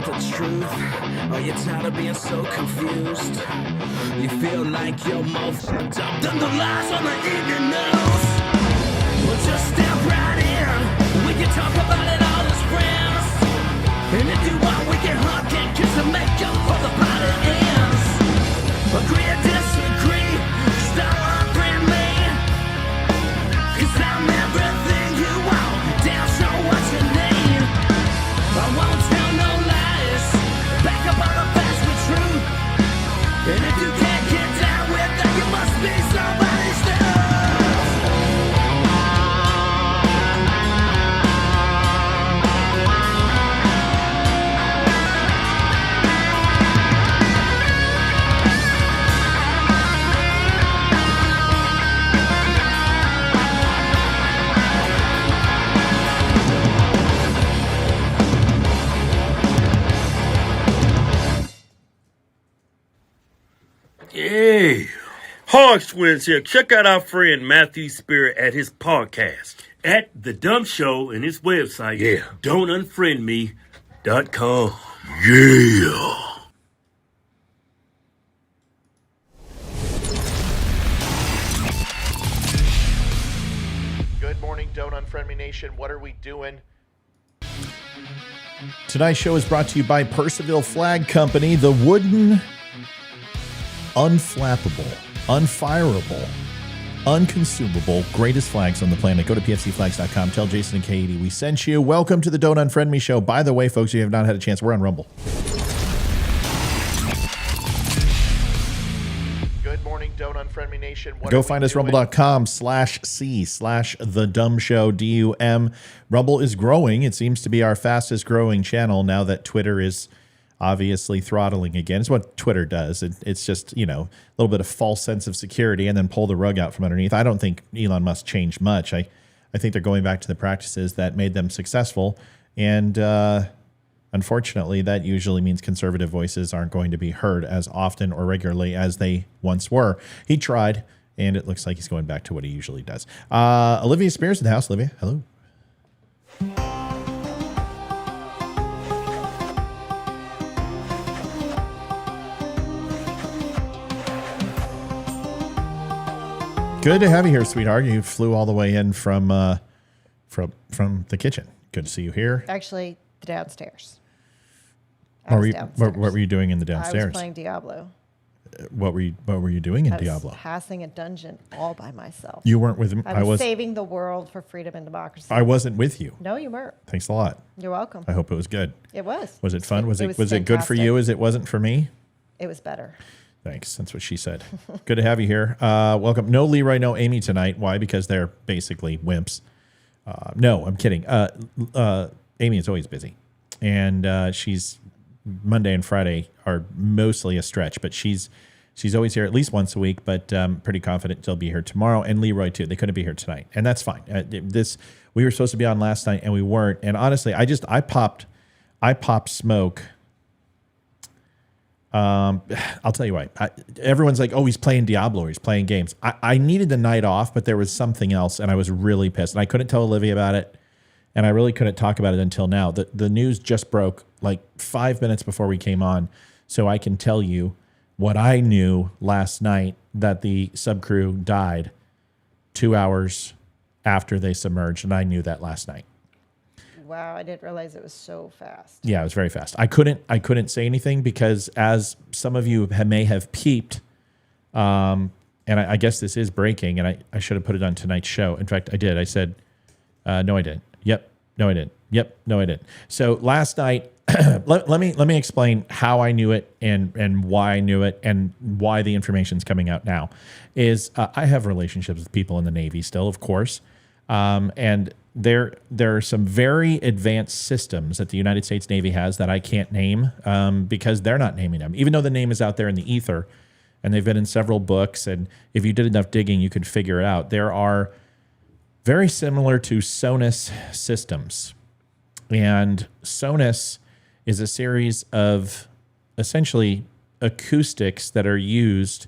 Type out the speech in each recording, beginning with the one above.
want the truth? Are you tired of being so confused? You feel like you're more fucked up than the lies on the evening news? Well, just step right in. We can talk about it all as friends. And if you want, we can hug and kiss and make up for the party ends. Agree or disagree, stop unfriend me. 'Cause I'm everything you want, damn sure what you need. I won't tell no lies, back up all the facts with truth. And if you can't get down with that, you must be somebody's stuff. Hey, Hogs Twins here. Check out our friend Matthew Spirit at his podcast at the DUM Show and his website. Yeah, don'tunfriendme.com. Yeah. Good morning, Don't Unfriend Me Nation. What are we doing? Tonight's show is brought to you by Percival Flag Company, the wooden, unflappable, unfireable, unconsumable, greatest flags on the planet. Go to pfcflags.com. Tell Jason and Katie we sent you. Welcome to the Don't Unfriend Me show. By the way, folks, if you have not had a chance, we're on Rumble. Good morning, Don't Unfriend Me Nation. What Go find us, rumble.com/c/the DUM Show, DUM. Rumble is growing. It seems to be our fastest growing channel now that Twitter is obviously throttling again. It's what Twitter does. It's just, a little bit of false sense of security and then pull the rug out from underneath. I don't think Elon Musk changed much. I think they're going back to the practices that made them successful. And unfortunately, that usually means conservative voices aren't going to be heard as often or regularly as they once were. He tried, and it looks like he's going back to what he usually does. Olivia Spears in the house. Olivia, hello. Good to have you here, sweetheart. You flew all the way in from the kitchen. Good to see you here. Actually, the downstairs. What were you doing in the downstairs? I was playing Diablo. What were you doing in Diablo? Passing a dungeon all by myself. You weren't with him. I was saving the world for freedom and democracy. I wasn't with you. No, you weren't. Thanks a lot. You're welcome. I hope it was good. It was. Was it fun? Was it good for fantastic. you as it wasn't for me? It was better. Thanks. That's what she said. Good to have you here. Welcome. No Leroy, no Amy tonight. Why? Because they're basically wimps. No, I'm kidding. Amy is always busy. And she's Monday and Friday are mostly a stretch, but she's always here at least once a week, but pretty confident she'll be here tomorrow. And Leroy too. They couldn't be here tonight. And that's fine. We were supposed to be on last night and we weren't. And honestly, I popped smoke. I'll tell you why. Everyone's like, oh, he's playing Diablo, or he's playing games. I needed the night off, but there was something else, and I was really pissed. And I couldn't tell Olivia about it, and I really couldn't talk about it until now. The news just broke like 5 minutes before we came on, so I can tell you what I knew last night, that the subcrew died 2 hours after they submerged, and I knew that last night. Wow, I didn't realize it was so fast. Yeah, it was very fast. I couldn't say anything because, as some of you may have peeped, and I guess this is breaking, and I should have put it on tonight's show. In fact, I did. I said, no, I didn't. Yep, no, I didn't. Yep, no, I didn't. So last night, let me explain how I knew it and why I knew it and why the information's coming out now. Is I have relationships with people in the Navy still, of course, and there are some very advanced systems that the United States Navy has that I can't name because they're not naming them, even though the name is out there in the ether, and they've been in several books. And if you did enough digging, you could figure it out. There are very similar to Sonus systems, and Sonus is a series of essentially acoustics that are used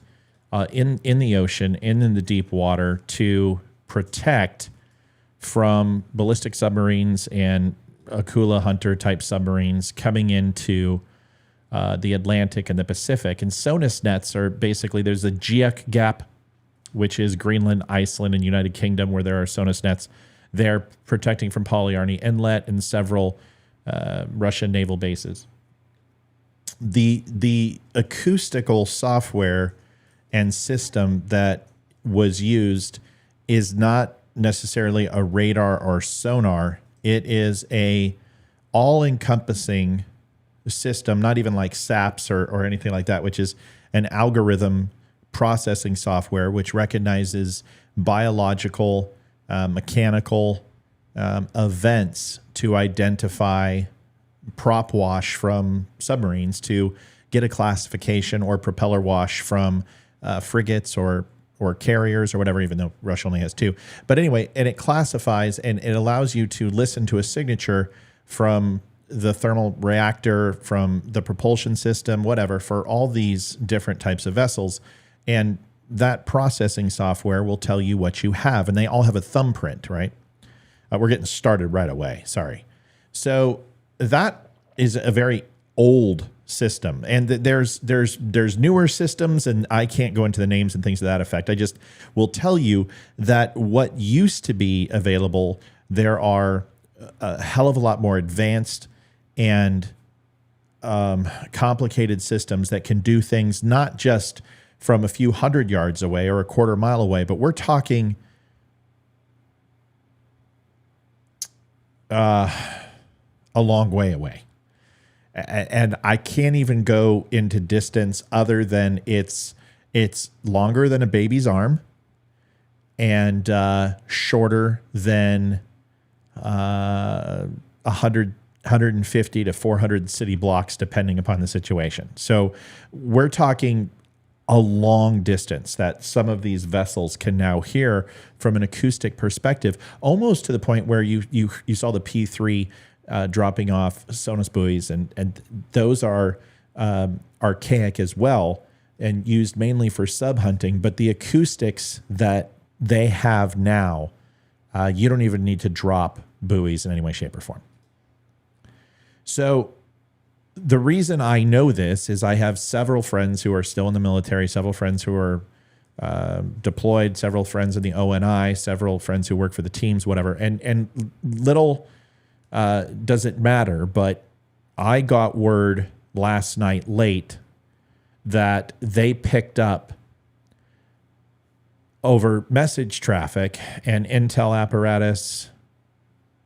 in the ocean and in the deep water to protect from ballistic submarines and Akula Hunter type submarines coming into the Atlantic and the Pacific. And SONAS nets are basically, there's a GIEC gap, which is Greenland, Iceland, and United Kingdom, where there are SONAS nets. They're protecting from Polyarny Inlet and several Russian naval bases. The acoustical software and system that was used is not necessarily a radar or sonar. It is a all-encompassing system, not even like SAPS or anything like that, which is an algorithm processing software which recognizes biological, mechanical events to identify prop wash from submarines, to get a classification, or propeller wash from frigates or carriers or whatever, even though Russia only has two. But anyway, and it classifies, and it allows you to listen to a signature from the thermal reactor, from the propulsion system, whatever, for all these different types of vessels. And that processing software will tell you what you have. And they all have a thumbprint, right? We're getting started right away. Sorry. So that is a very old system, and there's newer systems, and I can't go into the names and things to that effect. I just will tell you that what used to be available, there are a hell of a lot more advanced and complicated systems that can do things not just from a few hundred yards away or a quarter mile away, but we're talking a long way away. And I can't even go into distance other than it's longer than a baby's arm and shorter than 150 to 400 city blocks, depending upon the situation. So we're talking a long distance that some of these vessels can now hear from an acoustic perspective, almost to the point where you saw the P3 dropping off SONAS buoys, and those are archaic as well and used mainly for sub hunting. But the acoustics that they have now, you don't even need to drop buoys in any way, shape, or form. So the reason I know this is I have several friends who are still in the military, several friends who are deployed, several friends in the ONI, several friends who work for the teams, whatever. And little does it matter, but I got word last night late that they picked up over message traffic and intel apparatus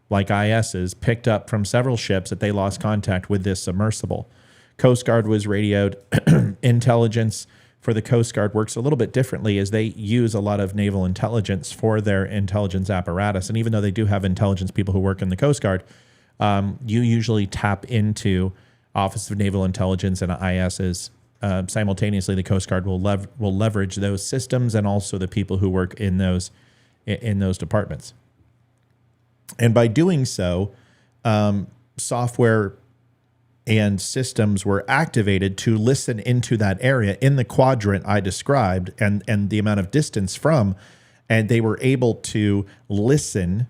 like IS's picked up from several ships that they lost contact with this submersible. Coast Guard was radioed. Intelligence for the Coast Guard works a little bit differently, as they use a lot of naval intelligence for their intelligence apparatus. And even though they do have intelligence people who work in the Coast Guard, you usually tap into Office of Naval Intelligence and IS's. Simultaneously, the Coast Guard will leverage those systems and also the people who work in those departments. And by doing so, software and systems were activated to listen into that area in the quadrant I described and the amount of distance from, and they were able to listen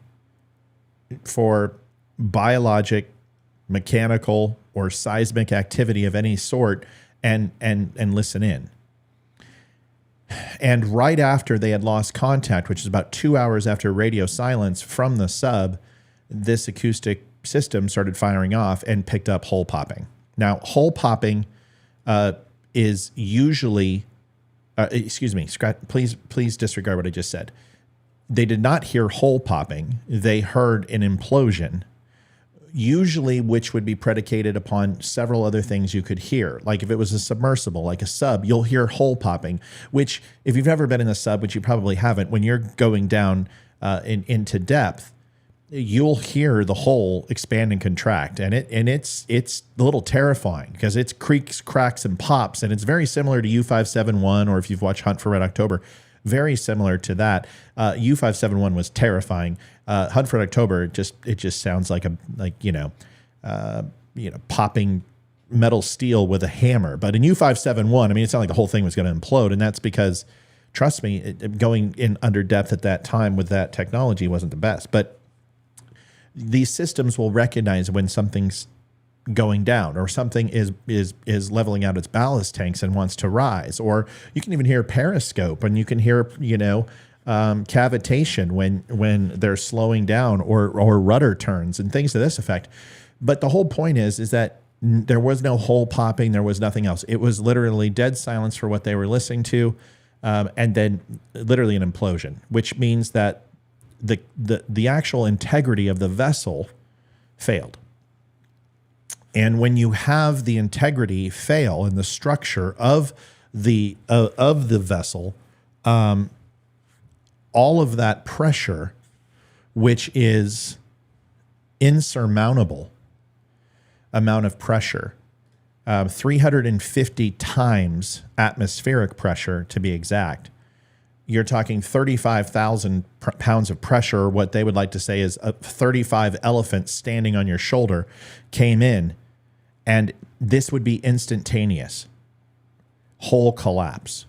for biologic, mechanical, or seismic activity of any sort and listen in. And right after they had lost contact, which is about 2 hours after radio silence from the sub, this acoustic system started firing off and picked up hole popping. Now, hole popping is usually, please disregard what I just said. They did not hear hole popping. They heard an implosion, usually which would be predicated upon several other things you could hear. Like if it was a submersible, like a sub, you'll hear hole popping, which if you've ever been in a sub, which you probably haven't, when you're going down into depth, you'll hear the hole expand and contract. And it's a little terrifying because it's creaks, cracks, and pops. And it's very similar to U-571, or if you've watched Hunt for Red October, very similar to that. U-571 was terrifying. Hunt for Red October, it just sounds like popping metal steel with a hammer. But in U-571, I mean, it sounded like the whole thing was going to implode, and that's because, trust me, going in under depth at that time with that technology wasn't the best. But these systems will recognize when something's going down or something is leveling out its ballast tanks and wants to rise. Or you can even hear periscope, and you can hear, cavitation when they're slowing down, or rudder turns and things to this effect. But the whole point is that there was no hole popping. There was nothing else. It was literally dead silence for what they were listening to. And then literally an implosion, which means that the actual integrity of the vessel failed. And when you have the integrity fail in the structure of the vessel, all of that pressure, which is insurmountable amount of pressure, 350 times atmospheric pressure to be exact. You're talking 35,000 pounds of pressure, or what they would like to say is 35 elephants standing on your shoulder, came in, and this would be instantaneous. Whole collapse.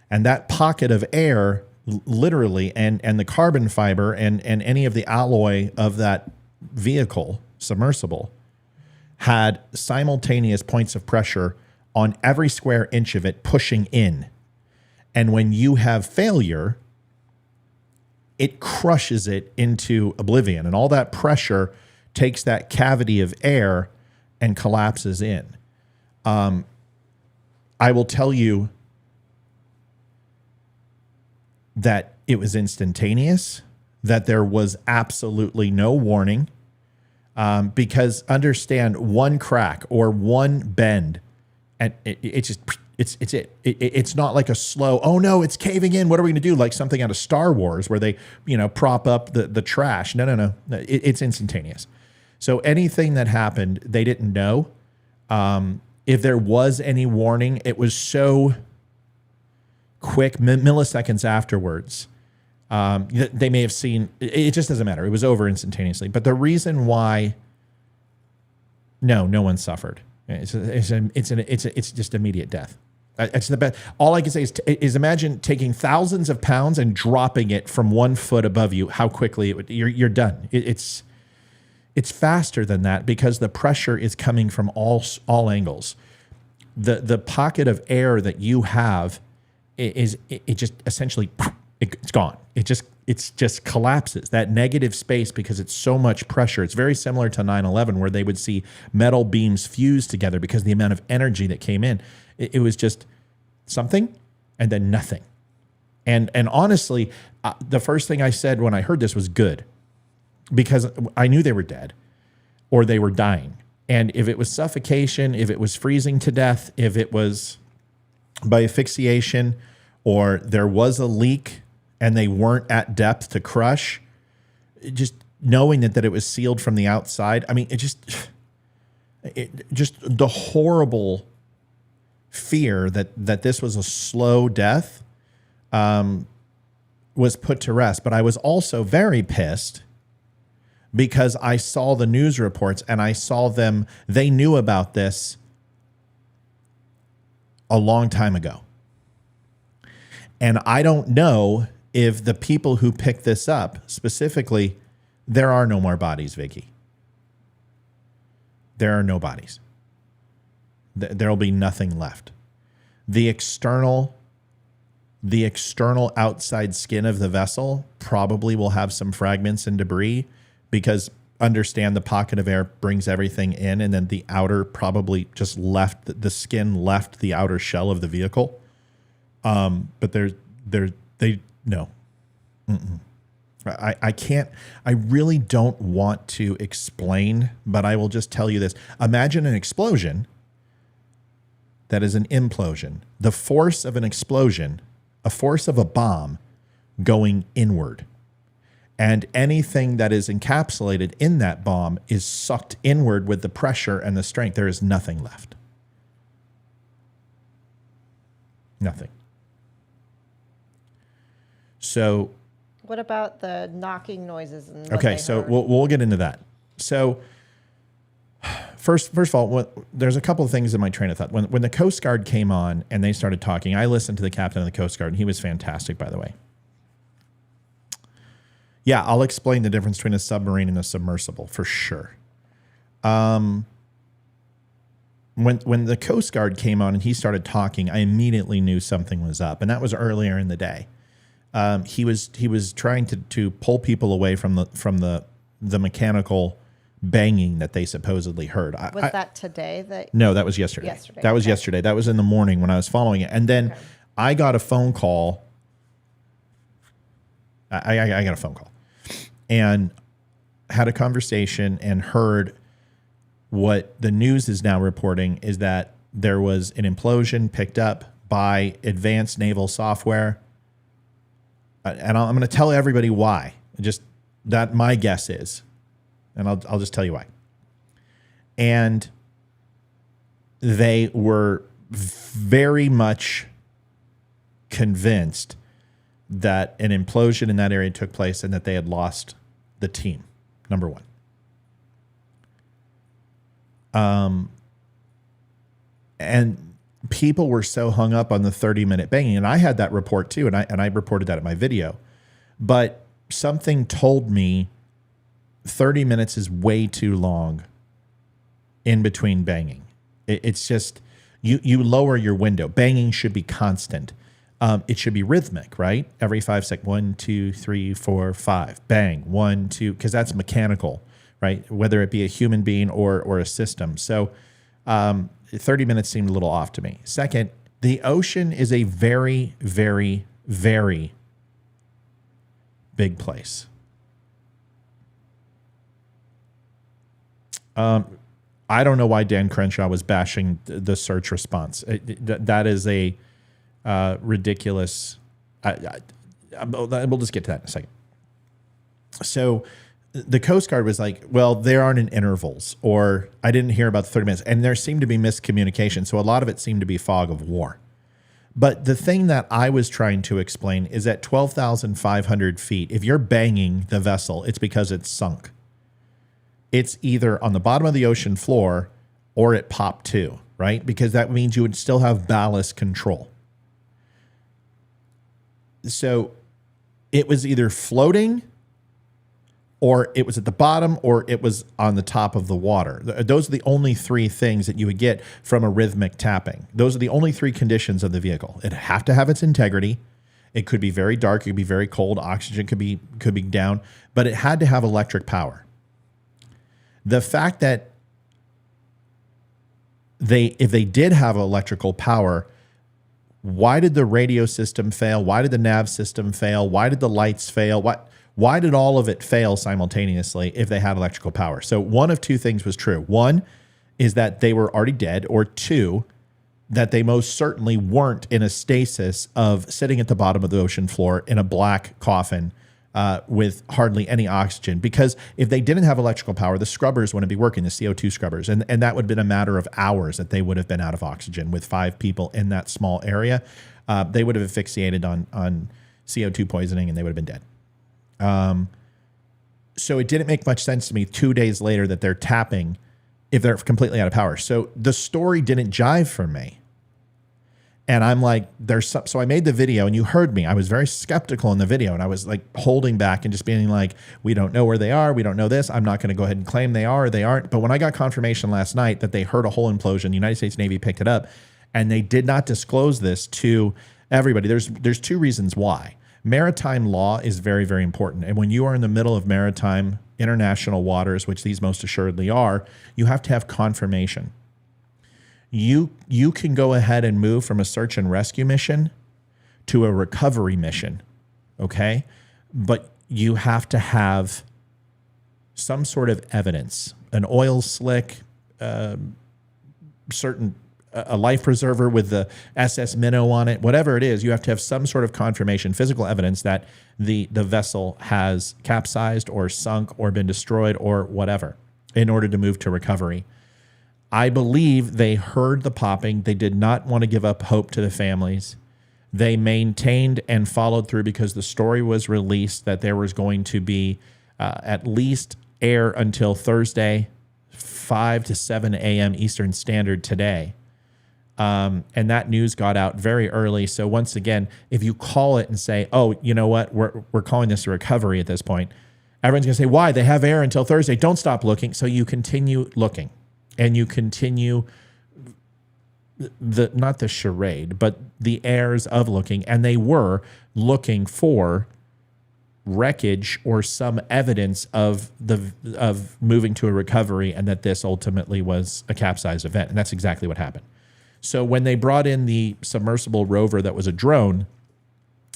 And that pocket of air, literally, and the carbon fiber and any of the alloy of that vehicle, submersible, had simultaneous points of pressure on every square inch of it pushing in. And when you have failure, it crushes it into oblivion. And all that pressure takes that cavity of air and collapses in. I will tell you that it was instantaneous, that there was absolutely no warning. Because understand, one crack or one bend, and it's not like a slow, oh no, it's caving in, what are we going to do? Like something out of Star Wars where they, prop up the trash. No. It's instantaneous. So anything that happened, they didn't know. If there was any warning, it was so quick, milliseconds afterwards. They may have seen, it just doesn't matter. It was over instantaneously. But the reason why, no one suffered. It's just immediate death. It's the best. All I can say is imagine taking thousands of pounds and dropping it from 1 foot above you. How quickly you're done. It's faster than that because the pressure is coming from all angles. The pocket of air that you have is just essentially. It's gone. It just collapses. That negative space, because it's so much pressure. It's very similar to 9/11, where they would see metal beams fuse together because of the amount of energy that came in. It was just something and then nothing. And honestly, the first thing I said when I heard this was good, because I knew they were dead or they were dying. And if it was suffocation, if it was freezing to death, if it was by asphyxiation, or there was a leak and they weren't at depth to crush, just knowing that it was sealed from the outside. I mean, it just the horrible fear that this was a slow death was put to rest. But I was also very pissed because I saw the news reports and I saw they knew about this a long time ago. And I don't know if the people who picked this up, specifically, there are no more bodies, Vicky. There are no bodies. There'll be nothing left. The external outside skin of the vessel probably will have some fragments and debris, because understand the pocket of air brings everything in, and then the outer probably just left, the skin left the outer shell of the vehicle. But no. Mm-mm. I can't, I really don't want to explain, but I will just tell you this. Imagine an explosion that is an implosion. The force of an explosion, a force of a bomb going inward. And anything that is encapsulated in that bomb is sucked inward with the pressure and the strength. There is nothing left. Nothing. So, what about the knocking noises? And okay, so we'll get into that. So, first of all, there's a couple of things in my train of thought. When the Coast Guard came on and they started talking, I listened to the captain of the Coast Guard, and he was fantastic, by the way. Yeah, I'll explain the difference between a submarine and a submersible for sure. When the Coast Guard came on and he started talking, I immediately knew something was up, and that was earlier in the day. He was trying to pull people away from the mechanical banging that they supposedly heard. Was that today? No, that was yesterday. That was yesterday. That was in the morning when I was following it, and then I got a phone call. I got a phone call, and had a conversation and heard what the news is now reporting is that there was an implosion picked up by advanced naval software. And I'm going to tell everybody why. Just that my guess is, and I'll just tell you why. And they were very much convinced that an implosion in that area took place and that they had lost the team, number one. And people were so hung up on the 30-minute banging, and I had that report too, and I reported that in my video. But something told me 30 minutes is way too long in between banging. It's just you lower your window. Banging should be constant. It should be rhythmic, right? Every 5 seconds, 1, 2, 3, 4, 5, bang, 1, 2, because that's mechanical, right? Whether it be a human being or a system. So 30 minutes seemed a little off to me. Second, the ocean is a very, very, very big place. I don't know why Dan Crenshaw was bashing the search response. That is a ridiculous. We'll just get to that in a second. So the Coast Guard was like, well, there aren't in intervals, or I didn't hear about the 30 minutes. And there seemed to be miscommunication. So a lot of it seemed to be fog of war. But the thing that I was trying to explain is at 12,500 feet, if you're banging the vessel, it's because it's sunk. It's either on the bottom of the ocean floor or it popped too, right? Because that means you would still have ballast control. So it was either floating, or it was at the bottom, or it was on the top of the water. Those are the only three things that you would get from a rhythmic tapping. Those are the only three conditions of the vehicle. It'd have to have its integrity. It could be very dark. It could be very cold. Oxygen could be down, but it had to have electric power. The fact that if they did have electrical power, why did the radio system fail? Why did the nav system fail? Why did the lights fail? Why did all of it fail simultaneously if they had electrical power? So one of two things was true. One is that they were already dead, or two, that they most certainly weren't in a stasis of sitting at the bottom of the ocean floor in a black coffin with hardly any oxygen. Because if they didn't have electrical power, the scrubbers wouldn't be working, the CO2 scrubbers. And that would have been a matter of hours that they would have been out of oxygen with 5 people in that small area. They would have asphyxiated on CO2 poisoning, and they would have been dead. So it didn't make much sense to me 2 days later that they're tapping if they're completely out of power. So the story didn't jive for me. And I'm like, so I made the video, and you heard me. I was very skeptical in the video, and I was like holding back and just being like, we don't know where they are. We don't know this. I'm not going to go ahead and claim they are or they aren't. But when I got confirmation last night that they heard a whole implosion, the United States Navy picked it up, and they did not disclose this to everybody. There's two reasons why. Maritime law is very, very important. And when you are in the middle of maritime international waters, which these most assuredly are, you have to have confirmation. You can go ahead and move from a search and rescue mission to a recovery mission, okay? But you have to have some sort of evidence, an oil slick, a life preserver with the SS Minnow on it, whatever it is. You have to have some sort of confirmation, physical evidence that the vessel has capsized or sunk or been destroyed or whatever in order to move to recovery. I believe they heard the popping. They did not want to give up hope to the families. They maintained and followed through because the story was released that there was going to be at least air until Thursday, 5 to 7 a.m. Eastern Standard today. And that news got out very early. So once again, if you call it and say, oh, you know what, we're calling this a recovery at this point, everyone's going to say, why? They have air until Thursday. Don't stop looking. So you continue looking, and you continue not the charade, but the airs of looking. And they were looking for wreckage or some evidence of moving to a recovery, and that this ultimately was a capsized event. And that's exactly what happened. So when they brought in the submersible rover that was a drone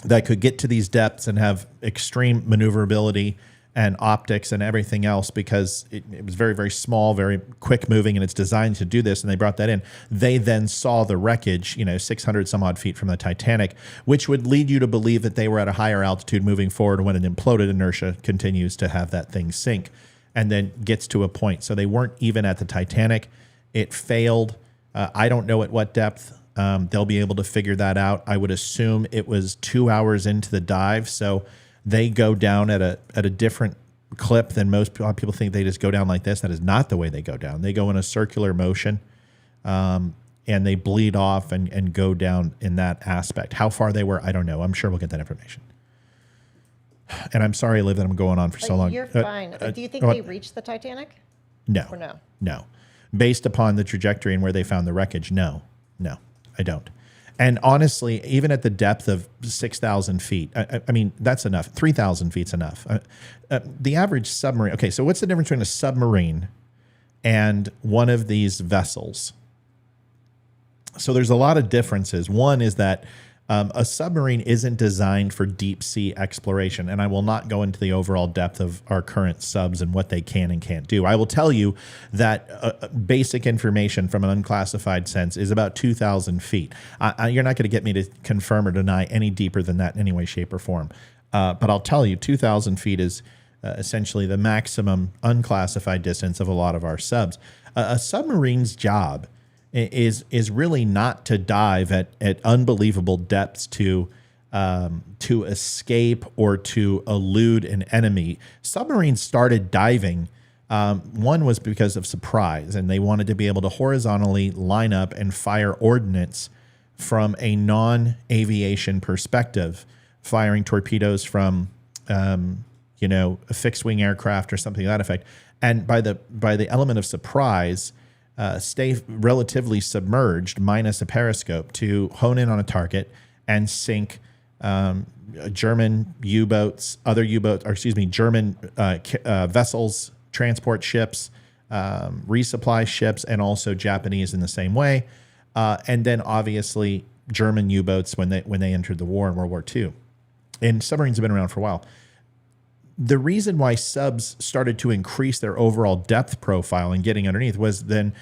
that could get to these depths and have extreme maneuverability and optics and everything else, because it was very, very small, very quick moving, and it's designed to do this, and they brought that in, they then saw the wreckage, 600 some odd feet from the Titanic, which would lead you to believe that they were at a higher altitude moving forward. When it imploded, inertia continues to have that thing sink and then gets to a point. So they weren't even at the Titanic. It failed. I don't know at what depth. They'll be able to figure that out. I would assume it was 2 hours into the dive, so they go down at a different clip than most people think. They just go down like this. That is not the way they go down. They go in a circular motion, and they bleed off and go down in that aspect. How far they were, I don't know. I'm sure we'll get that information. And I'm sorry, Liv, that I'm going on for so long. You're fine. Do you think they reached the Titanic? No. Or no? No. Based upon the trajectory and where they found the wreckage, no, I don't. And honestly, even at the depth of 6,000 feet, I mean, that's enough. 3,000 feet's enough. The average submarine. Okay, so what's the difference between a submarine and one of these vessels? So there's a lot of differences. One is that a submarine isn't designed for deep sea exploration, and I will not go into the overall depth of our current subs and what they can and can't do. I will tell you that basic information from an unclassified sense is about 2,000 feet. You're not going to get me to confirm or deny any deeper than that in any way, shape, or form. But I'll tell you, 2,000 feet is essentially the maximum unclassified distance of a lot of our subs. A submarine's job is really not to dive at unbelievable depths to escape or to elude an enemy. Submarines started diving. One was because of surprise, and they wanted to be able to horizontally line up and fire ordnance from a non-aviation perspective, firing torpedoes from a fixed wing aircraft or something to that effect. And by the element of surprise, stay relatively submerged, minus a periscope, to hone in on a target and sink German U-boats, German vessels, transport ships, resupply ships, and also Japanese in the same way. And then obviously German U-boats when they entered the war in World War II. And submarines have been around for a while. The reason why subs started to increase their overall depth profile and getting underneath was then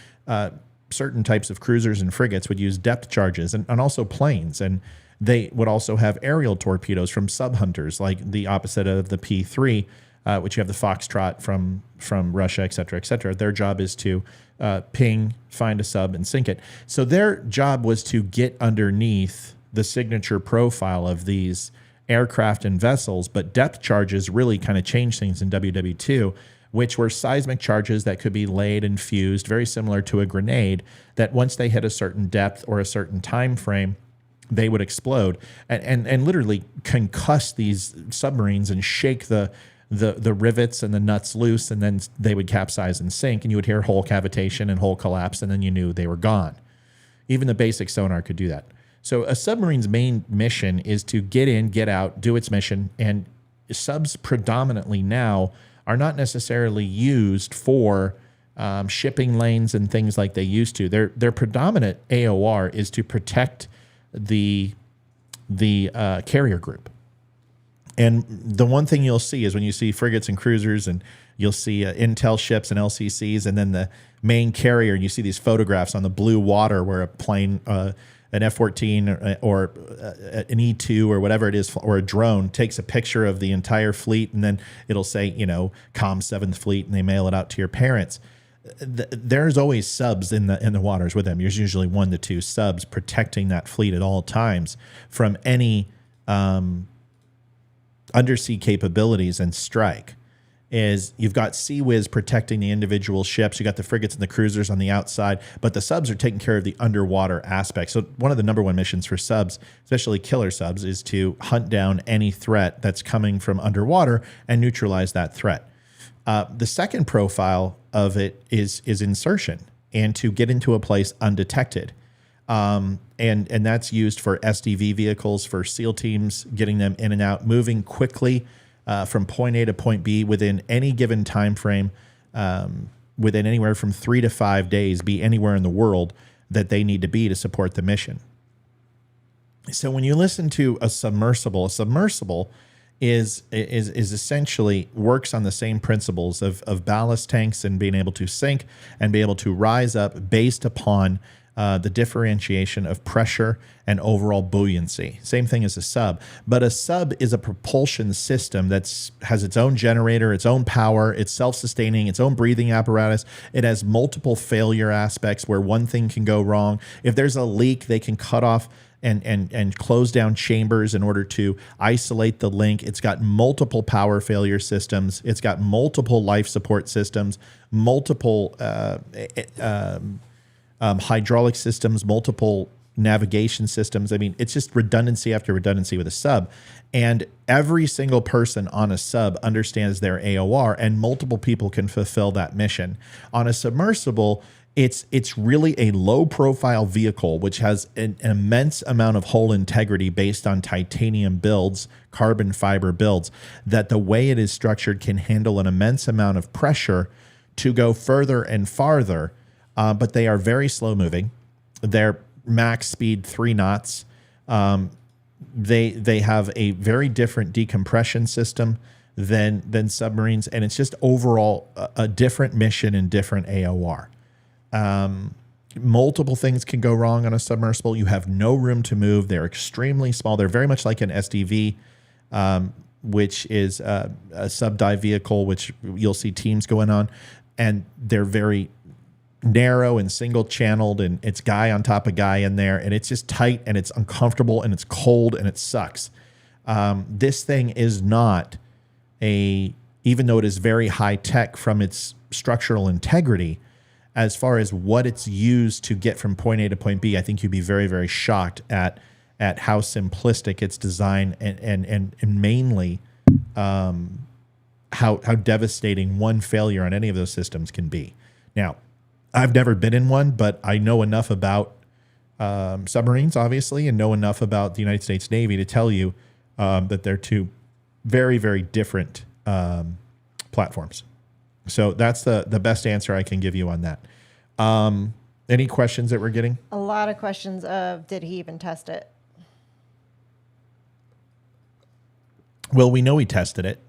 certain types of cruisers and frigates would use depth charges and also planes. And they would also have aerial torpedoes from sub-hunters, like the opposite of the P-3, which you have the Foxtrot from Russia, et cetera, et cetera. Their job is to ping, find a sub, and sink it. So their job was to get underneath the signature profile of these aircraft and vessels, but depth charges really kind of changed things in WW2, which were seismic charges that could be laid and fused, very similar to a grenade, that once they hit a certain depth or a certain time frame, they would explode and literally concuss these submarines and shake the rivets and the nuts loose, and then they would capsize and sink, and you would hear hull cavitation and hull collapse, and then you knew they were gone. Even the basic sonar could do that. So a submarine's main mission is to get in, get out, do its mission, and subs predominantly now are not necessarily used for shipping lanes and things like they used to. Their predominant AOR is to protect the carrier group. And the one thing you'll see is when you see frigates and cruisers, and you'll see intel ships and LCCs, and then the main carrier, and you see these photographs on the blue water where a plane, an F-14 or an E-2 or whatever it is, or a drone takes a picture of the entire fleet, and then it'll say, COM 7th Fleet, and they mail it out to your parents. There's always subs in the waters with them. There's usually 1 to 2 subs protecting that fleet at all times from any undersea capabilities and strike. is you've got Sea Whiz protecting the individual ships. You got the frigates and the cruisers on the outside, but the subs are taking care of the underwater aspect. So one of the number one missions for subs, especially killer subs, is to hunt down any threat that's coming from underwater and neutralize that threat. The second profile of it is insertion and to get into a place undetected. And that's used for SDV vehicles, for SEAL teams, getting them in and out, moving quickly from point A to point B within any given time frame, within anywhere from 3 to 5 days, be anywhere in the world that they need to be to support the mission. So when you listen to a submersible is essentially works on the same principles of ballast tanks and being able to sink and be able to rise up based upon the differentiation of pressure and overall buoyancy. Same thing as a sub. But a sub is a propulsion system that has its own generator, its own power, it's self-sustaining, its own breathing apparatus. It has multiple failure aspects where one thing can go wrong. If there's a leak, they can cut off and close down chambers in order to isolate the link. It's got multiple power failure systems. It's got multiple life support systems, multiple hydraulic systems, multiple navigation systems. I mean, it's just redundancy after redundancy with a sub. And every single person on a sub understands their AOR, and multiple people can fulfill that mission. On a submersible, it's really a low-profile vehicle which has an immense amount of hull integrity based on titanium builds, carbon fiber builds, that the way it is structured can handle an immense amount of pressure to go further and farther. But they are very slow moving. They're max speed 3 knots. They have a very different decompression system than submarines, and it's just overall a different mission and different AOR. Multiple things can go wrong on a submersible. You have no room to move. They're extremely small. They're very much like an SDV, which is a sub-dive vehicle, which you'll see teams going on, and they're very narrow and single channeled, and it's guy on top of guy in there, and it's just tight and it's uncomfortable and it's cold and it sucks. This thing is not even though it is very high tech from its structural integrity, as far as what it's used to get from point A to point B, I think you'd be very, very shocked at how simplistic its design and mainly how devastating one failure on any of those systems can be. Now, I've never been in one, but I know enough about submarines, obviously, and know enough about the United States Navy to tell you that they're two very, very different platforms. So that's the best answer I can give you on that. Any questions that we're getting? A lot of questions of, did he even test it? Well, we know he tested it,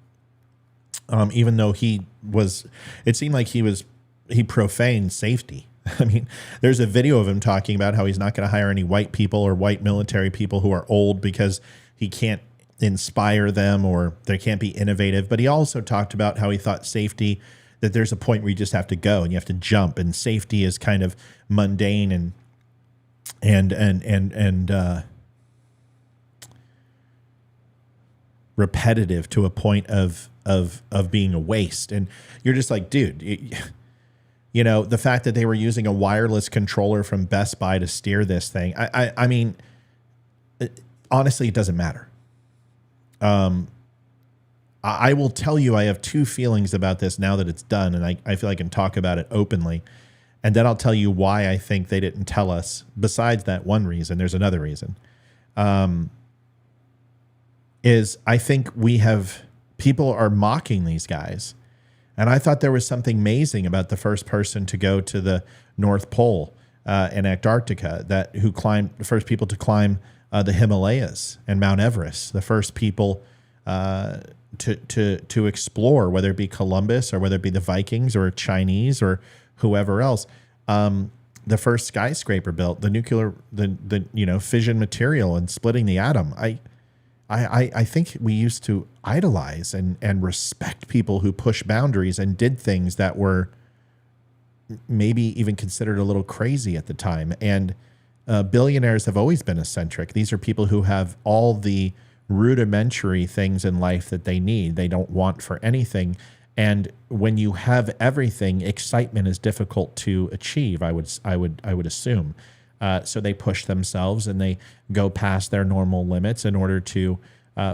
even though it seemed like he profaned safety. I mean, there's a video of him talking about how he's not going to hire any white people or white military people who are old because he can't inspire them or they can't be innovative. But he also talked about how he thought safety, that there's a point where you just have to go and you have to jump, and safety is kind of mundane and repetitive to a point of being a waste. And you're just like, dude, you know, the fact that they were using a wireless controller from Best Buy to steer this thing, I mean, honestly, it doesn't matter. I will tell you, I have two feelings about this now that it's done, and I feel I can talk about it openly. And then I'll tell you why I think they didn't tell us. Besides that one reason, there's another reason. Is I think people are mocking these guys. And I thought there was something amazing about the first person to go to the North Pole in Antarctica, the first people to climb the Himalayas and Mount Everest, the first people to explore, whether it be Columbus or whether it be the Vikings or Chinese or whoever else. The first skyscraper built, the fission material and splitting the atom. I think we used to idolize and respect people who push boundaries and did things that were maybe even considered a little crazy at the time. And billionaires have always been eccentric. These are people who have all the rudimentary things in life that they need. They don't want for anything. And when you have everything, excitement is difficult to achieve. I would assume. So they push themselves and they go past their normal limits in order to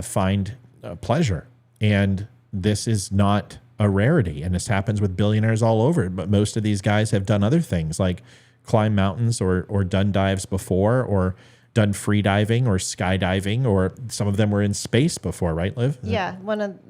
find pleasure. And this is not a rarity. And this happens with billionaires all over. But most of these guys have done other things like climb mountains or done dives before, or done free diving or skydiving, or some of them were in space before, right, Liv? Yeah, one of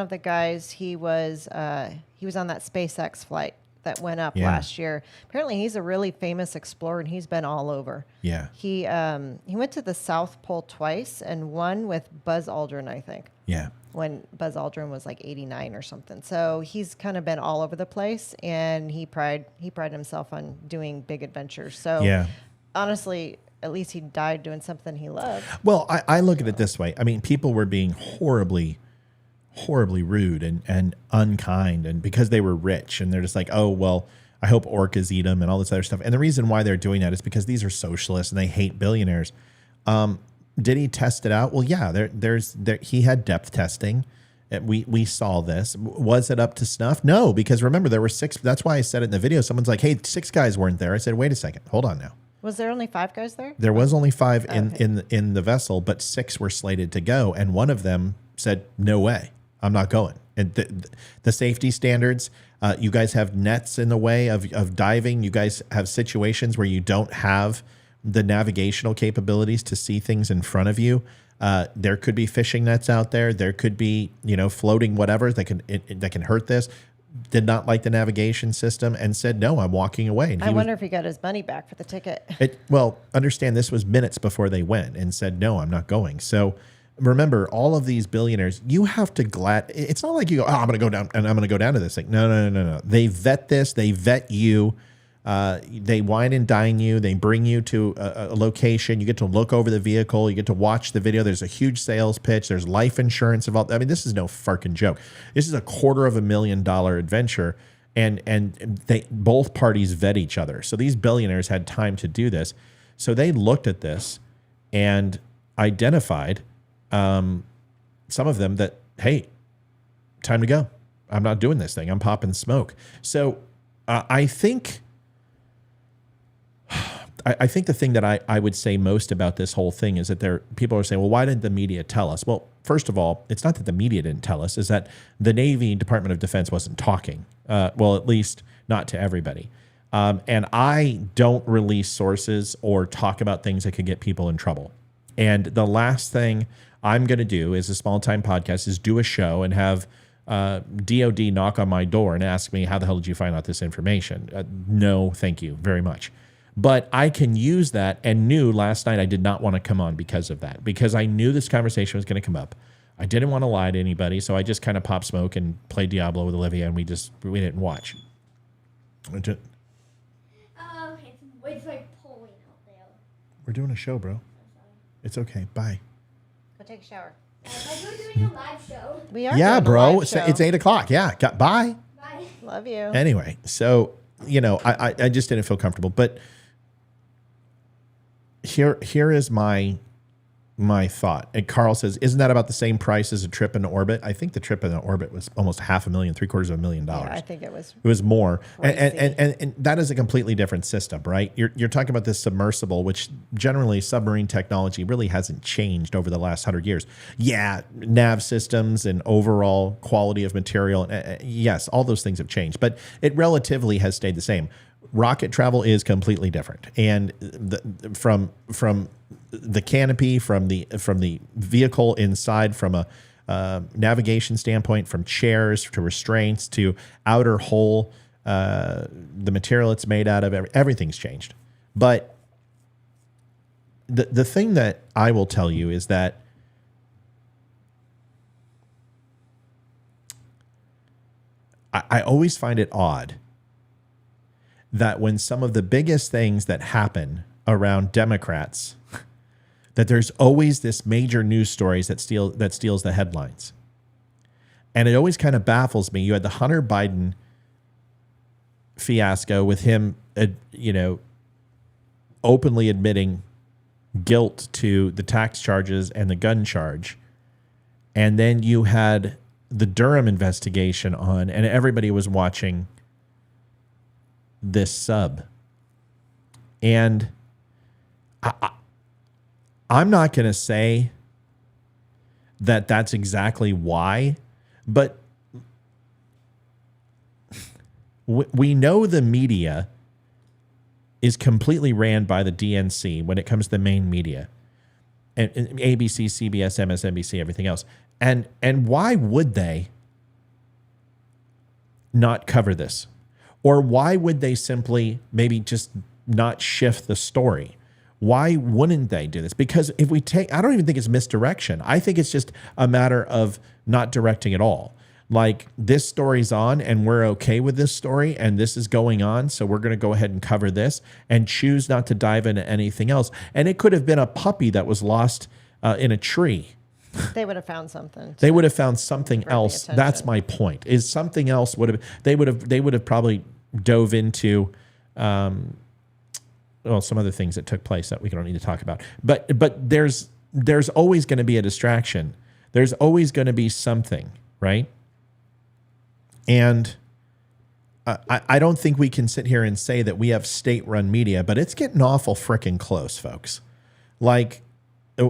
the guys, he was on that SpaceX flight that went up last year. Apparently, he's a really famous explorer, and he's been all over. Yeah. He went to the South Pole twice, and one with Buzz Aldrin, I think. Yeah. When Buzz Aldrin was like 89 or something. So he's kind of been all over the place, and he prided himself on doing big adventures. So honestly, at least he died doing something he loved. Well, I look at it this way. I mean, people were being horribly rude and unkind, and because they were rich, and they're just like, oh, well, I hope orcas eat them and all this other stuff. And the reason why they're doing that is because these are socialists and they hate billionaires. Did he test it out? Well, yeah, he had depth testing. We saw this. Was it up to snuff? No, because remember, there were 6. That's why I said it in the video. Someone's like, hey, 6 guys weren't there. I said, wait a second. Hold on now. Was there only 5 guys there? There was only 5 in the vessel, but 6 were slated to go. And one of them said, no way, I'm not going. And the safety standards, you guys have nets in the way of diving. You guys have situations where you don't have the navigational capabilities to see things in front of you. There could be fishing nets out there. There could be, floating whatever that can hurt this. Did not like the navigation system and said, no, I'm walking away. And I wonder if he got his money back for the ticket. Well, understand this was minutes before they went and said, no, I'm not going. So remember, all of these billionaires, you have to it's not like you go, oh, I'm going to go down and I'm going to go down to this thing. No. They vet this. They vet you. They wine and dine you. They bring you to a location. You get to look over the vehicle. You get to watch the video. There's a huge sales pitch. There's life insurance involved. I mean, this is no fucking joke. This is a $250,000 adventure, and both parties vet each other. So these billionaires had time to do this. So they looked at this and identified some of them that, hey, time to go. I'm not doing this thing. I'm popping smoke. So I think the thing that I would say most about this whole thing is that people are saying, well, why didn't the media tell us? Well, first of all, it's not that the media didn't tell us, is that the Navy Department of Defense wasn't talking. Well, at least not to everybody. And I don't release sources or talk about things that could get people in trouble. And the last thing I'm going to do is a small-time podcast is do a show and have DOD knock on my door and ask me, how the hell did you find out this information? No, thank you very much. But I can use that, and knew last night I did not want to come on because of that, because I knew this conversation was going to come up. I didn't want to lie to anybody, so I just kind of popped smoke and played Diablo with Olivia, and we didn't watch. Okay, it's like pouring out there. We're doing a show, bro. It's okay. Bye. Go take a shower. I thought we were doing a live show. We are. Yeah, doing a bro. live It's show. 8:00. Yeah. Bye. Bye. Love you. Anyway, so I just didn't feel comfortable, but here is my thought. And Carl says, isn't that about the same price as a trip in orbit? I think the trip in orbit was almost $500,000, $750,000. Yeah, I think it was. It was more. Crazy. And that is a completely different system, right? You're talking about this submersible, which generally submarine technology really hasn't changed over the last 100 years. Yeah, nav systems and overall quality of material. Yes, all those things have changed, but it relatively has stayed the same. Rocket travel is completely different. And from the canopy, from the vehicle inside, from a navigation standpoint, from chairs to restraints to outer hull, the material it's made out of, everything's changed. But the thing that I will tell you is that I always find it odd that when some of the biggest things that happen around Democrats, that there's always this major news stories that steals the headlines. And it always kind of baffles me. You had the Hunter Biden fiasco with him, openly admitting guilt to the tax charges and the gun charge. And then you had the Durham investigation on, and everybody was watching this sub. And I'm not going to say that that's exactly why, but we know the media is completely ran by the DNC when it comes to the main media, and ABC, CBS, MSNBC, everything else. And why would they not cover this? Or why would they simply maybe just not shift the story? Why wouldn't they do this? Because if we take, I don't even think it's misdirection. I think it's just a matter of not directing at all. Like, this story's on and we're okay with this story and this is going on, so we're going to go ahead and cover this and choose not to dive into anything else. And it could have been a puppy that was lost in a tree. They would have found something. They would have found something else. That's my point. Is something else would have they would have probably dove into some other things that took place that we don't need to talk about. But there's always going to be a distraction. There's always going to be something, right? And I don't think we can sit here and say that we have state-run media, but it's getting awful freaking close, folks. Like,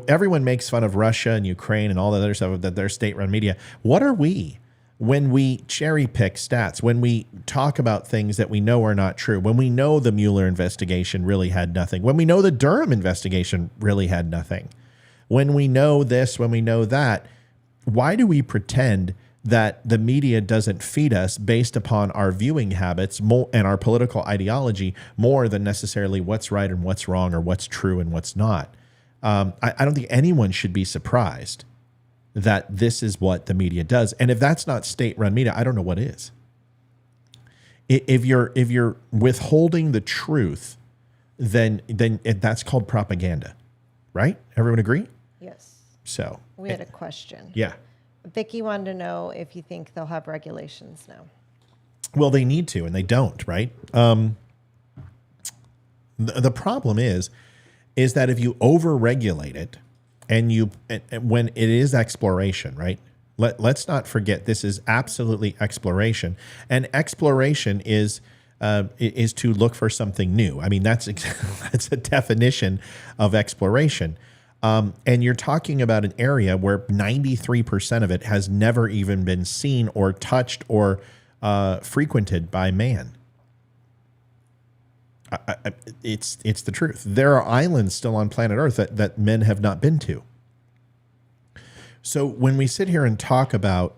everyone makes fun of Russia and Ukraine and all that other stuff, that they're state-run media. What are we when we cherry-pick stats, when we talk about things that we know are not true, when we know the Mueller investigation really had nothing, when we know the Durham investigation really had nothing, when we know this, when we know that? Why do we pretend that the media doesn't feed us based upon our viewing habits and our political ideology more than necessarily what's right and what's wrong or what's true and what's not? I don't think anyone should be surprised that this is what the media does. And if that's not state-run media, I don't know what is. If you're withholding the truth, then that's called propaganda, right? Everyone agree? Yes. So we had a question. Yeah. Vicky wanted to know if you think they'll have regulations now. Well, they need to, and they don't, right? The problem is that if you over-regulate it, and when it is exploration, right? Let's not forget this is absolutely exploration, and exploration is to look for something new. I mean, that's a definition of exploration. And you're talking about an area where 93% of it has never even been seen or touched or frequented by man. It's the truth. There are islands still on planet Earth that men have not been to. So when we sit here and talk about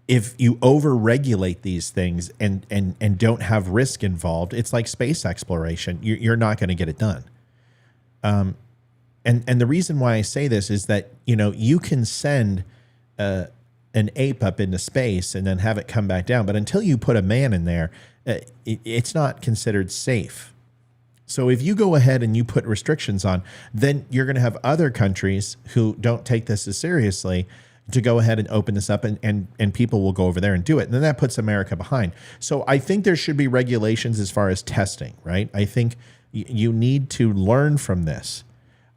if you over-regulate these things and don't have risk involved, it's like space exploration. You're not going to get it done. And the reason why I say this is that, you can send an ape up into space and then have it come back down. But until you put a man in there, it's not considered safe. So if you go ahead and you put restrictions on, then you're going to have other countries who don't take this as seriously to go ahead and open this up, and people will go over there and do it. And then that puts America behind. So I think there should be regulations as far as testing, right? I think you need to learn from this.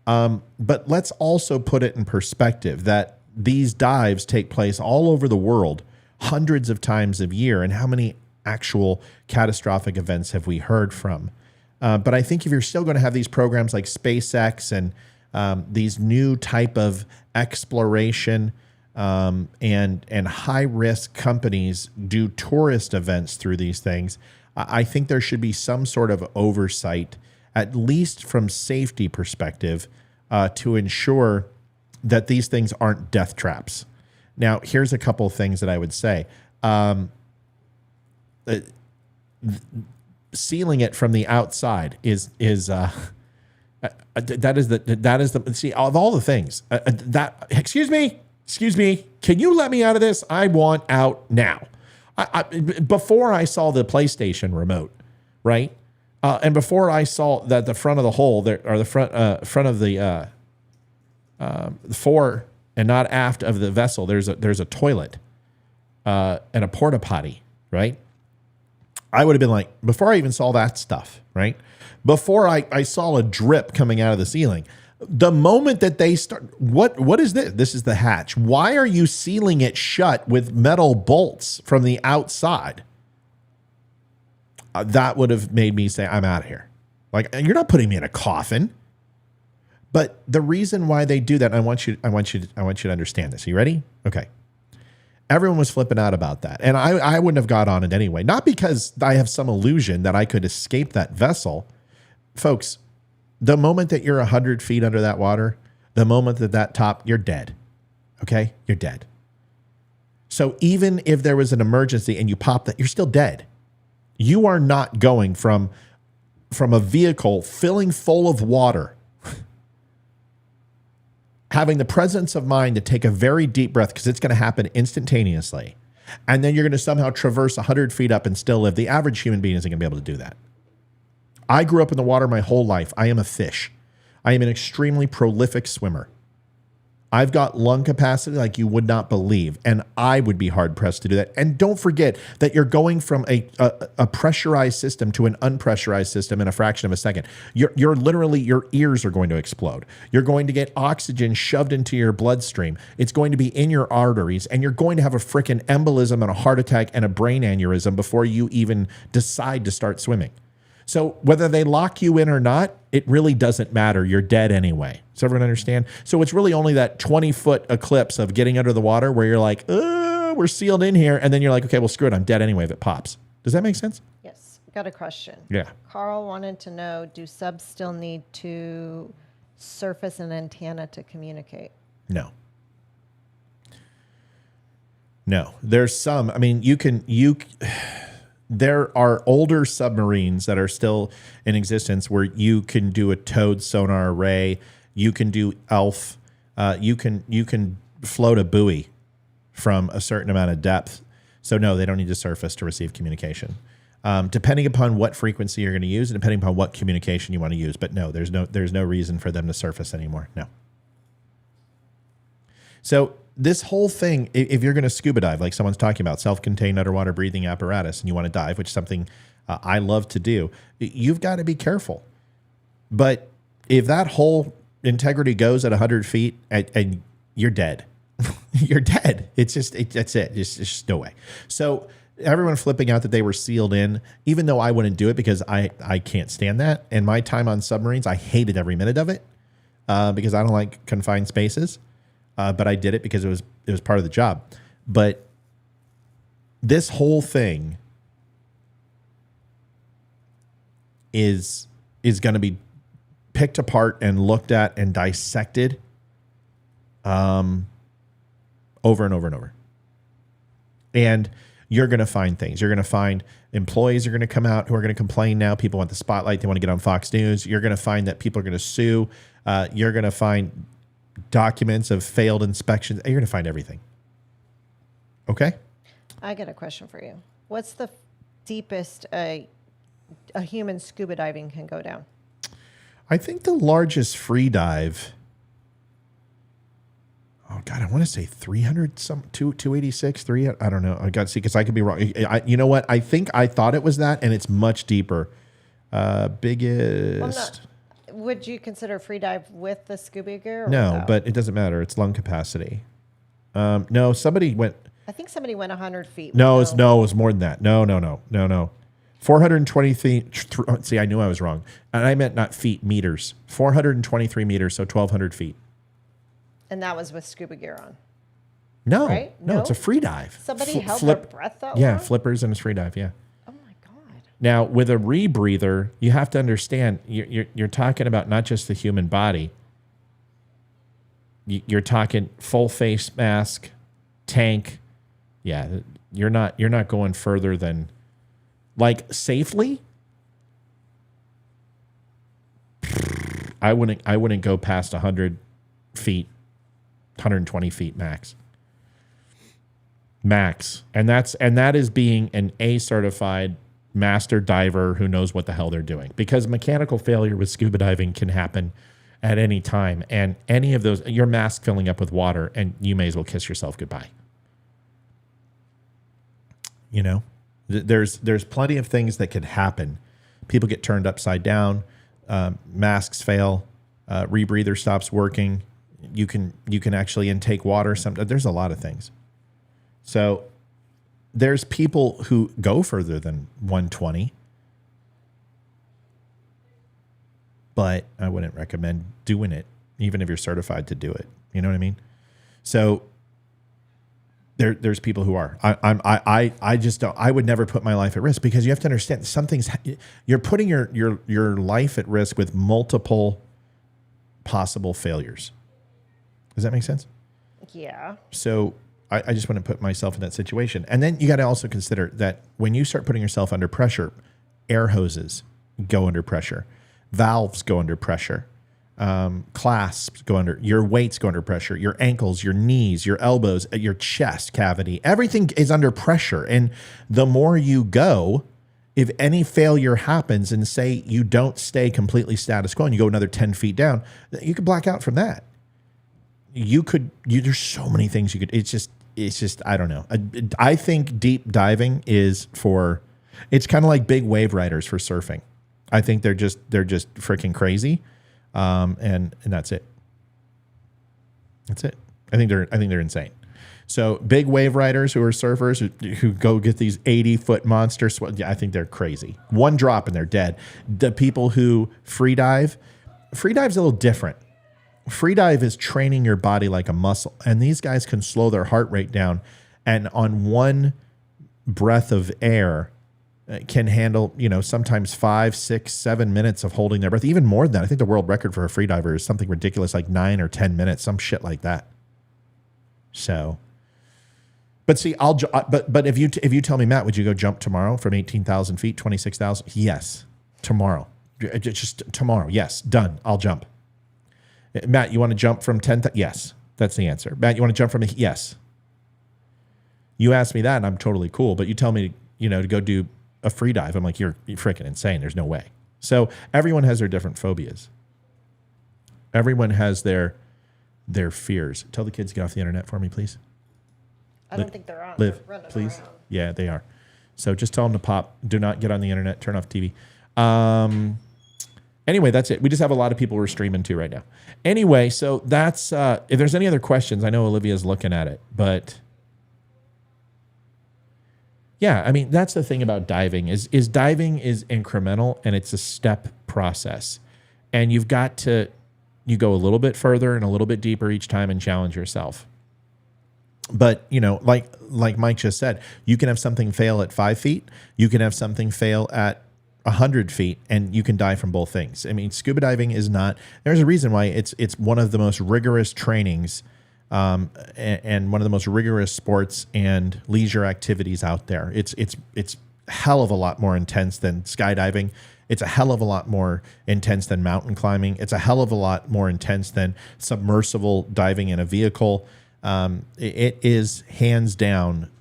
But let's also put it in perspective that these dives take place all over the world hundreds of times a year. And how many actual catastrophic events have we heard from? But I think if you're still going to have these programs like SpaceX and these new type of exploration and high-risk companies do tourist events through these things, I think there should be some sort of oversight, at least from safety perspective, to ensure that these things aren't death traps. Now, here's a couple of things that I would say. Sealing it from the outside is that is the see, of all the things that excuse me, can you let me out of this? I want out now. Before I saw the PlayStation remote, right? And before I saw that the front of the hole there, or the front of the fore and not aft of the vessel, there's a toilet and a porta potty, right? I would have been like, before I even saw that stuff, right? Before I saw a drip coming out of the ceiling, The moment that they start, what is this? This is the hatch. Why are you sealing it shut with metal bolts from the outside? That would have made me say, I'm out of here. Like, you're not putting me in a coffin. But the reason why they do that, I want you to understand this. Are you ready? Okay. Everyone was flipping out about that. And I wouldn't have got on it anyway. Not because I have some illusion that I could escape that vessel. Folks, the moment that you're 100 feet under that water, the moment that top, you're dead. Okay? You're dead. So even if there was an emergency and you pop that, you're still dead. You are not going from a vehicle filling full of water, having the presence of mind to take a very deep breath because it's going to happen instantaneously. And then you're going to somehow traverse 100 feet up and still live. The average human being isn't going to be able to do that. I grew up in the water my whole life. I am a fish. I am an extremely prolific swimmer. I've got lung capacity like you would not believe, and I would be hard-pressed to do that. And don't forget that you're going from a pressurized system to an unpressurized system in a fraction of a second. You're literally, your ears are going to explode. You're going to get oxygen shoved into your bloodstream. It's going to be in your arteries, and you're going to have a frickin' embolism and a heart attack and a brain aneurysm before you even decide to start swimming. So whether they lock you in or not, it really doesn't matter. You're dead anyway. Does everyone understand? So it's really only that 20-foot eclipse of getting under the water where you're like, we're sealed in here. And then you're like, okay, well, screw it. I'm dead anyway if it pops. Does that make sense? Yes. Got a question. Yeah. Carl wanted to know, do subs still need to surface an antenna to communicate? No. No. There's some. I mean, there are older submarines that are still in existence where you can do a towed sonar array. You can do ELF. You can float a buoy from a certain amount of depth. So no, they don't need to surface to receive communication. Depending upon what frequency you're going to use and depending upon what communication you want to use. But no, there's no reason for them to surface anymore. No. So this whole thing, if you're going to scuba dive, like someone's talking about, self-contained underwater breathing apparatus, and you want to dive, which is something I love to do, you've got to be careful. But if that whole integrity goes at 100 feet, and you're dead. You're dead. That's it. It's just no way. So everyone flipping out that they were sealed in, even though I wouldn't do it because I can't stand that. And my time on submarines, I hated every minute of it because I don't like confined spaces. But I did it because it was part of the job. But this whole thing is going to be picked apart and looked at and dissected over and over and over. And you're going to find things. You're going to find employees are going to come out who are going to complain now. People want the spotlight. They want to get on Fox News. You're going to find that people are going to sue. You're going to find documents of failed inspections. You're going to find everything. Okay? I got a question for you. What's the deepest a human scuba diving can go down? I think the largest free dive, oh God, I want to say 300, 286, 300. I don't know. I got to see because I could be wrong. You know what? I think I thought it was that, and it's much deeper. Biggest. Would you consider free dive with the scuba gear? Or no, without? But it doesn't matter. It's lung capacity. No, somebody went. I think somebody went 100 feet. No, it was more than that. No. 420 feet. See, I knew I was wrong. And I meant not feet, meters. 423 meters, so 1,200 feet. And that was with scuba gear on. No, right? No, it's a free dive. Somebody held their breath that long? Yeah, flippers and a free dive, yeah. Oh, my God. Now, with a rebreather, you have to understand, you're talking about not just the human body. You're talking full face mask, tank. Yeah, you're not going further than, like, safely. I wouldn't go past 100 feet, 120 feet max. And that is being an A certified master diver who knows what the hell they're doing, because mechanical failure with scuba diving can happen at any time, and any of those, your mask filling up with water, and you may as well kiss yourself goodbye. You know, there's plenty of things that could happen. People get turned upside down, masks fail, rebreather stops working. You can actually intake water. There's a lot of things. So there's people who go further than 120, but I wouldn't recommend doing it, even if you're certified to do it. You know what I mean? So there's people who are. I just don't. I would never put my life at risk, because you have to understand you're putting your life at risk with multiple possible failures. Does that make sense? Yeah. So I just want to put myself in that situation. And then you got to also consider that when you start putting yourself under pressure, air hoses go under pressure, valves go under pressure, clasps go under, your weights go under pressure, your ankles, your knees, your elbows, your chest cavity, everything is under pressure. And the more you go, if any failure happens and say you don't stay completely status quo and you go another 10 feet down, you could black out from that. There's so many things you could, it's just, I don't know. I think deep diving it's kind of like big wave riders for surfing. I think they're just freaking crazy. And that's it. That's it. I think they're insane. So big wave riders who are surfers who go get these 80-foot monsters, I think they're crazy. One drop and they're dead. The people who free dive's a little different. Free dive is training your body like a muscle, and these guys can slow their heart rate down, and on one breath of air can handle, sometimes 5, 6, 7 minutes of holding their breath, even more than that. I think the world record for a free diver is something ridiculous, like 9 or 10 minutes, some shit like that. So, but see, but if you tell me, Matt, would you go jump tomorrow from 18,000 feet, 26,000? Yes, tomorrow, just tomorrow. Yes, done. I'll jump. Matt, you want to jump from 10,000? Yes, that's the answer. Matt, you want to jump from? Yes. You ask me that, and I'm totally cool. But you tell me, to go do a free dive. I'm like, you're freaking insane. There's no way. So everyone has their different phobias. Everyone has their fears. Tell the kids to get off the internet for me, please. I don't think they're on. Liv, They're running please. around. Yeah, they are. So just tell them to pop. Do not get on the internet. Turn off TV. Anyway, that's it. We just have a lot of people we're streaming to right now. Anyway, so that's, if there's any other questions, I know Olivia's looking at it, but yeah, I mean, that's the thing about diving is diving is incremental and it's a step process. And you go a little bit further and a little bit deeper each time and challenge yourself. But, like Mike just said, you can have something fail at 5 feet. You can have something fail at 100 feet, and you can die from both things. I mean, scuba diving is not. There's a reason why it's one of the most rigorous trainings, and one of the most rigorous sports and leisure activities out there. It's a hell of a lot more intense than skydiving. It's a hell of a lot more intense than mountain climbing. It's a hell of a lot more intense than submersible diving in a vehicle. It is hands down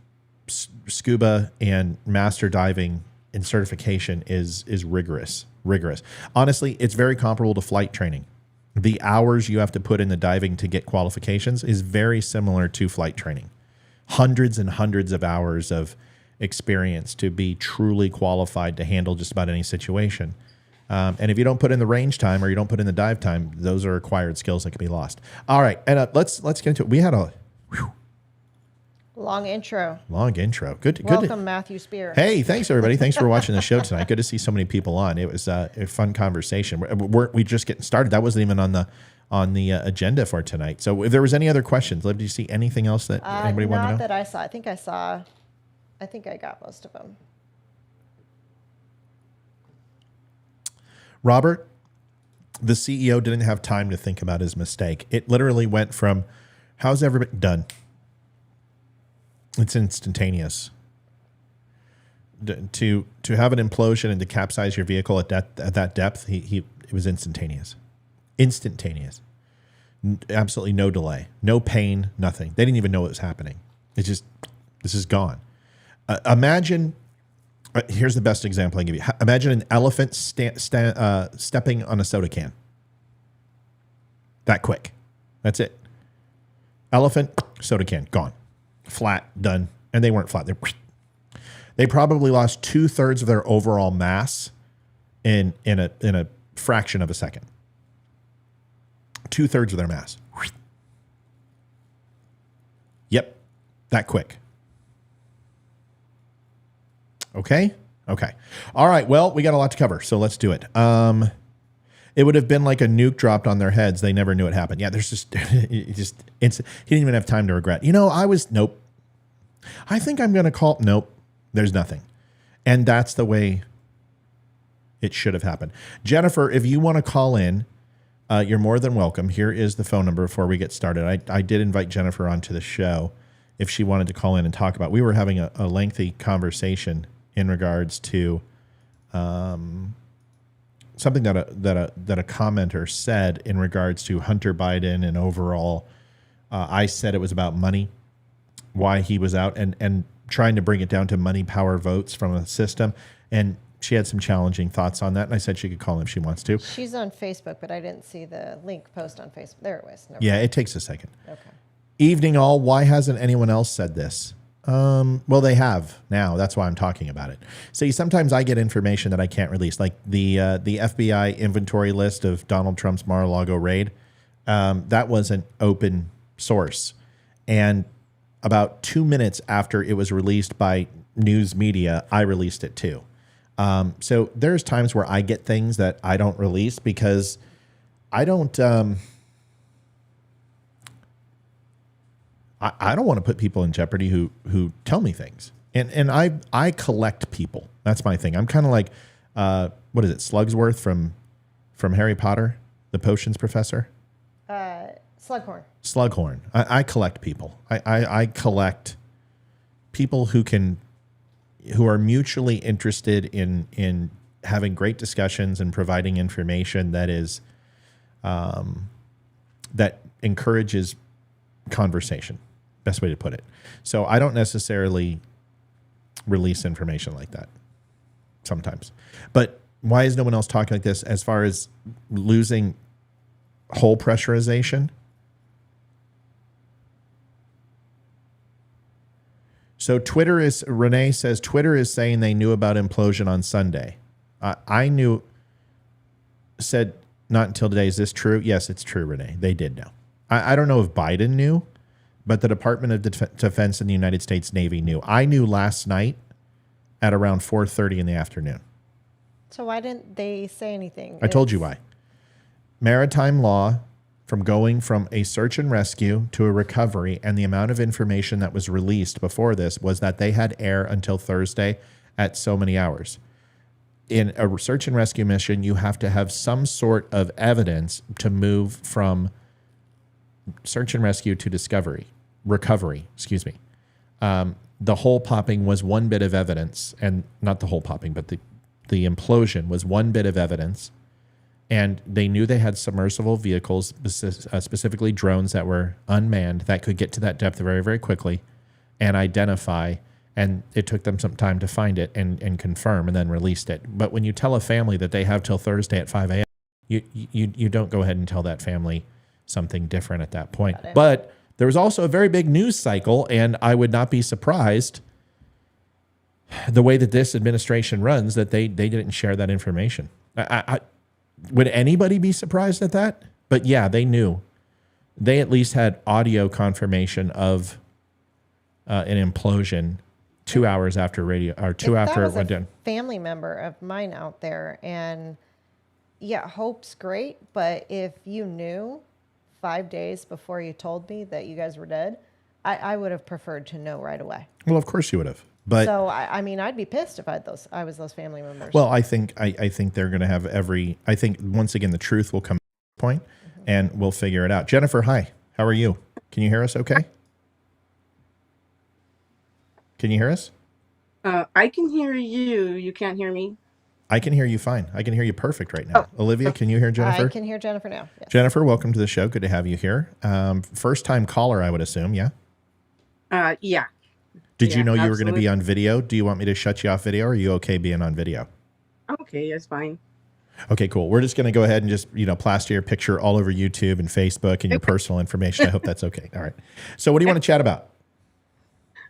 scuba and master diving. And certification is rigorous. Honestly, it's very comparable to flight training. The hours you have to put in the diving to get qualifications is very similar to flight training. Hundreds and hundreds of hours of experience to be truly qualified to handle just about any situation. And if you don't put in the range time or you don't put in the dive time, those are acquired skills that can be lost. All right, and let's get into it. We had a long intro. Good. Welcome, Matthew Spear. Hey, thanks everybody. Thanks for watching the show tonight. Good to see so many people on. It was a fun conversation. We just getting started. That wasn't even on the agenda for tonight. So if there was any other questions, Liv, did you see anything else that anybody wanted to know? Not that I saw. I think I got most of them. Robert, the CEO didn't have time to think about his mistake. It literally went from, how's everybody done? It's instantaneous. To have an implosion and to capsize your vehicle at that depth, it was instantaneous. Absolutely no delay, no pain, nothing. They didn't even know it was happening. It's just, this is gone. Imagine, here's the best example I can give you. Imagine an elephant stepping on a soda can. That quick. That's it. Elephant, soda can, gone. Flat, done. And they weren't flat. They probably lost 2/3 of their overall mass in a fraction of a second. 2/3 of their mass. Yep, that quick. Okay. All right. Well, we got a lot to cover, so let's do it. It would have been like a nuke dropped on their heads. They never knew it happened. Yeah, there's just he didn't even have time to regret. Nope. I think I'm going to call. Nope. There's nothing. And that's the way it should have happened. Jennifer, if you want to call in, you're more than welcome. Here is the phone number before we get started. I did invite Jennifer onto the show if she wanted to call in and talk about. We were having a lengthy conversation in regards to something that a commenter said in regards to Hunter Biden and overall. I said it was about money, why he was out, and trying to bring it down to money, power, votes from a system. And she had some challenging thoughts on that. And I said she could call in if she wants to. She's on Facebook, but I didn't see the link post on Facebook. There it was. Yeah, it takes a second. Okay. Evening all. Why hasn't anyone else said this? Well, they have now. That's why I'm talking about it. See, sometimes I get information that I can't release, like the FBI inventory list of Donald Trump's Mar-a-Lago raid. That was an open source. And about 2 minutes after it was released by news media, I released it too. So there's times where I get things that I don't release because I don't I don't want to put people in jeopardy who tell me things. And I collect people. That's my thing. I'm kind of like what is it, Slugsworth from Harry Potter, the potions professor? Slughorn. I collect people. I collect people who are mutually interested in having great discussions and providing information that is that encourages conversation. Best way to put it. So I don't necessarily release information like that sometimes. But why is no one else talking like this as far as losing whole pressurization? So Renee says Twitter is saying they knew about implosion on Sunday. Said not until today. Is this true? Yes, it's true, Renee. They did know. I don't know if Biden knew, but the Department of Defense in the United States Navy knew. I knew last night at around 4:30 in the afternoon. So why didn't they say anything? I told you why. Maritime law, from going from a search and rescue to a recovery, and the amount of information that was released before this was that they had air until Thursday at so many hours. In a search and rescue mission, you have to have some sort of evidence to move from search and rescue to recovery. The hole popping was one bit of evidence, and not the hole popping, but the implosion was one bit of evidence. And they knew they had submersible vehicles, specifically drones that were unmanned, that could get to that depth very, very quickly and identify. And it took them some time to find it and confirm and then released it. But when you tell a family that they have till Thursday at 5 a.m., you don't go ahead and tell that family something different at that point. But there was also a very big news cycle, and I would not be surprised the way that this administration runs that they didn't share that information. Would anybody be surprised at that? But yeah, they knew. They at least had audio confirmation of an implosion 2 hours after radio, or two after it went down. Family member of mine out there, and yeah, hope's great, but if you knew 5 days before you told me that you guys were dead, I would have preferred to know right away. Well, of course you would have. But so I mean, I'd be pissed if I was those family members. Well, I think they're going to have I think once again the truth will come to a point, and we'll figure it out. Jennifer, hi. How are you? Can you hear us? Okay. Can you hear us? I can hear you. You can't hear me. I can hear you fine. I can hear you perfect right now. Olivia, can you hear Jennifer? I can hear Jennifer now. Yes. Jennifer, welcome to the show. Good to have you here. First time caller, I would assume. Yeah. Yeah. Did you know you were going to be absolutely. on video? Do you want me to shut you off video, or are you okay being on video? Okay, that's fine. Okay, cool. We're just going to go ahead and just, plaster your picture all over YouTube and Facebook and your personal information. I hope that's okay. All right. So what do you want to chat about?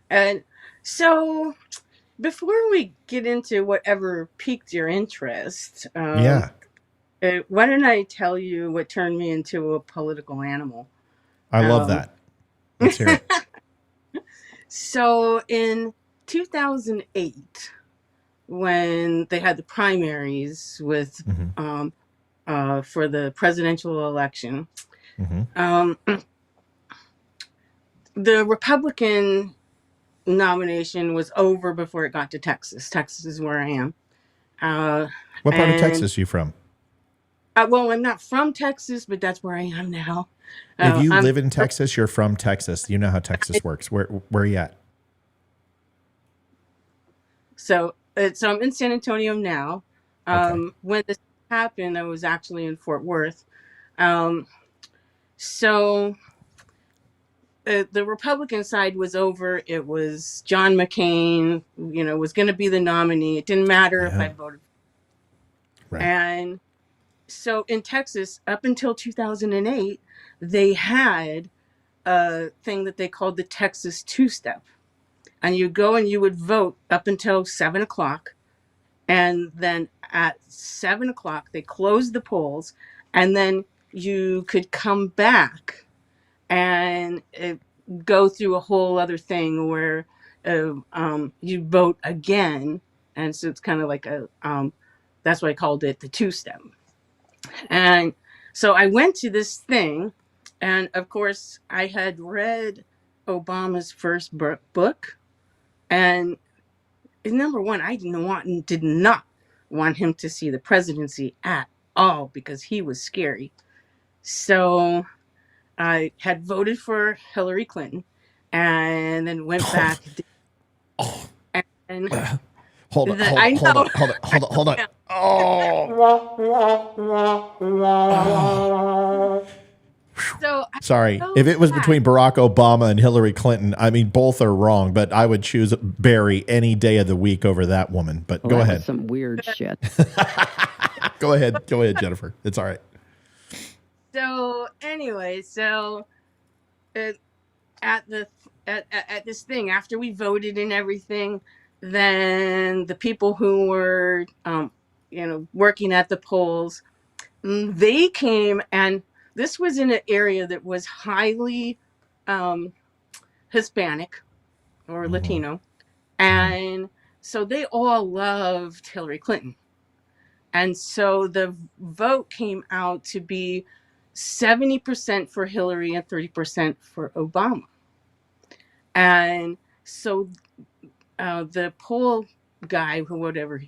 And so before we get into whatever piqued your interest, Yeah. Why don't I tell you what turned me into a political animal? I love that. Let's hear it. So in 2008, when they had the primaries with for the presidential election, the Republican nomination was over before it got to Texas. Texas is where I am. What part of Texas are you from? Well, I'm not from Texas, but that's where I am now. If you live in Texas, you're from Texas. You know how Texas works. Where are you at? So I'm in San Antonio now. When this happened, I was actually in Fort Worth. So the Republican side was over. It was John McCain, was going to be the nominee. It didn't matter if I voted. Right. And so in Texas, up until 2008, they had a thing that they called the Texas two-step. And you go and you would vote up until 7 o'clock. And then at 7 o'clock, they closed the polls. And then you could come back and go through a whole other thing where you vote again. And so it's kind of like that's why I called it the two-step. And so I went to this thing. And of course, I had read Obama's first book. And number one, I did not want him to see the presidency at all because he was scary. So I had voted for Hillary Clinton and then went back. And Hold on. Oh. So Sorry. If it was between Barack Obama and Hillary Clinton, I mean, both are wrong, but I would choose Barry any day of the week over that woman. But go ahead. Some weird shit. Go ahead, Jennifer. It's all right. So anyway, at this thing, after we voted and everything, then the people who were working at the polls, they came, and this was in an area that was highly Hispanic or Latino. And so they all loved Hillary Clinton. And so the vote came out to be 70% for Hillary and 30% for Obama. And so the poll guy, whatever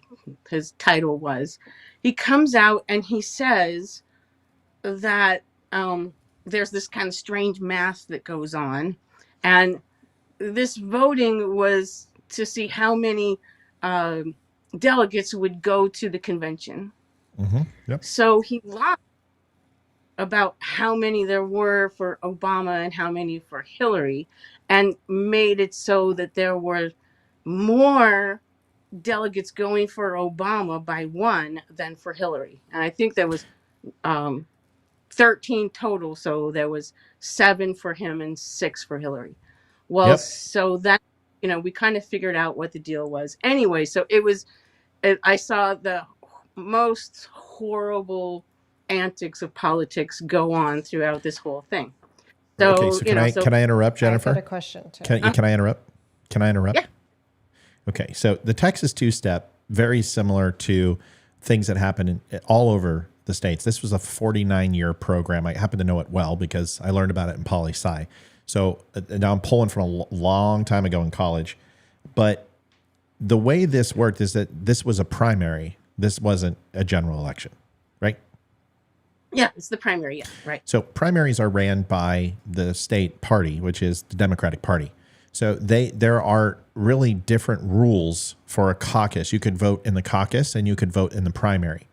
his title was, he comes out and he says that there's this kind of strange math that goes on. And this voting was to see how many delegates would go to the convention. Yep. So he lied about how many there were for Obama and how many for Hillary, and made it so that there were more delegates going for Obama by one than for Hillary. And I think there was 13 total. So there was 7 for him and 6 for Hillary. Well, So that, we kind of figured out what the deal was. Anyway, so I saw the most horrible antics of politics go on throughout this whole thing. So, okay, so can I interrupt, Jennifer? I've got a question too. Can I interrupt? Yeah. Okay, so the Texas two-step, very similar to things that happen all over the states. This was a 49-year program. I happen to know it well because I learned about it in poli-sci. So now I'm pulling from a long time ago in college. But the way this worked is that this was a primary. This wasn't a general election, right? Yeah, it's the primary. Yeah, right. So primaries are ran by the state party, which is the Democratic Party. So there are really different rules for a caucus. You could vote in the caucus and you could vote in the primary.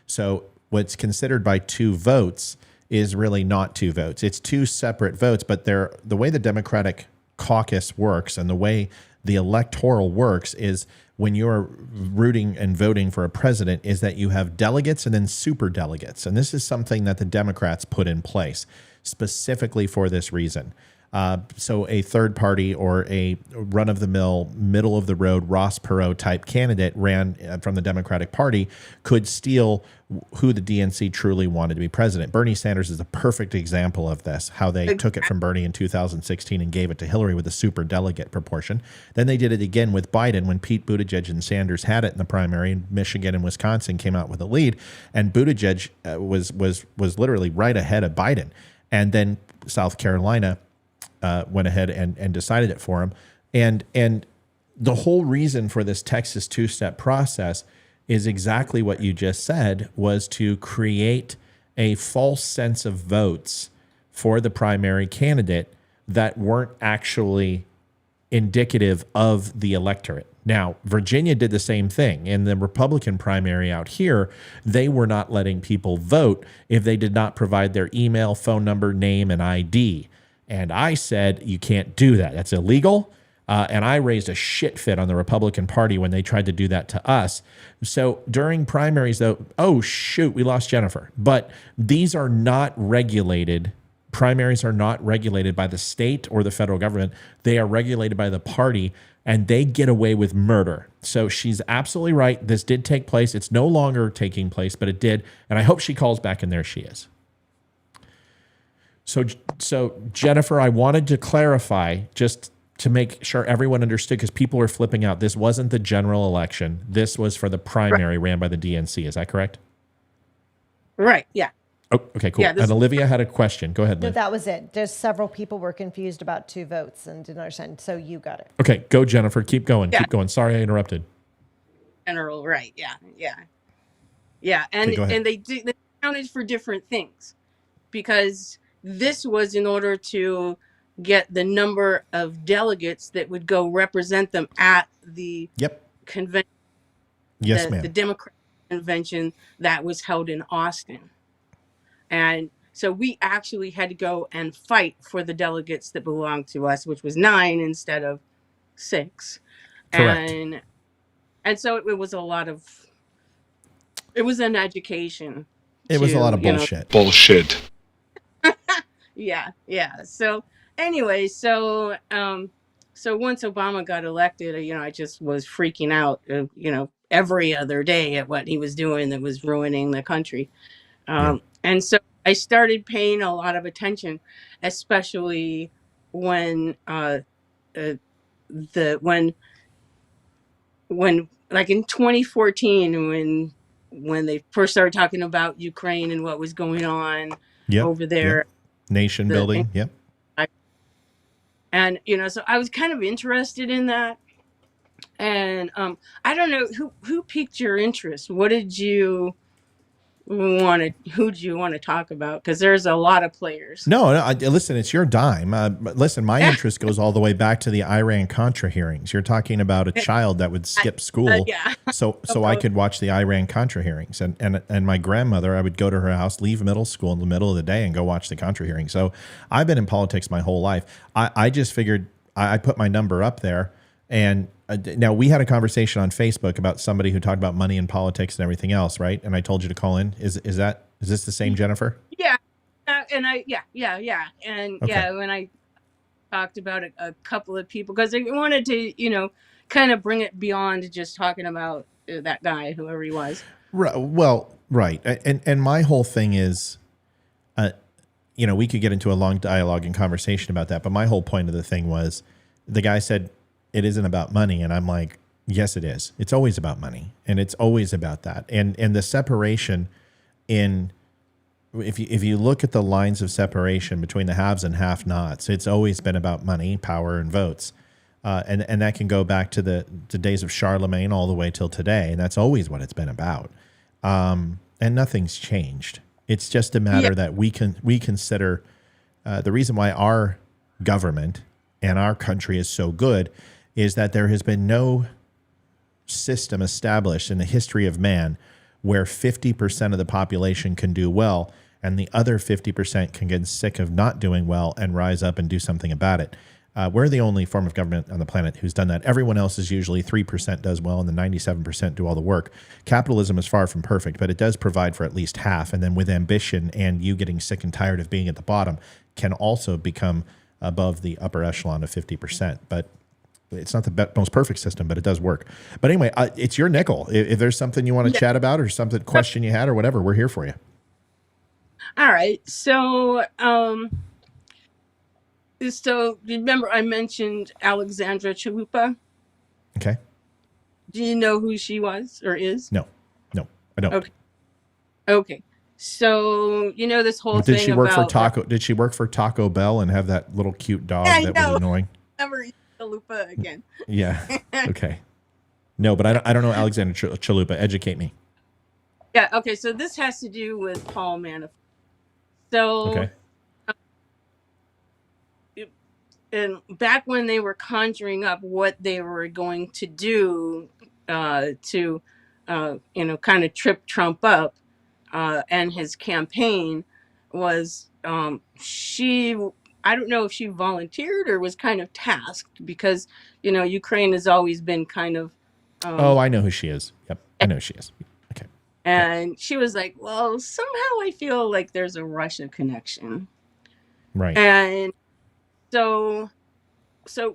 So what's considered by 2 votes is really not 2 votes. It's 2 separate votes, but the way the Democratic caucus works and the way the electoral works is when you're rooting and voting for a president is that you have delegates and then super delegates. And this is something that the Democrats put in place specifically for this reason. So a third party or a run-of-the-mill, middle-of-the-road Ross Perot type candidate ran from the Democratic Party could steal who the DNC truly wanted to be president. Bernie Sanders is a perfect example of this, how they took it from Bernie in 2016 and gave it to Hillary with a super delegate proportion. Then they did it again with Biden when Pete Buttigieg and Sanders had it in the primary, and Michigan and Wisconsin came out with a lead, and Buttigieg was literally right ahead of Biden. And then South Carolina went ahead and decided it for him. And the whole reason for this Texas two-step process is exactly what you just said, was to create a false sense of votes for the primary candidate that weren't actually indicative of the electorate. Now, Virginia did the same thing. In the Republican primary out here, they were not letting people vote if they did not provide their email, phone number, name, and ID. And I said, you can't do that. That's illegal. And I raised a shit fit on the Republican Party when they tried to do that to us. So during primaries, though, oh, shoot, we lost Jennifer. But these are not regulated. Primaries are not regulated by the state or the federal government. They are regulated by the party, and they get away with murder. So she's absolutely right. This did take place. It's no longer taking place, but it did. And I hope she calls back, and there she is. So Jennifer, I wanted to clarify just to make sure everyone understood, because people are flipping out. This wasn't the general election. This was for the primary ran by the DNC. Is that correct? Right. Yeah. Oh, okay, cool. Yeah, and Olivia had a question. Go ahead, No, Liv. that was it. Just several people were confused about 2 votes and didn't understand. So you got it. Okay, go, Jennifer. Keep going. Yeah. Keep going. Sorry I interrupted. General, right? Yeah. And Okay, go ahead. and they counted for different things, because this was in order to get the number of delegates that would go represent them at the convention. Yes, ma'am. The Democratic convention that was held in Austin. And so we actually had to go and fight for the delegates that belonged to us, which was 9 instead of 6. Correct. And so it was a lot of, it was an education. It was a lot of bullshit. Bullshit. Yeah. So anyway, so once Obama got elected, I just was freaking out, every other day at what he was doing that was ruining the country. And so I started paying a lot of attention, especially when when like in 2014, when they first started talking about Ukraine and what was going on over there. Nation building. Yep. And, so I was kind of interested in that. And I don't know who piqued your interest. What did you who do you want to talk about? Because there's a lot of players. No, listen, it's your dime. Listen, my interest goes all the way back to the Iran-Contra hearings. You're talking about a child that would skip school so I could watch the Iran-Contra hearings. And my grandmother, I would go to her house, leave middle school in the middle of the day and go watch the Contra hearings. So I've been in politics my whole life. I just figured I put my number up there. And now we had a conversation on Facebook about somebody who talked about money and politics and everything else, right? And I told you to call in. Is this the same Jennifer? Yeah, and and okay. When I talked about a couple of people, because I wanted to, kind of bring it beyond just talking about that guy, whoever he was. Right. Well, right. And my whole thing is, we could get into a long dialogue and conversation about that, but my whole point of the thing was, the guy said, it isn't about money. And I'm like, yes, it is. It's always about money. And it's always about that. And the separation if you look at the lines of separation between the haves and have-nots, it's always been about money, power, and votes. And that can go back to the days of Charlemagne all the way till today. And that's always what it's been about. And nothing's changed. It's just a matter that we consider the reason why our government and our country is so good is that there has been no system established in the history of man where 50% of the population can do well and the other 50% can get sick of not doing well and rise up and do something about it. We're the only form of government on the planet who's done that. Everyone else is usually 3% does well and the 97% do all the work. Capitalism is far from perfect, but it does provide for at least half. And then with ambition and you getting sick and tired of being at the bottom can also become above the upper echelon of 50%. But it's not the most perfect system, but it does work. But anyway, it's your nickel. If there's something you want to chat about or something question you had or whatever, we're here for you. All right. So, remember I mentioned Alexandra Chalupa? Okay. Do you know who she was or is? No, I don't. Okay. So, this whole thing Did she work about for Taco? Did she work for Taco Bell and have that little cute dog that was annoying? Never eat Chalupa again. Yeah. Okay. No, but I don't know Alexander Chalupa. Educate me. Yeah. Okay. So this has to do with Paul Manafort. So, Okay. And back when they were conjuring up what they were going to do to kind of trip Trump up and his campaign was I don't know if she volunteered or was kind of tasked because, Ukraine has always been kind of. I know who she is. Yep. I know who she is. Okay. And she was like, well, somehow I feel like there's a Russia connection. Right. And so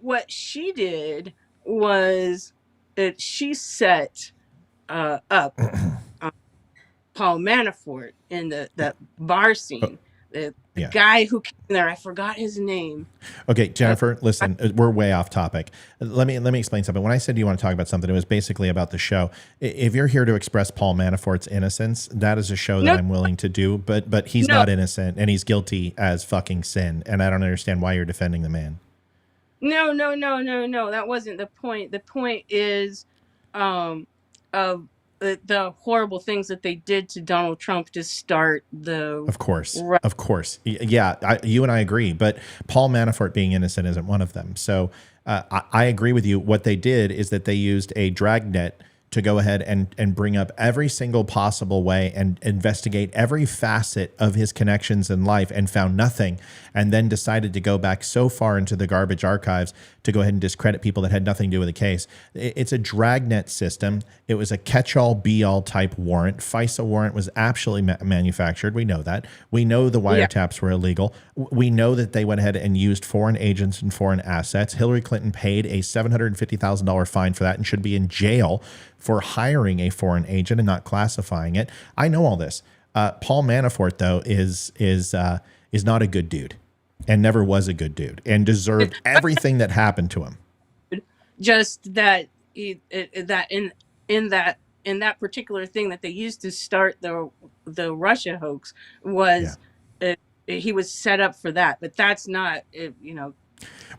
what she did was that she set up Paul Manafort in that bar scene. The guy who came there, I forgot his name. Okay, Jennifer, listen, we're way off topic. Let me explain something. When I said you want to talk about something, it was basically about the show. If you're here to express Paul Manafort's innocence, that is a show that I'm willing to do. But he's not innocent, and he's guilty as fucking sin. And I don't understand why you're defending the man. No. That wasn't the point. The point is of the horrible things that they did to Donald Trump to start the. Of course. Yeah, you and I agree. But Paul Manafort being innocent isn't one of them. So I agree with you. What they did is that they used a dragnet to go ahead and bring up every single possible way and investigate every facet of his connections in life and found nothing, and then decided to go back so far into the garbage archives to go ahead and discredit people that had nothing to do with the case. It's a dragnet system. It was a catch-all, be-all type warrant. FISA warrant was actually manufactured. We know that. We know the wiretaps were illegal. We know that they went ahead and used foreign agents and foreign assets. Hillary Clinton paid a $750,000 fine for that and should be in jail for hiring a foreign agent and not classifying it. I know all this. Paul Manafort, though, is not a good dude and never was a good dude and deserved everything that happened to him. Just that in that particular thing that they used to start the Russia hoax was he was set up for that, but that's not Well,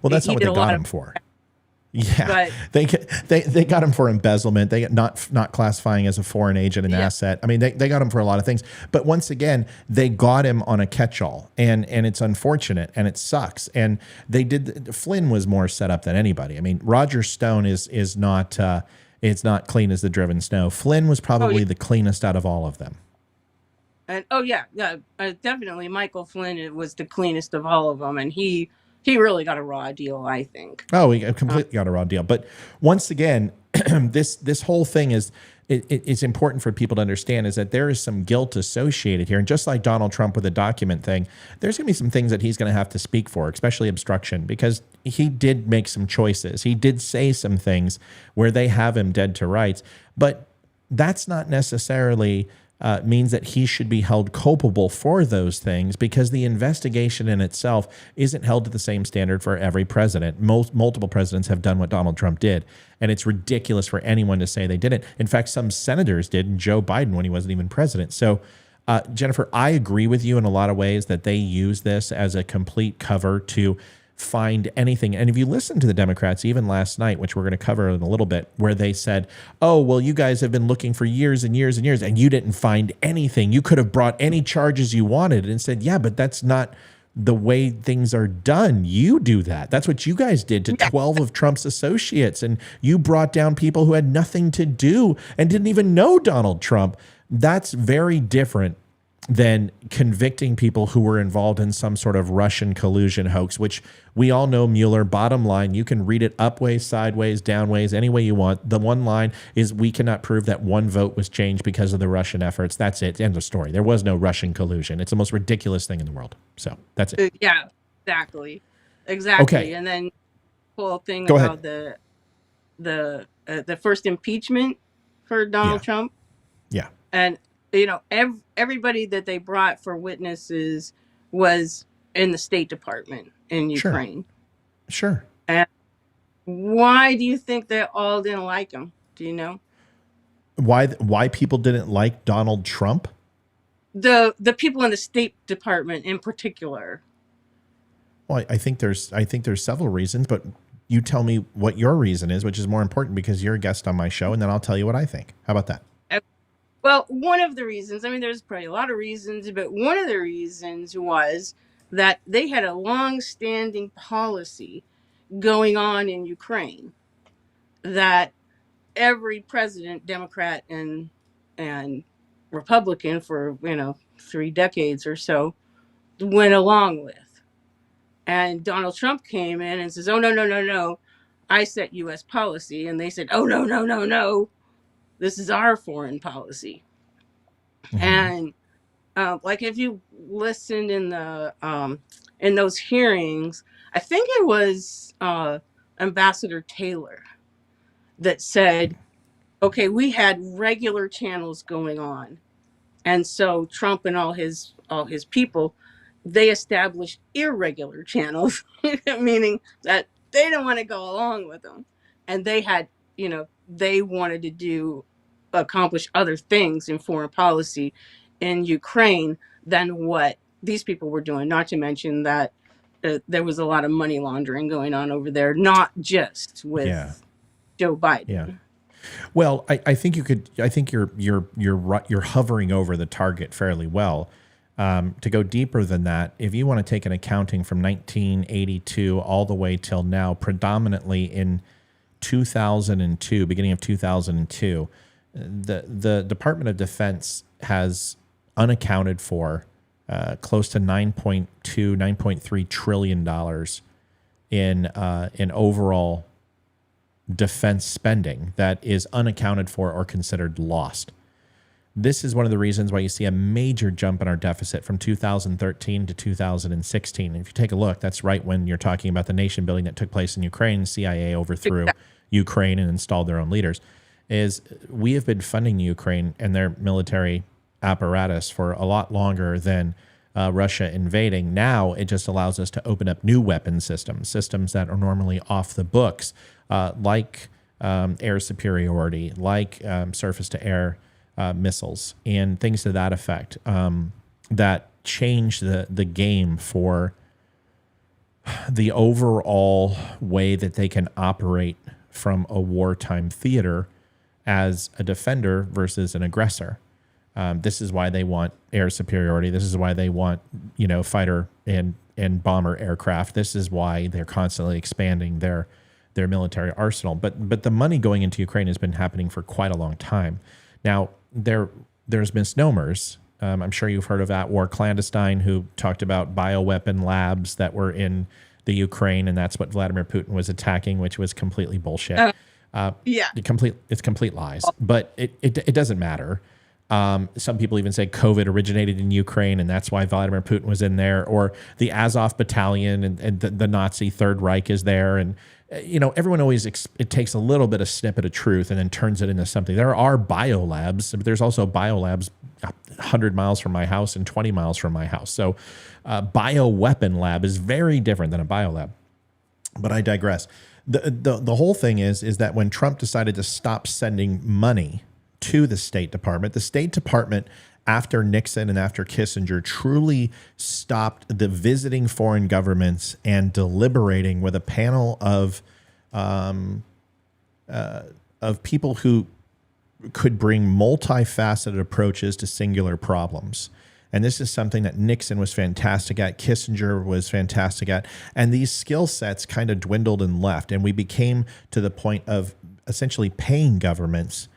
that's not what they got him for. Yeah, but they got him for embezzlement. They not classifying as a foreign agent an asset. I mean, they got him for a lot of things. But once again, they got him on a catch-all, and it's unfortunate and it sucks. And they did. Flynn was more set up than anybody. I mean, Roger Stone is not it's not clean as the driven snow. Flynn was probably the cleanest out of all of them. And definitely Michael Flynn was the cleanest of all of them, and he really got a raw deal, I think. Oh, he completely got a raw deal. But once again, this whole thing is it's important for people to understand is that there is some guilt associated here. And just like Donald Trump with the document thing, there's going to be some things that he's going to have to speak for, especially obstruction, because he did make some choices. He did say some things where they have him dead to rights. But that's not necessarily means that he should be held culpable for those things, because the investigation in itself isn't held to the same standard for every president. Multiple presidents have done what Donald Trump did, and it's ridiculous for anyone to say they didn't. In fact, some senators did, and Joe Biden when he wasn't even president. So, Jennifer, I agree with you in a lot of ways that they use this as a complete cover to find anything. And if you listen to the Democrats, even last night, which we're going to cover in a little bit, where they said, oh, well, you guys have been looking for years and years and years, and you didn't find anything. You could have brought any charges you wanted. And said, yeah, but that's not the way things are done. You do that. That's what you guys did to 12 of Trump's associates. And you brought down people who had nothing to do and didn't even know Donald Trump. That's very different than convicting people who were involved in some sort of Russian collusion hoax, which we all know Mueller. Bottom line, you can read it upways, sideways, downways, any way you want. The one line is, we cannot prove that one vote was changed because of the Russian efforts. That's it. End of story. There was no Russian collusion. It's the most ridiculous thing in the world. So that's it. Yeah, exactly. Exactly. Okay. And then whole thing Go about ahead. the first impeachment for Yeah. Donald Trump, Yeah. and everybody that they brought for witnesses was in the State Department in Sure. Ukraine. Sure. And why do you think they all didn't like him? Do you know? Why people didn't like Donald Trump? The people in the State Department in particular. Well, I think there's several reasons, but you tell me what your reason is, which is more important because you're a guest on my show, and then I'll tell you what I think. How about that? Well, one of the reasons, I mean, there's probably a lot of reasons, but one of the reasons was that they had a long-standing policy going on in Ukraine that every president, Democrat and Republican for 3 decades or so, went along with. And Donald Trump came in and says, "Oh no, no, no, no, I set U.S. policy," and they said, "Oh no, no, no, no, this is our foreign policy." Mm-hmm. And like if you listened in those hearings, I think it was Ambassador Taylor that said, "Okay, we had regular channels going on, and so Trump and all his people, they established irregular channels," meaning that they don't want to go along with them, and they had they wanted to accomplish other things in foreign policy in Ukraine than what these people were doing. Not to mention that there was a lot of money laundering going on over there, not just with Joe Biden. Yeah. Well, I think you could. I think you're hovering over the target fairly well. To go deeper than that, if you want to take an accounting from 1982 all the way till now, predominantly in 2002, beginning of 2002, the Department of Defense has unaccounted for close to $9.3 trillion in overall defense spending that is unaccounted for or considered lost. This is one of the reasons why you see a major jump in our deficit from 2013 to 2016. If you take a look, that's right when you're talking about the nation building that took place in Ukraine. CIA overthrew Ukraine and installed their own leaders. Is we have been funding Ukraine and their military apparatus for a lot longer than Russia invading. Now it just allows us to open up new weapon systems that are normally off the books, like air superiority, like surface-to-air missiles, and things to that effect that change the game for the overall way that they can operate from a wartime theater as a defender versus an aggressor. This is why they want air superiority. This is why they want, fighter and bomber aircraft. This is why they're constantly expanding their military arsenal. But the money going into Ukraine has been happening for quite a long time. Now, there's misnomers. I'm sure you've heard of that War Clandestine, who talked about bioweapon labs that were in the Ukraine, and that's what Vladimir Putin was attacking, which was completely bullshit. It's complete lies. But it doesn't matter. Some people even say COVID originated in Ukraine, and that's why Vladimir Putin was in there, or the Azov battalion and the Nazi Third Reich is there. And, everyone always, it takes a little bit of snippet of truth and then turns it into something. There are biolabs, but there's also biolabs 100 miles from my house and 20 miles from my house. So bioweapon lab is very different than a biolab. But I digress. The whole thing is that when Trump decided to stop sending money to the State Department, after Nixon and after Kissinger, truly stopped the visiting foreign governments and deliberating with a panel of people who could bring multifaceted approaches to singular problems. And this is something that Nixon was fantastic at, Kissinger was fantastic at, and these skill sets kind of dwindled and left, and we became to the point of essentially paying governments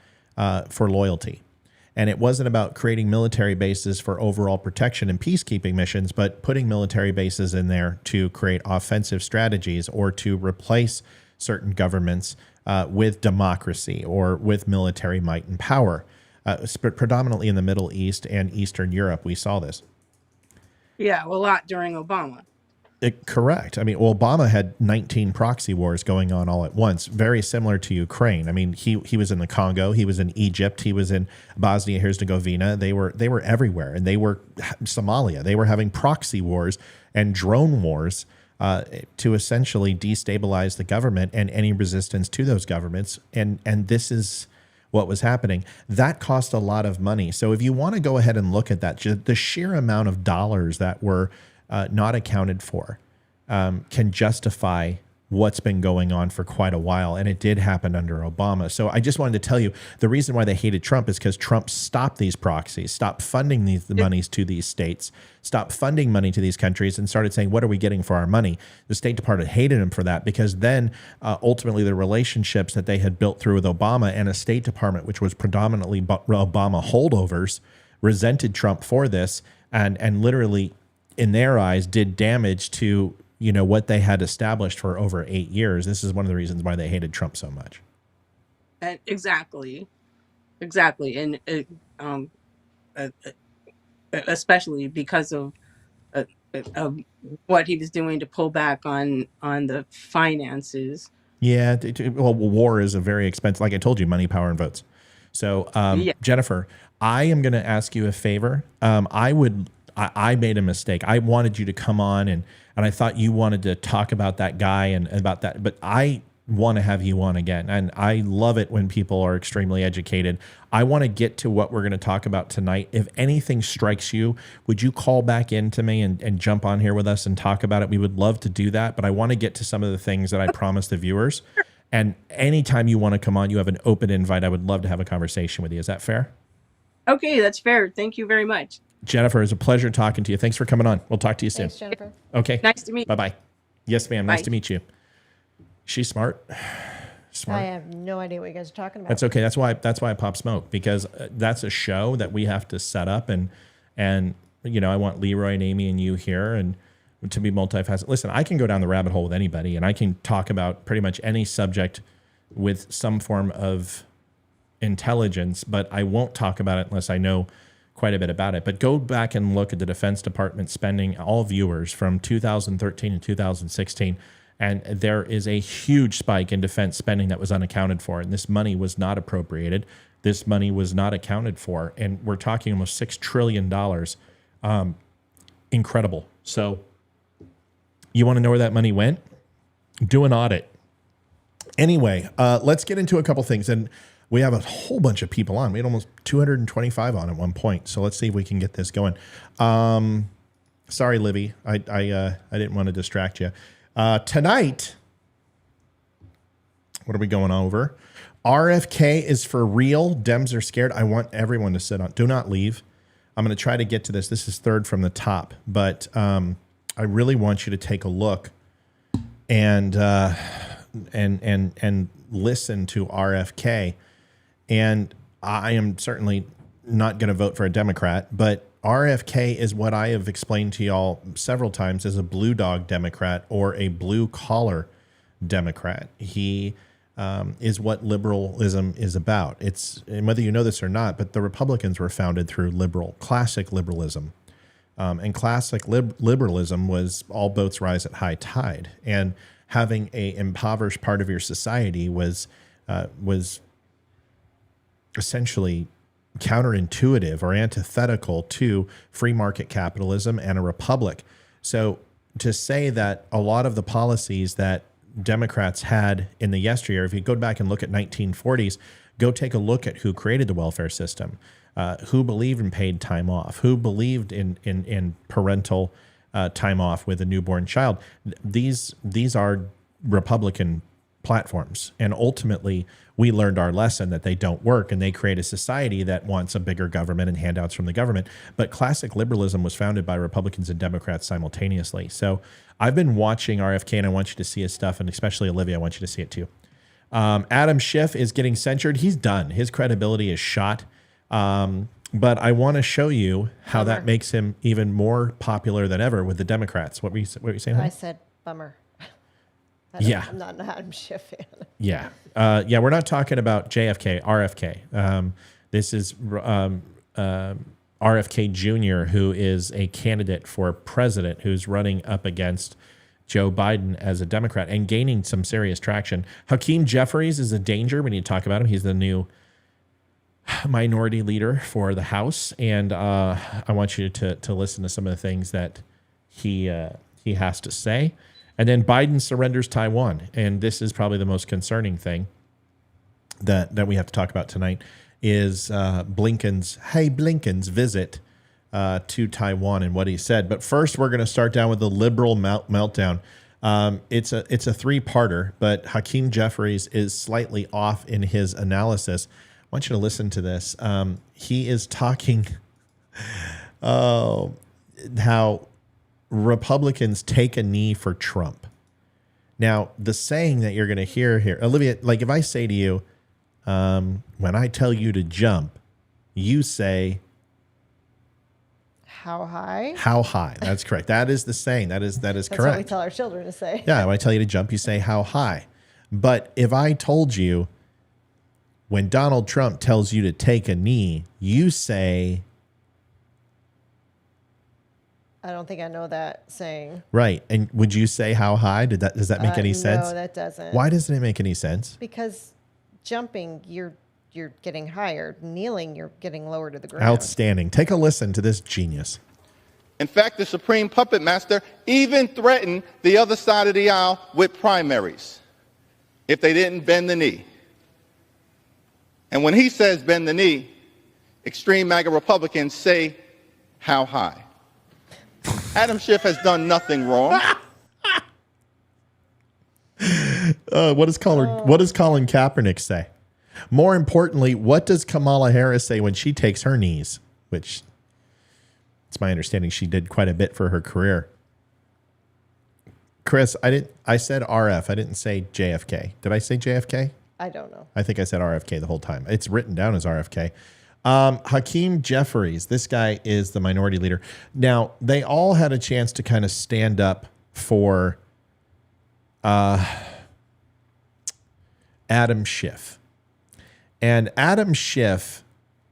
for loyalty. And it wasn't about creating military bases for overall protection and peacekeeping missions, but putting military bases in there to create offensive strategies or to replace certain governments with democracy or with military might and power. Predominantly in the Middle East and Eastern Europe, we saw this. Yeah, a lot during Obama. Correct. I mean, Obama had 19 proxy wars going on all at once, very similar to Ukraine. I mean, he was in the Congo, he was in Egypt, he was in Bosnia Herzegovina. They were everywhere, and they were Somalia. They were having proxy wars and drone wars to essentially destabilize the government and any resistance to those governments. And this is what was happening. That cost a lot of money. So if you want to go ahead and look at that, just the sheer amount of dollars that were not accounted for can justify what's been going on for quite a while. And it did happen under Obama. So I just wanted to tell you the reason why they hated Trump is because Trump stopped these proxies, stopped funding the monies to these states, stopped funding money to these countries, and started saying, what are we getting for our money? The State Department hated him for that, because then ultimately the relationships that they had built through with Obama and a State Department, which was predominantly Obama holdovers, resented Trump for this, and literally in their eyes did damage to what they had established for over 8 years. This is one of the reasons why they hated Trump so much. And exactly, and especially because of what he was doing to pull back on the finances. Yeah, well, war is a very expensive. Like I told you, money, power, and votes. So, Jennifer, I am going to ask you a favor. I made a mistake. I wanted you to come on, and I thought you wanted to talk about that guy and about that, but I want to have you on again. And I love it when people are extremely educated. I want to get to what we're going to talk about tonight. If anything strikes you, would you call back in to me and jump on here with us and talk about it? We would love to do that, but I want to get to some of the things that I promised the viewers. And anytime you want to come on, you have an open invite. I would love to have a conversation with you. Is that fair? Okay, that's fair. Thank you very much. Jennifer, it's a pleasure talking to you. Thanks for coming on. We'll talk to you soon. Thanks, Jennifer. Okay. Nice to meet you. Bye-bye. Yes, ma'am. Nice Bye. to meet you. She's smart. Smart. I have no idea what you guys are talking about. That's okay. That's why I pop smoke, because that's a show that we have to set up, and I want Leroy and Amy and you here and to be multifaceted. Listen, I can go down the rabbit hole with anybody, and I can talk about pretty much any subject with some form of intelligence, but I won't talk about it unless I know quite a bit about it. But go back and look at the Defense Department spending, all viewers, from 2013 and 2016. And there is a huge spike in defense spending that was unaccounted for. And this money was not appropriated. This money was not accounted for. And we're talking almost $6 trillion. Incredible. So you want to know where that money went? Do an audit. Anyway, let's get into a couple things. And we have a whole bunch of people on. We had almost 225 on at one point. So let's see if we can get this going. Sorry, Livy. I didn't want to distract you. Tonight, what are we going over? RFK is for real. Dems are scared. I want everyone to sit on. Do not leave. I'm going to try to get to this. This is third from the top. But I really want you to take a look and listen to RFK. And I am certainly not going to vote for a Democrat, but RFK is what I have explained to y'all several times as a blue dog Democrat or a blue collar Democrat. He is what liberalism is about. And whether you know this or not, but the Republicans were founded through classic liberalism. And classic liberalism was all boats rise at high tide. And having a impoverished part of your society was essentially counterintuitive or antithetical to free market capitalism and a republic. So to say that a lot of the policies that Democrats had in the yesteryear, if you go back and look at 1940s, go take a look at who created the welfare system, who believed in paid time off, who believed in parental time off with a newborn child. These are Republican platforms. And ultimately, we learned our lesson that they don't work, and they create a society that wants a bigger government and handouts from the government. But classic liberalism was founded by Republicans and Democrats simultaneously. So I've been watching RFK, and I want you to see his stuff, and especially Olivia, I want you to see it too. Adam Schiff is getting censured. He's done. His credibility is shot. But I want to show you how that makes him even more popular than ever with the Democrats. What were you saying? I said bummer. Yeah. I'm not an Adam Schiff fan. Yeah. We're not talking about JFK, RFK. This is RFK RFK Jr., who is a candidate for president, who's running up against Joe Biden as a Democrat and gaining some serious traction. Hakeem Jeffries is a danger. We need to talk about him. He's the new minority leader for the House, and I want you to listen to some of the things that he has to say. And then Biden surrenders Taiwan, and this is probably the most concerning thing that we have to talk about tonight is Blinken's visit to Taiwan and what he said. But first, we're going to start down with the liberal meltdown. It's a 3-parter, but Hakeem Jeffries is slightly off in his analysis. I want you to listen to this. He is talking how Republicans take a knee for Trump. Now, the saying that you're going to hear here, Olivia, like if I say to you, when I tell you to jump, you say, how high? How high. That's correct. That is the saying. That is That's correct. what we tell our children to say. Yeah, when I tell you to jump, you say how high. But if I told you when Donald Trump tells you to take a knee, you say, I don't think I know that saying. right. And would you say how high? Does that make any sense? No, that doesn't. Why doesn't it make any sense? Because jumping, you're getting higher. Kneeling, you're getting lower to the ground. Outstanding. Take a listen to this genius. In fact, the Supreme Puppet Master even threatened the other side of the aisle with primaries if they didn't bend the knee. And when he says bend the knee, extreme MAGA Republicans say, how high? Adam Schiff has done nothing wrong. What does Colin Kaepernick say? More importantly, what does Kamala Harris say when she takes her knees? Which, it's my understanding, she did quite a bit for her career. Chris, I said RF. I didn't say JFK. Did I say JFK? I don't know. I think I said RFK the whole time. It's written down as RFK. Hakeem Jeffries, this guy is the minority leader. Now, they all had a chance to kind of stand up for Adam Schiff. And Adam Schiff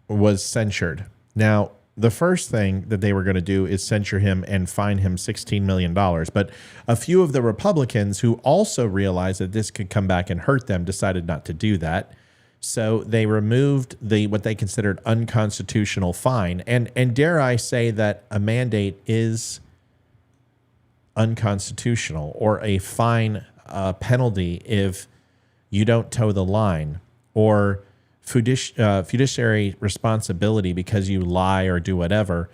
was censured. Now, the first thing that they were going to do is censure him and fine him $16 million. But a few of the Republicans who also realized that this could come back and hurt them decided not to do that. So they removed what they considered unconstitutional fine. And dare I say that a mandate is unconstitutional, or a fine penalty if you don't toe the line, or fiduciary responsibility because you lie or do whatever,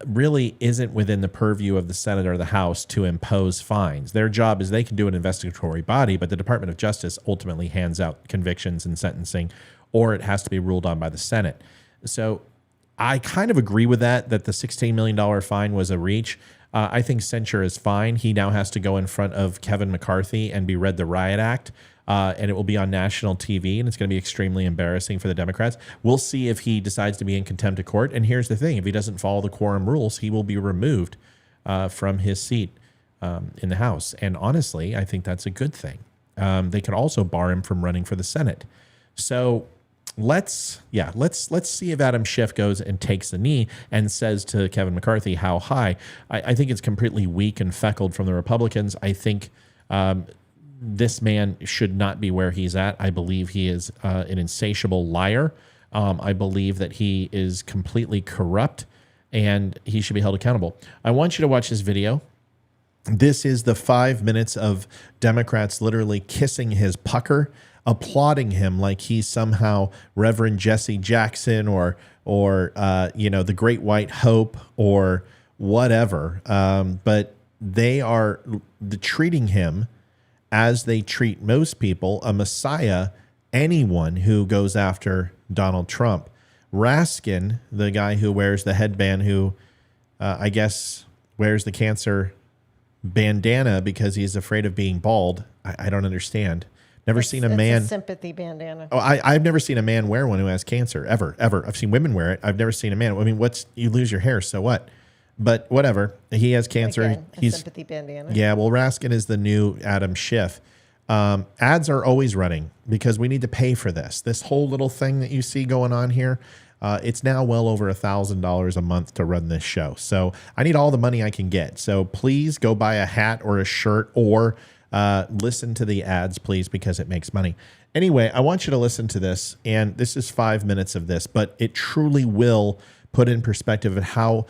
really isn't within the purview of the Senate or the House to impose fines. Their job is they can do an investigatory body, but the Department of Justice ultimately hands out convictions and sentencing, or it has to be ruled on by the Senate. So I kind of agree with that the $16 million fine was a reach. I think censure is fine. He now has to go in front of Kevin McCarthy and be read the Riot Act. And it will be on national TV, and it's going to be extremely embarrassing for the Democrats. We'll see if he decides to be in contempt of court. And here's the thing. If he doesn't follow the quorum rules, he will be removed from his seat in the House. And honestly, I think that's a good thing. They could also bar him from running for the Senate. So let's see if Adam Schiff goes and takes the knee and says to Kevin McCarthy, how high. I think it's completely weak and feckled from the Republicans. I think this man should not be where he's at. I believe he is an insatiable liar. I believe that he is completely corrupt, and he should be held accountable. I want you to watch this video. This is the 5 minutes of Democrats literally kissing his pucker, applauding him like he's somehow Reverend Jesse Jackson or the Great White Hope or whatever. But they are treating him as they treat most people, a messiah, anyone who goes after Donald Trump. Raskin, the guy who wears the headband, who I guess wears the cancer bandana because he's afraid of being bald. I don't understand. Never seen a man. It's a sympathy bandana. Oh, I've never seen a man wear one who has cancer, ever. I've seen women wear it. I've never seen a man. I mean, you lose your hair, so what? But whatever. He has cancer. Again, He's sympathy bandana. Yeah, well, Raskin is the new Adam Schiff. Ads are always running because we need to pay for this. This whole little thing that you see going on here, It's now well over $1,000 a month to run this show. So I need all the money I can get. So please go buy a hat or a shirt or listen to the ads, please, because it makes money. Anyway, I want you to listen to this, and this is 5 minutes of this, but it truly will put in perspective of how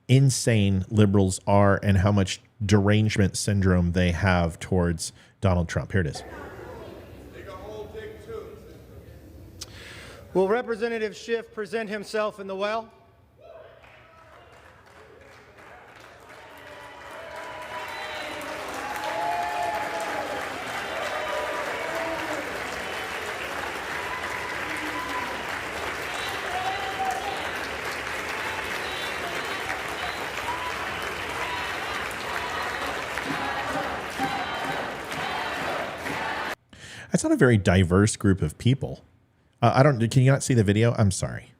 insane liberals are and how much derangement syndrome they have towards Donald Trump. Here it is. Will Representative Schiff present himself in the well? That's not a very diverse group of people. Can you not see the video? I'm sorry.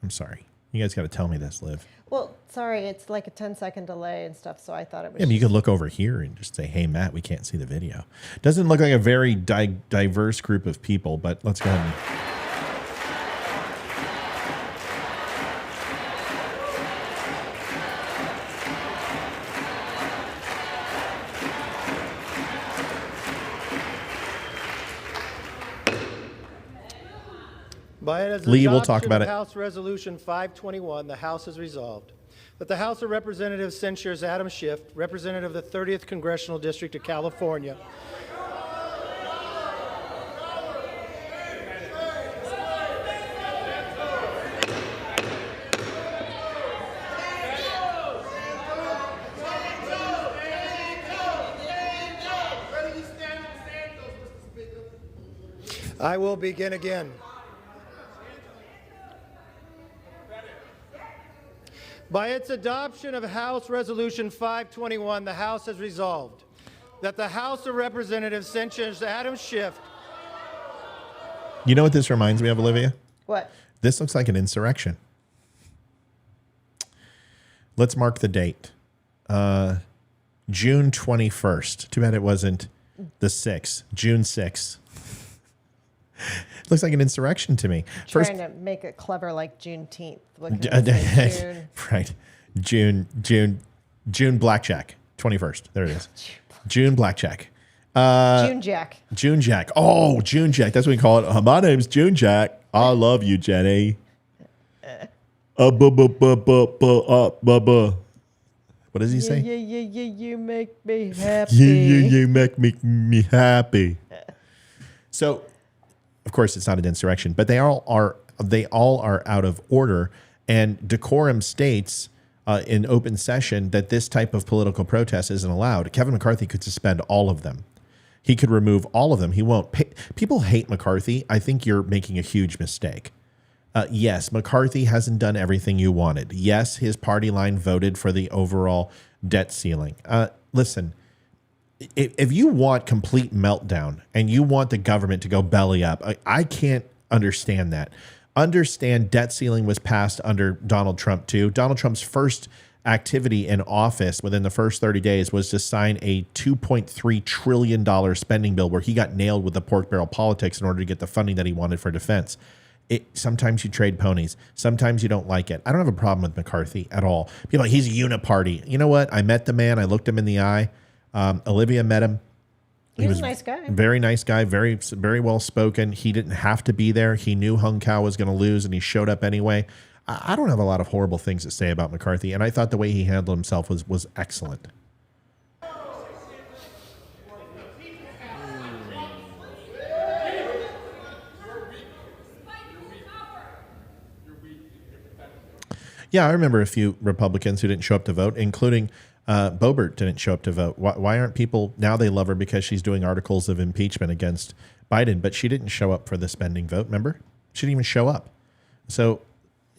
You guys got to tell me this, Liv. Well, sorry, it's like a 10-second delay and stuff, so I thought it was. Yeah, but you could look over here and just say, hey, Matt, we can't see the video. Doesn't look like a very diverse group of people, but let's go ahead and. Lee will talk about it. House Resolution 521, the House has resolved that the House of Representatives censures Adam Schiff, representative of the 30th Congressional District of California. I will begin again. By its adoption of House Resolution 521, the House has resolved that the House of Representatives censures Adam Schiff. You know what this reminds me of, Olivia? What? This looks like an insurrection. Let's mark the date. June 21st. Too bad it wasn't the 6th. June 6th. Looks like an insurrection to me. Trying to make it clever like Juneteenth. June. Right. June Blackjack. 21st. There it is. June Blackjack. June Jack. June Jack. Oh, June Jack. That's what we call it. My name's June Jack. I love you, Jenny. What does he say? Yeah, you make me happy. You make me happy. So, of course, it's not an insurrection, but they all are out of order. And decorum states in open session that this type of political protest isn't allowed. Kevin McCarthy could suspend all of them. He could remove all of them. He won't. People hate McCarthy. I think you're making a huge mistake. Yes, McCarthy hasn't done everything you wanted. Yes, his party line voted for the overall debt ceiling. Listen. If you want complete meltdown and you want the government to go belly up, I can't understand that. Understand debt ceiling was passed under Donald Trump too. Donald Trump's first activity in office within the first 30 days was to sign a $2.3 trillion spending bill where he got nailed with the pork barrel politics in order to get the funding that he wanted for defense. Sometimes you trade ponies. Sometimes you don't like it. I don't have a problem with McCarthy at all. People are like, he's a uniparty. You know what? I met the man. I looked him in the eye. Olivia met him. He was a nice guy. Very nice guy. Very, very well spoken. He didn't have to be there. He knew Hung Kao was going to lose, and he showed up anyway. I don't have a lot of horrible things to say about McCarthy, and I thought the way he handled himself was excellent. Yeah, I remember a few Republicans who didn't show up to vote, including Boebert didn't show up to vote. Why aren't people now? They love her because she's doing articles of impeachment against Biden, but she didn't show up for the spending vote. Remember, she didn't even show up. So,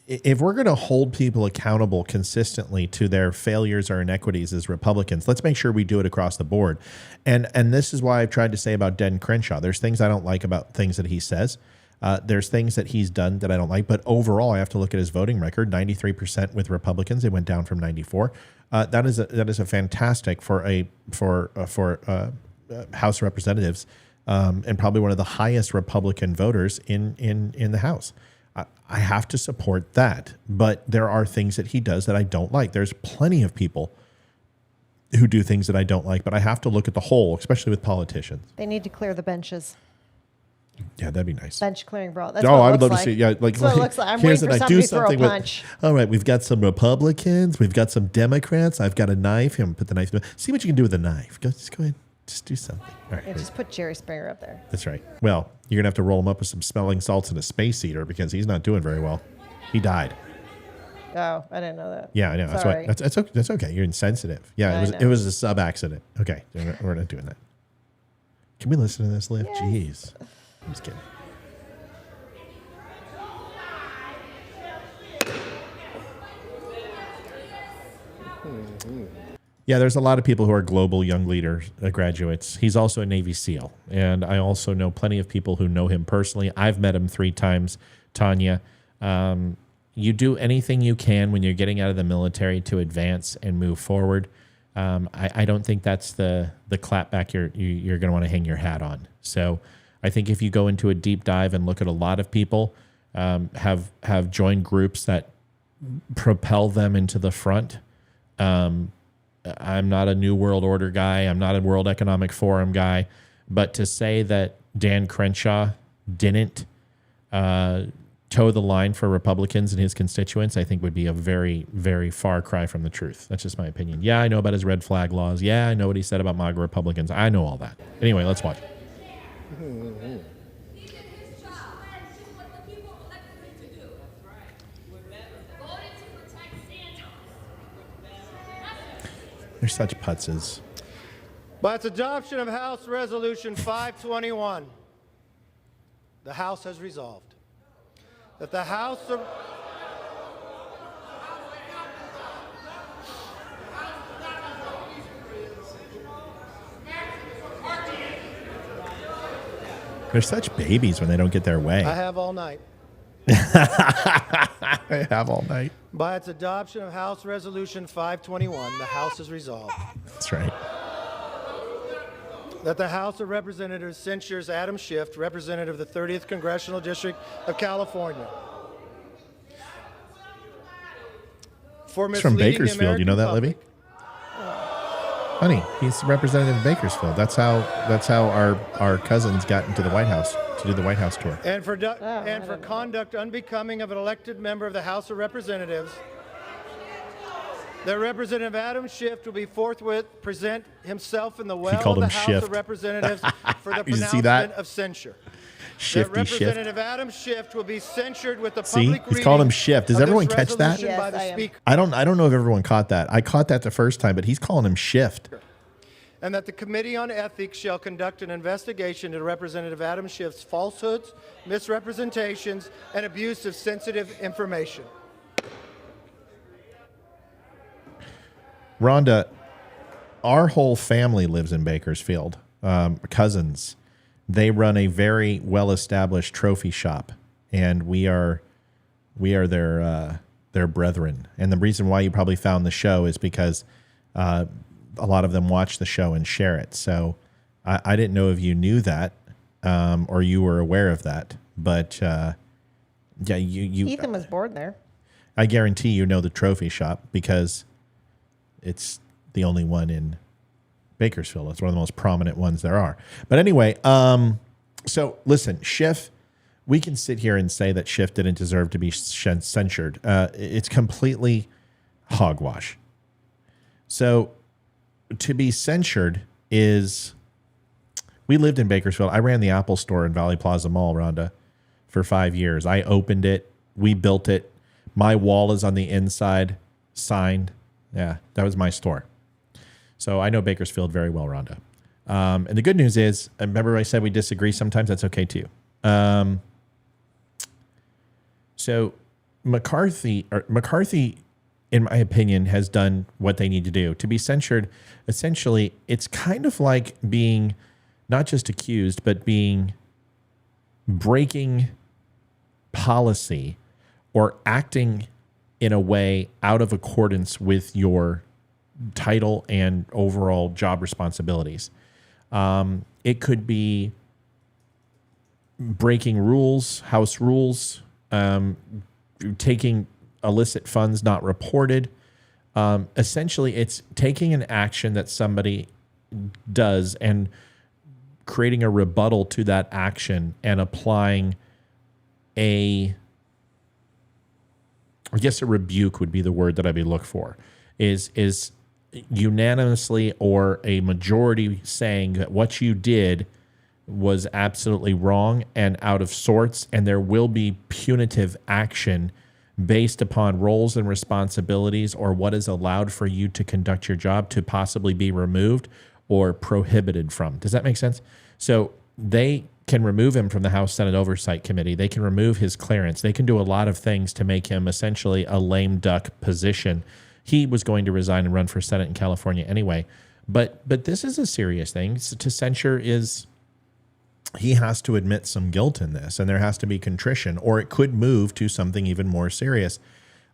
if we're going to hold people accountable consistently to their failures or inequities as Republicans, let's make sure we do it across the board. And this is why I've tried to say about Den Crenshaw. There's things I don't like about things that he says. There's things that he's done that I don't like, but overall, I have to look at his voting record. 93% with Republicans. It went down from 94. That is a fantastic for House of Representatives, and probably one of the highest Republican voters in the House. I have to support that. But there are things that he does that I don't like. There's plenty of people who do things that I don't like, but I have to look at the whole, especially with politicians. They need to clear the benches. Yeah, that'd be nice. Bench clearing brawl. That's Oh, what it I would love looks to see. like. Yeah, like That's what it looks like. I'm here's waiting for it. I do somebody to throw a something punch. all right, we've got some Republicans, we've got some Democrats. I've got a knife. Here, put the knife. See what you can do with the knife. Just go ahead, just do something. All right, Yeah, just put Jerry Springer up there. that's right. Well, you're gonna have to roll him up with some smelling salts and a space heater because he's not doing very well. He died. Oh, I didn't know that. Yeah, I know. That's Sorry. why. That's okay. You're insensitive. Yeah, I it know. was a sub accident. Okay, we're not doing that. Can we listen to this, Liv? Yes. Jeez, I'm just kidding. Yeah, there's a lot of people who are global young leaders, graduates. He's also a Navy SEAL. And I also know plenty of people who know him personally. I've met him 3 times, Tanya. You do anything you can when you're getting out of the military to advance and move forward. I don't think that's the clapback you're going to want to hang your hat on. So I think if you go into a deep dive and look at a lot of people, have joined groups that propel them into the front. I'm not a New World Order guy. I'm not a World Economic Forum guy. But to say that Dan Crenshaw didn't toe the line for Republicans and his constituents, I think would be a very, very far cry from the truth. That's just my opinion. Yeah, I know about his red flag laws. Yeah, I know what he said about MAGA Republicans. I know all that. Anyway, let's watch. They're such putzes. By its adoption of House Resolution 521, the House has resolved that the House of... They're such babies when they don't get their way. I have all night. I have all night. By its adoption of House Resolution 521, the House has resolved That's right. that the House of Representatives censures Adam Schiff, representative of the 30th Congressional District of California, for He's from misleading the Bakersfield. You know that, American Libby? public. Honey, he's representative in Bakersfield. That's how our cousins got into the White House to do the White House tour. And for conduct unbecoming of an elected member of the House of Representatives, that Representative Adam Schiff will be forthwith present himself in the well called of the him House Shift. of Representatives for the You see that? pronouncement of censure. Shifty that Shift. Representative Adam Schiff will be censured with the See? public He's calling him Shift. Does of this everyone catch that? resolution by Yes, the I am. Speaker. I don't know if everyone caught that. I caught that the first time, but he's calling him Shift. And that the Committee on Ethics shall conduct an investigation into Representative Adam Schiff's falsehoods, misrepresentations, and abuse of sensitive information. Rhonda, our whole family lives in Bakersfield. Cousins. They run a very well-established trophy shop, and we are their brethren. And the reason why you probably found the show is because a lot of them watch the show and share it. So I didn't know if you knew that or you were aware of that. But yeah, you Ethan was born there. I guarantee you know the trophy shop because it's the only one in Bakersfield. It's one of the most prominent ones there are. But anyway, so listen, Schiff, we can sit here and say that Schiff didn't deserve to be censured. It's completely hogwash. So to be censured is, we lived in Bakersfield. I ran the Apple store in Valley Plaza Mall, Rhonda, for 5 years. I opened it. We built it. My wall is on the inside, signed. Yeah, that was my store. So I know Bakersfield very well, Rhonda. And the good news is, remember I said we disagree sometimes? That's okay too. So McCarthy, in my opinion, has done what they need to do. To be censured, essentially, it's kind of like being not just accused, but being breaking policy or acting in a way out of accordance with your title and overall job responsibilities. It could be breaking rules, house rules, taking illicit funds not reported. Essentially, it's taking an action that somebody does and creating a rebuttal to that action and applying a rebuke would be the word that I'd be look for, is unanimously or a majority saying that what you did was absolutely wrong and out of sorts, and there will be punitive action based upon roles and responsibilities or what is allowed for you to conduct your job to possibly be removed or prohibited from. Does that make sense? So they can remove him from the House Senate Oversight Committee. They can remove his clearance. They can do a lot of things to make him essentially a lame duck position. He was going to resign and run for Senate in California anyway. But this is a serious thing. To censure is, he has to admit some guilt in this, and there has to be contrition, or it could move to something even more serious.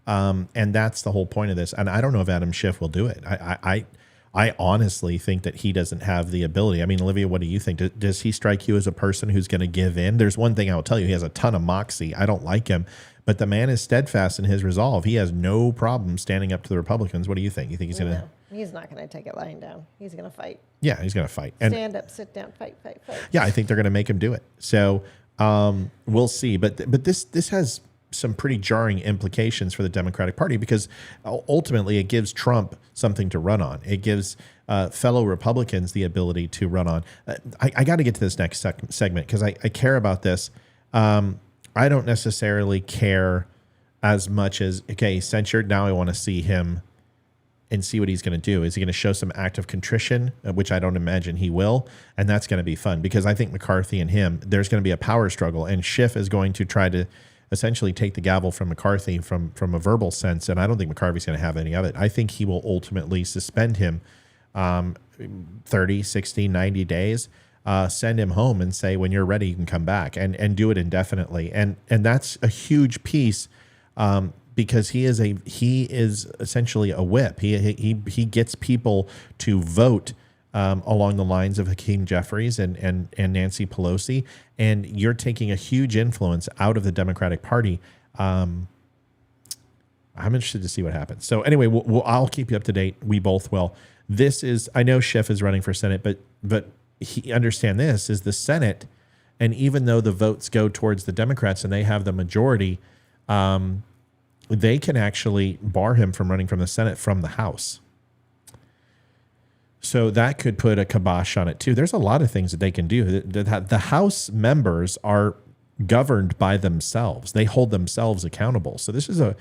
And that's the whole point of this. And I don't know if Adam Schiff will do it. I honestly think that he doesn't have the ability. I mean, Olivia, what do you think? Does he strike you as a person who's going to give in? There's one thing I will tell you. He has a ton of moxie. I don't like him, but the man is steadfast in his resolve. He has no problem standing up to the Republicans. What do you think? You think he's going to? He's not going to take it lying down. He's going to fight. Yeah, he's going to fight. Stand up, sit down, fight. Yeah, I think they're going to make him do it. So we'll see. But this has some pretty jarring implications for the Democratic Party, because ultimately it gives Trump something to run on. It gives fellow Republicans the ability to run on. I got to get to this next segment because I care about this. I don't necessarily care as much as, okay, censured. Now I want to see him and see what he's going to do. Is he going to show some act of contrition, which I don't imagine he will? And that's going to be fun, because I think McCarthy and him, there's going to be a power struggle, and Schiff is going to try to essentially take the gavel from McCarthy from a verbal sense, and I don't think McCarthy's going to have any of it. I think he will ultimately suspend him 30, 60, 90 days, send him home and say, when you're ready, you can come back, and do it indefinitely. And that's a huge piece, because he is essentially a whip. He gets people to vote along the lines of Hakeem Jeffries and Nancy Pelosi, and you're taking a huge influence out of the Democratic Party. I'm interested to see what happens. So anyway, I'll keep you up to date. We both will. I know Schiff is running for Senate, but understand this is the Senate, and even though the votes go towards the Democrats and they have the majority, they can actually bar him from running from the Senate from the House. So that could put a kibosh on it too. There's a lot of things that they can do. The House members are governed by themselves. They hold themselves accountable. So this is a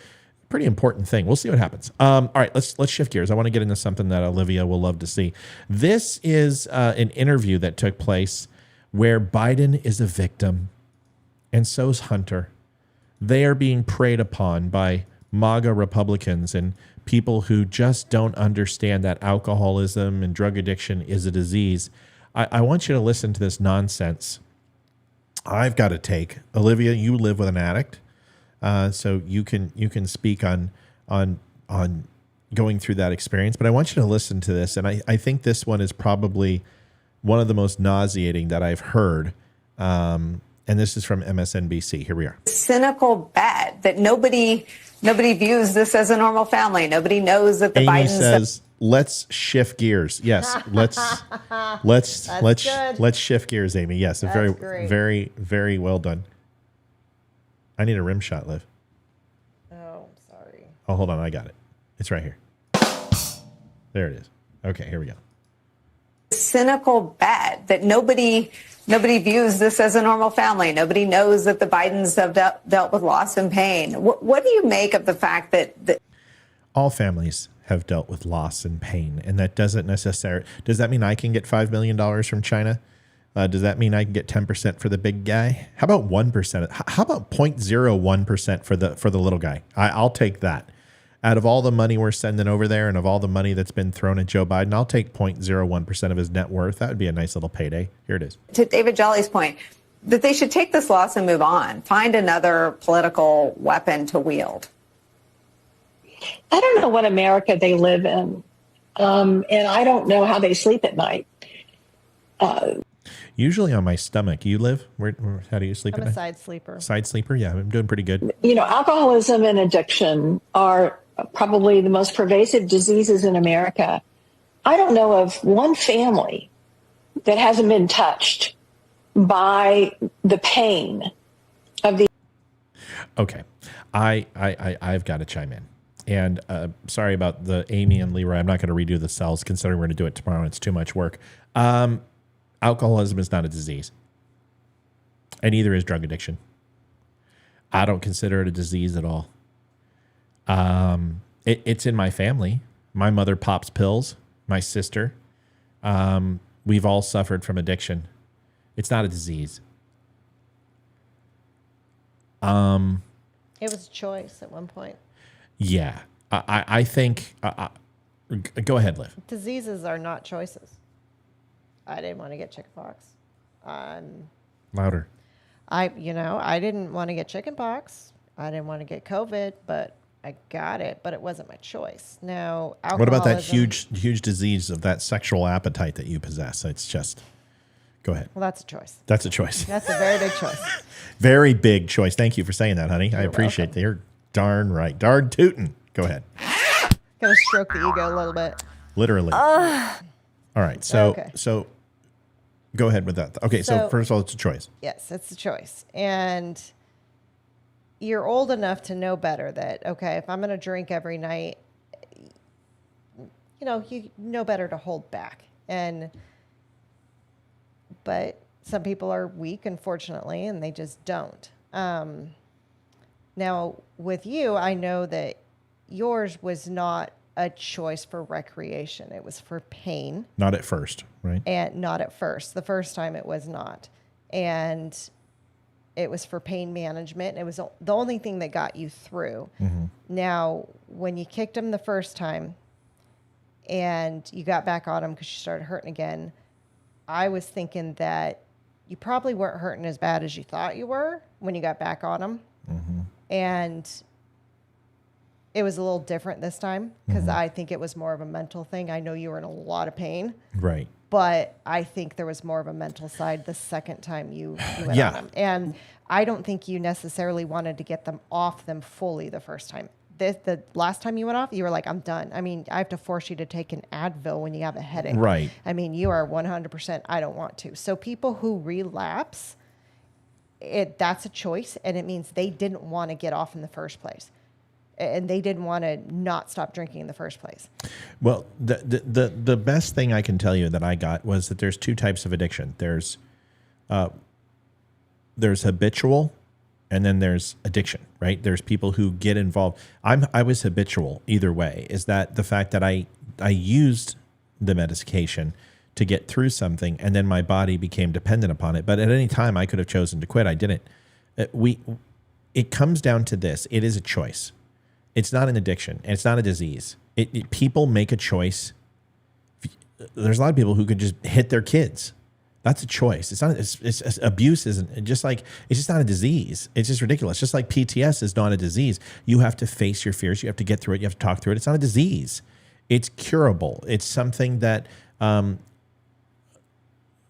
pretty important thing. We'll see what happens. All right, let's shift gears. I want to get into something that Olivia will love to see. This is an interview that took place where Biden is a victim, and so's Hunter. They are being preyed upon by MAGA Republicans and people who just don't understand that alcoholism and drug addiction is a disease. I want you to listen to this nonsense. I've got a take. Olivia, you live with an addict, so you can speak on going through that experience. But I want you to listen to this, and I think this one is probably one of the most nauseating that I've heard. And this is from MSNBC. Here we are. Cynical bet that nobody views this as a normal family. Nobody knows that the Amy Bidens says, let's shift gears. Yes, let's shift gears, Amy. Yes, That's great. very, very well done. I need a rim shot, Liv. Oh, sorry. Oh, hold on, I got it. It's right here. There it is. Okay, here we go. cynical bet that nobody views this as a normal family. Nobody knows that the Bidens have dealt with loss and pain. What do you make of the fact that all families have dealt with loss and pain, and that doesn't necessarily, does that mean I can get $5 million from China? Does that mean I can get 10% for the big guy? How about 1%? How about 0.01% for the little guy? I'll take that. Out of all the money we're sending over there and of all the money that's been thrown at Joe Biden, I'll take 0.01% of his net worth. That would be a nice little payday. Here it is. To David Jolly's point, that they should take this loss and move on, find another political weapon to wield. I don't know what America they live in, and I don't know how they sleep at night. Usually on my stomach. You live? How do you sleep I'm at a night? side sleeper. Side sleeper? Yeah, I'm doing pretty good. Alcoholism and addiction are probably the most pervasive diseases in America. I don't know of one family that hasn't been touched by the pain of the. Okay. I've got to chime in. And sorry about the Amy and Leroy. I'm not going to redo the cells considering we're going to do it tomorrow. It's too much work. Alcoholism is not a disease. And neither is drug addiction. I don't consider it a disease at all. It's in my family. My mother pops pills. My sister. We've all suffered from addiction. It's not a disease. It was a choice at one point. Yeah. I think... go ahead, Liv. Diseases are not choices. I didn't want to get chickenpox. Louder. I didn't want to get chickenpox. I didn't want to get COVID, but I got it. But it wasn't my choice. Now, alcoholism. What about that huge disease of that sexual appetite that you possess? It's just... Go ahead. Well, that's a choice. That's a choice. That's a very big choice. Very big choice. Thank you for saying that, honey. I appreciate welcome. that. You're darn right. Darn tootin'. Go ahead. Gotta stroke the ego a little bit. Literally. All right. So go ahead with that. Okay. So first of all, it's a choice. Yes, it's a choice. And you're old enough to know better that, okay, if I'm going to drink every night, you know better to hold back. But some people are weak, unfortunately, and they just don't. Now, with you, I know that yours was not a choice for recreation. It was for pain. Not at first, right? And not at first. The first time it was not. And it was for pain management. It was the only thing that got you through. Mm-hmm. Now, when you kicked him the first time and you got back on him because you started hurting again, I was thinking that you probably weren't hurting as bad as you thought you were when you got back on him. Mm-hmm. And it was a little different this time because I think it was more of a mental thing. I know you were in a lot of pain. Right. But I think there was more of a mental side the second time you went on them. And I don't think you necessarily wanted to get them off them fully the first time. The last time you went off, you were like, I'm done. I mean, I have to force you to take an Advil when you have a headache. Right. I mean, you are 100%, I don't want to. So people who relapse, that's a choice, and it means they didn't want to get off in the first place. And they didn't want to not stop drinking in the first place. Well, the best thing I can tell you that I got was that there's two types of addiction. There's habitual, and then there's addiction, right? There's people who get involved. I was habitual either way. Is that the fact that I used the medication to get through something, and then my body became dependent upon it. But at any time, I could have chosen to quit. I didn't. It comes down to this. It is a choice. It's not an addiction, and it's not a disease. People make a choice. There's a lot of people who could just hit their kids. That's a choice. It's not. It's abuse isn't just like it's just not a disease. It's just ridiculous. Just like PTS is not a disease. You have to face your fears. You have to get through it. You have to talk through it. It's not a disease. It's curable. It's something that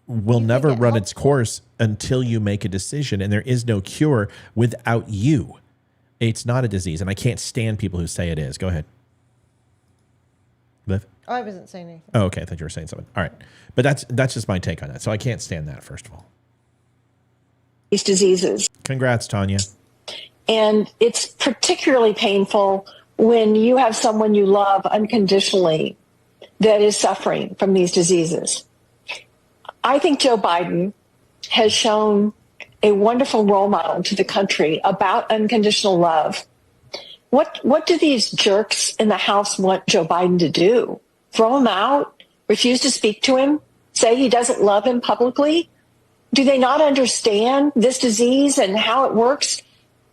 will never run its course until you make a decision, and there is no cure without you. It's not a disease, and I can't stand people who say it is. Go ahead. Liv? Oh, I wasn't saying anything. Oh, okay. I thought you were saying something. All right. But that's just my take on that. So I can't stand that, first of all. These diseases. Congrats, Tanya. And it's particularly painful when you have someone you love unconditionally that is suffering from these diseases. I think Joe Biden has shown a wonderful role model to the country about unconditional love. What do these jerks in the House want Joe Biden to do? Throw him out? Refuse to speak to him? Say he doesn't love him publicly? Do they not understand this disease and how it works?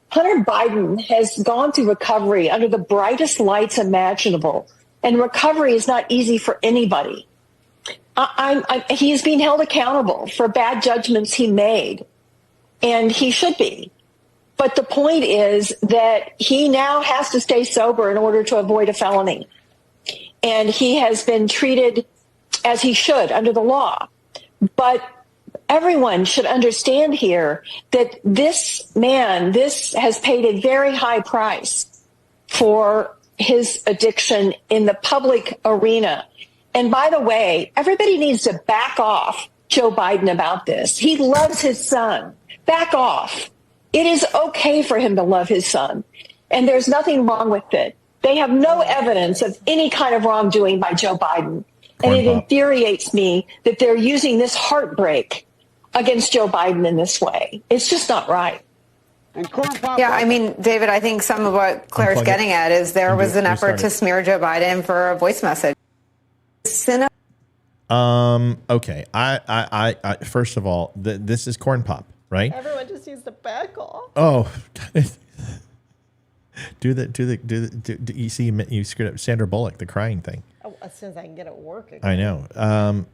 Hunter Biden has gone through recovery under the brightest lights imaginable, and recovery is not easy for anybody. He is being held accountable for bad judgments he made, and he should be. But the point is that he now has to stay sober in order to avoid a felony. And he has been treated as he should under the law. But everyone should understand here that this man, this has paid a very high price for his addiction in the public arena. And by the way, everybody needs to back off Joe Biden about this. He loves his son. Back off. It is okay for him to love his son, and there's nothing wrong with it. They have no evidence of any kind of wrongdoing by Joe Biden. And it infuriates me that they're using this heartbreak against Joe Biden in this way. It's just not right. Yeah, I mean, David, I think some of what Claire's getting at is there was an effort to smear Joe Biden for a voice message. Okay. I first of all, this is corn pop, right? Everyone just needs to back off. Oh, you see, you screwed up Sandra Bullock, the crying thing. Oh, as soon as I can get it working. I know.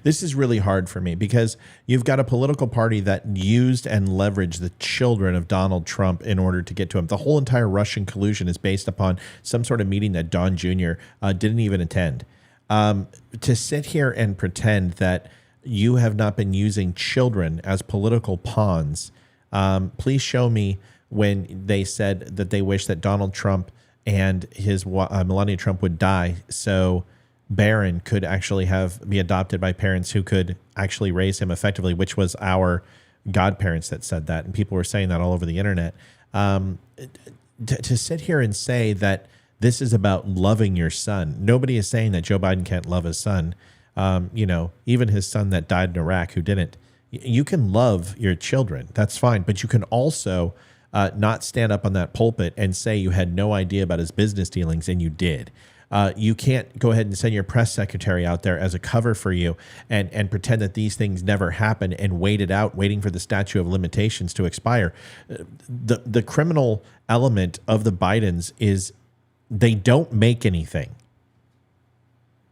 This is really hard for me because you've got a political party that used and leveraged the children of Donald Trump in order to get to him. The whole entire Russian collusion is based upon some sort of meeting that Don Jr. Didn't even attend. To sit here and pretend that you have not been using children as political pawns, please show me when they said that they wish that Donald Trump and his Melania Trump would die so Barron could actually be adopted by parents who could actually raise him effectively, which was our godparents that said that. And people were saying that all over the internet. To sit here and say that this is about loving your son. Nobody is saying that Joe Biden can't love his son. Even his son that died in Iraq who didn't. You can love your children. That's fine. But you can also not stand up on that pulpit and say you had no idea about his business dealings and you did. You can't go ahead and send your press secretary out there as a cover for you and pretend that these things never happened and wait it out, waiting for the statute of limitations to expire. The criminal element of the Bidens is they don't make anything.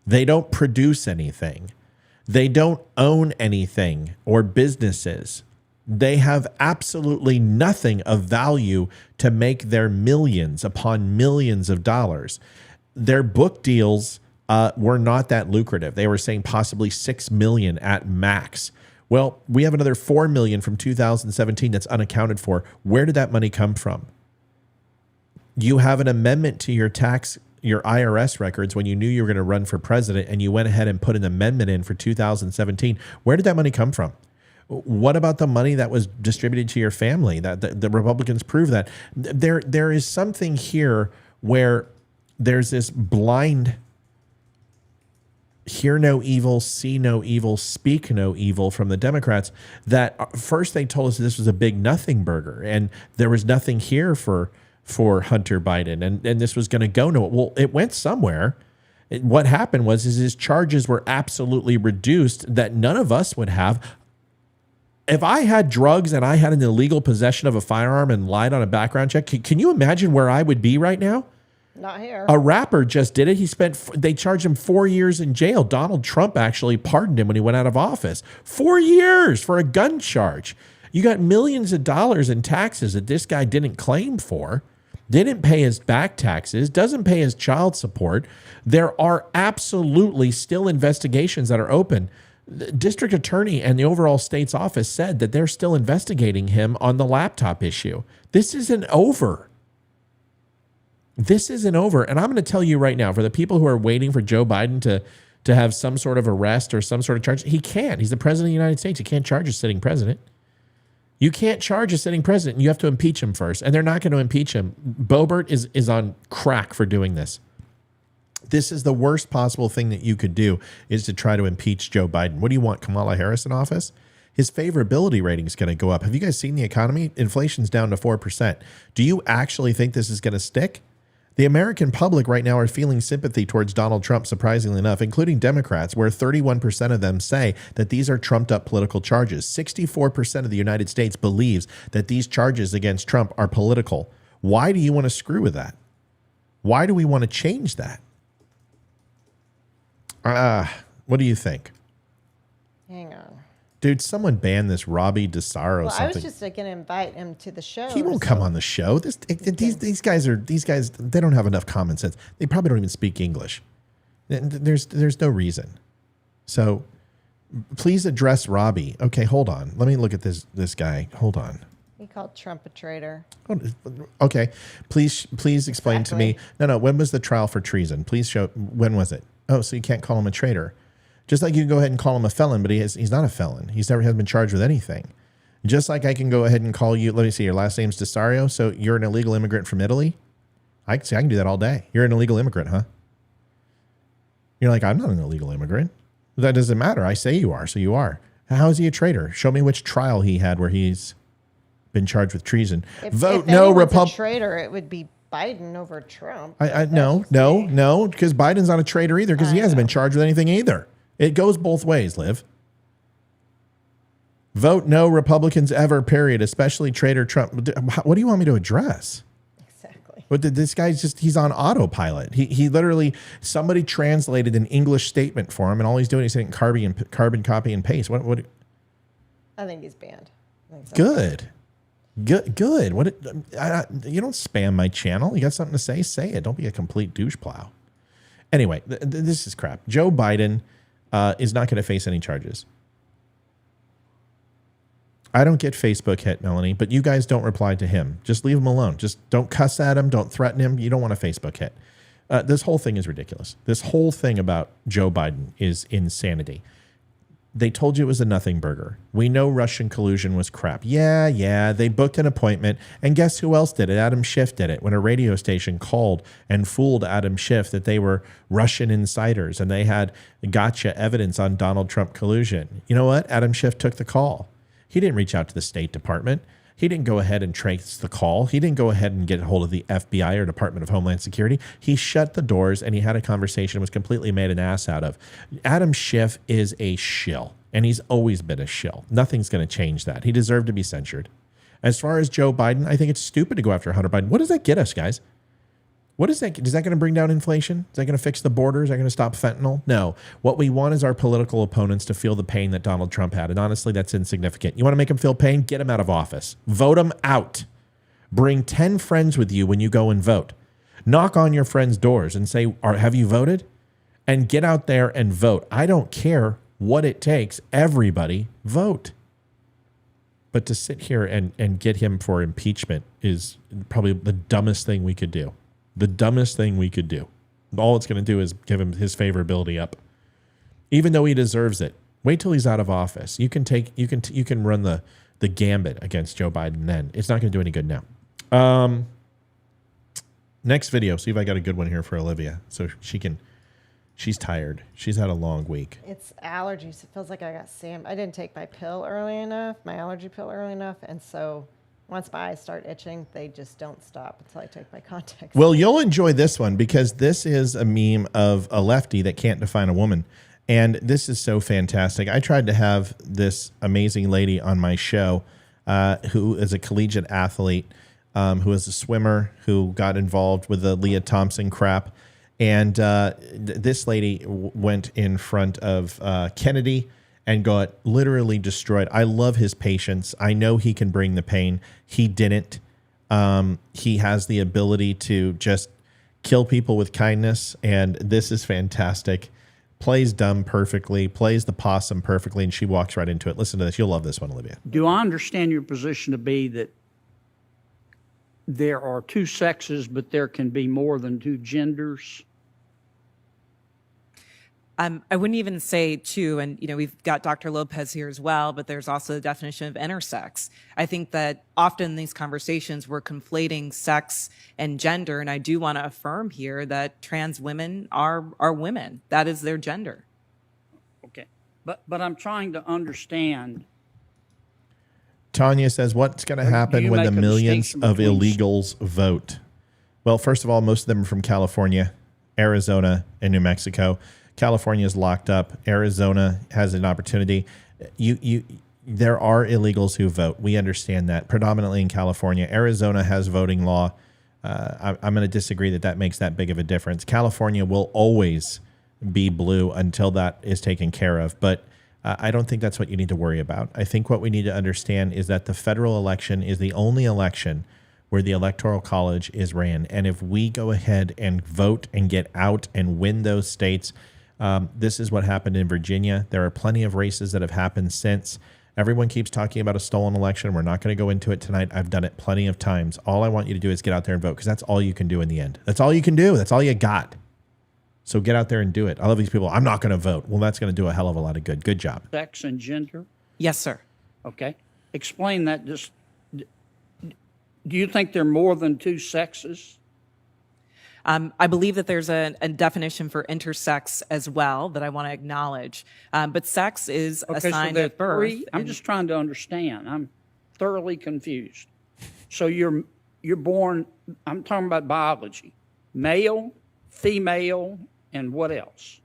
They don't produce anything. They don't own anything or businesses. They have absolutely nothing of value to make their millions upon millions of dollars. Their book deals were not that lucrative. They were saying possibly $6 million at max. Well, we have another $4 million from 2017 that's unaccounted for. Where did that money come from? You have an amendment to your IRS records when you knew you were going to run for president, and you went ahead and put an amendment in for 2017. Where did that money come from? What about the money that was distributed to your family? That the Republicans prove that there is something here where there's this blind hear no evil, see no evil, speak no evil from the Democrats that first they told us this was a big nothing burger and there was nothing here for Hunter Biden and this was going to go nowhere. Well, it went somewhere. What happened was his charges were absolutely reduced that none of us would have. If I had drugs and I had an illegal possession of a firearm and lied on a background check, can you imagine where I would be right now? Not here. A rapper just did it. They charged him 4 years in jail. Donald Trump actually pardoned him when he went out of office. 4 years for a gun charge. You got millions of dollars in taxes that this guy didn't claim for, didn't pay his back taxes, doesn't pay his child support. There are absolutely still investigations that are open. The district attorney and the overall state's office said that they're still investigating him on the laptop issue. This isn't over. This isn't over. And I'm going to tell you right now, for the people who are waiting for Joe Biden to have some sort of arrest or some sort of charge, he can't. He's the president of the United States. You can't charge a sitting president. You can't charge a sitting president. You have to impeach him first. And they're not going to impeach him. Boebert is on crack for doing this. This is the worst possible thing that you could do is to try to impeach Joe Biden. What do you want, Kamala Harris in office? His favorability rating is going to go up. Have you guys seen the economy? Inflation's down to 4%. Do you actually think this is going to stick? The American public right now are feeling sympathy towards Donald Trump, surprisingly enough, including Democrats, where 31% of them say that these are trumped up political charges. 64% of the United States believes that these charges against Trump are political. Why do you want to screw with that? Why do we want to change that? What do you think? Hang on. Dude, someone banned this Robbie DeSaro. Well, something. I was just going to invite him to the show. He won't come on the show. These guys, they don't have enough common sense. They probably don't even speak English. There's no reason. So please address Robbie. Okay, hold on. Let me look at this guy. Hold on. He called Trump a traitor. Okay, please explain to me. No. When was the trial for treason? Please show. When was it? Oh, so you can't call him a traitor. Just like you can go ahead and call him a felon, but he's not a felon. He's never has been charged with anything. Just like I can go ahead and call you. Let me see. Your last name's Desario. So you're an illegal immigrant from Italy. I can do that all day. You're an illegal immigrant, huh? You're like, I'm not an illegal immigrant. That doesn't matter. I say you are, so you are. How is he a traitor? Show me which trial he had where he's been charged with treason. Vote no Republican. Traitor, it would be Biden over Trump. No, because Biden's not a traitor either because he hasn't been charged with anything either. It goes both ways, Liv. Vote no Republicans ever, period, especially traitor Trump. What do you want me to address? Exactly. But this guy's he's on autopilot. He literally, somebody translated an English statement for him and all he's doing is hitting carbon copy and paste. What? I think he's banned. Good. What? You don't spam my channel. You got something to say? Say it. Don't be a complete douche plow. Anyway, this is crap. Joe Biden is not going to face any charges. I don't get Facebook hit, Melanie, but you guys don't reply to him. Just leave him alone. Just don't cuss at him. Don't threaten him. You don't want a Facebook hit. This whole thing is ridiculous. This whole thing about Joe Biden is insanity. They told you it was a nothing burger. We know Russian collusion was crap. Yeah. They booked an appointment. And guess who else did it? Adam Schiff did it when a radio station called and fooled Adam Schiff that they were Russian insiders and they had gotcha evidence on Donald Trump collusion. You know what? Adam Schiff took the call. He didn't reach out to the State Department. He didn't go ahead and trace the call. He didn't go ahead and get a hold of the FBI or Department of Homeland Security. He shut the doors and he had a conversation and was completely made an ass out of. Adam Schiff is a shill, and he's always been a shill. Nothing's going to change that. He deserved to be censured. As far as Joe Biden, I think it's stupid to go after Hunter Biden. What does that get us, guys? What is that? Is that going to bring down inflation? Is that going to fix the border? Is that going to stop fentanyl? No. What we want is our political opponents to feel the pain that Donald Trump had. And honestly, that's insignificant. You want to make him feel pain? Get him out of office. Vote him out. Bring 10 friends with you when you go and vote. Knock on your friends' doors and say, have you voted? And get out there and vote. I don't care what it takes. Everybody vote. But to sit here and get him for impeachment is probably the dumbest thing we could do. The dumbest thing we could do. All it's going to do is give him his favorability up, even though he deserves it. Wait till he's out of office. You can run the gambit against Joe Biden. Then it's not going to do any good now. Next video. See if I got a good one here for Olivia, so she's tired. She's had a long week. It's allergies. It feels like I got I didn't take my allergy pill early enough, and so. Once my eyes start itching, they just don't stop until I take my contacts. Well, you'll enjoy this one because this is a meme of a lefty that can't define a woman. And this is so fantastic. I tried to have this amazing lady on my show who is a collegiate athlete, who is a swimmer, who got involved with the Leah Thompson crap. And this lady went in front of Kennedy and got literally destroyed. I love his patience. I know he can bring the pain. He didn't. He has the ability to just kill people with kindness, and this is fantastic. Plays dumb perfectly, plays the possum perfectly, and she walks right into it. Listen to this. You'll love this one, Olivia. Do I understand your position to be that there are two sexes, but there can be more than two genders? I wouldn't even say two, and we've got Dr. Lopez here as well, but there's also the definition of intersex. I think that often in these conversations we're conflating sex and gender, and I do want to affirm here that trans women are women. That is their gender. Okay, but I'm trying to understand. Tanya says, what's going to happen when the millions of illegals vote? Well, first of all, most of them are from California, Arizona, and New Mexico. California is locked up. Arizona has an opportunity. There are illegals who vote. We understand that, predominantly in California. Arizona has voting law. I'm going to disagree that makes that big of a difference. California will always be blue until that is taken care of. But I don't think that's what you need to worry about. I think what we need to understand is that the federal election is the only election where the Electoral College is ran. And if we go ahead and vote and get out and win those states, this is what happened in Virginia. There are plenty of races that have happened since. Everyone keeps talking about a stolen election. We're not going to go into it tonight. I've done it plenty of times. All I want you to do is get out there and vote, because that's all you can do in the end. That's all you can do. That's all you got. So get out there and do it. I love these people. I'm not going to vote. Well, that's going to do a hell of a lot of good. Good job. Sex and gender? Yes, sir. Okay. Explain that. Just, do you think there are more than two sexes? I believe that there's a definition for intersex as well that I want to acknowledge. But sex is assigned at birth. I'm just trying to understand. I'm thoroughly confused. So you're born, I'm talking about biology, male, female, and what else?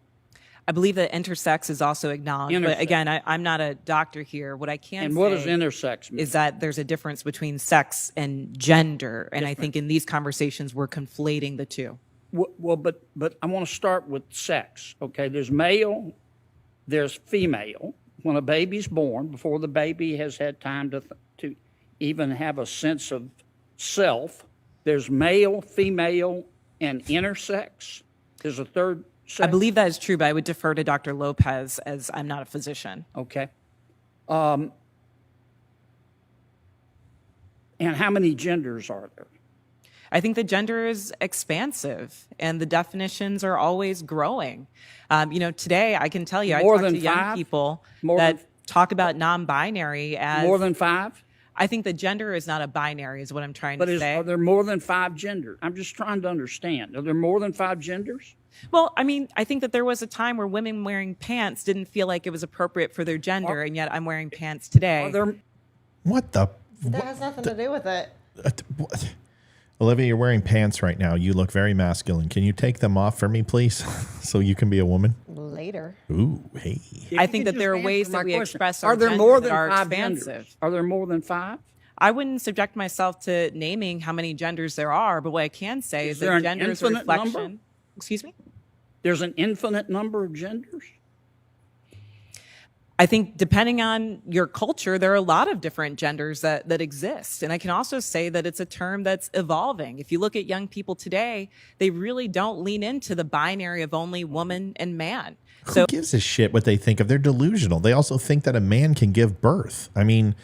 I believe that intersex is also acknowledged. But again, I'm not a doctor here. What I can and say what does intersex mean? Is that there's a difference between sex and gender. And I think in these conversations, we're conflating the two. Well, but I want to start with sex. Okay, there's male, there's female. When a baby's born, before the baby has had time to even have a sense of self, there's male, female, and intersex. There's a third sex. I believe that is true, but I would defer to Dr. Lopez, as I'm not a physician. Okay. And how many genders are there? I think the gender is expansive, and the definitions are always growing. Today I can tell you, I talk to young people that talk about non-binary as more than 5. I think the gender is not a binary, is what I'm trying to say. Are there more than 5 genders? I'm just trying to understand. Are there more than 5 genders? Well, I mean, I think that there was a time where women wearing pants didn't feel like it was appropriate for their gender, and yet I'm wearing pants today. What the? That has nothing to do with it. Olivia, you're wearing pants right now. You look very masculine. Can you take them off for me, please, so you can be a woman? Later. Ooh, hey. I think that there are ways that we express our Are there gender more that than are 5 expansive. genders? Are there more than 5? I wouldn't subject myself to naming how many genders there are, but what I can say is there that an gender is a infinite reflection. number? Excuse me? There's an infinite number of genders? I think depending on your culture, there are a lot of different genders that exist. And I can also say that it's a term that's evolving. If you look at young people today, they really don't lean into the binary of only woman and man. Who gives a shit what they think of? They're delusional. They also think that a man can give birth. I mean,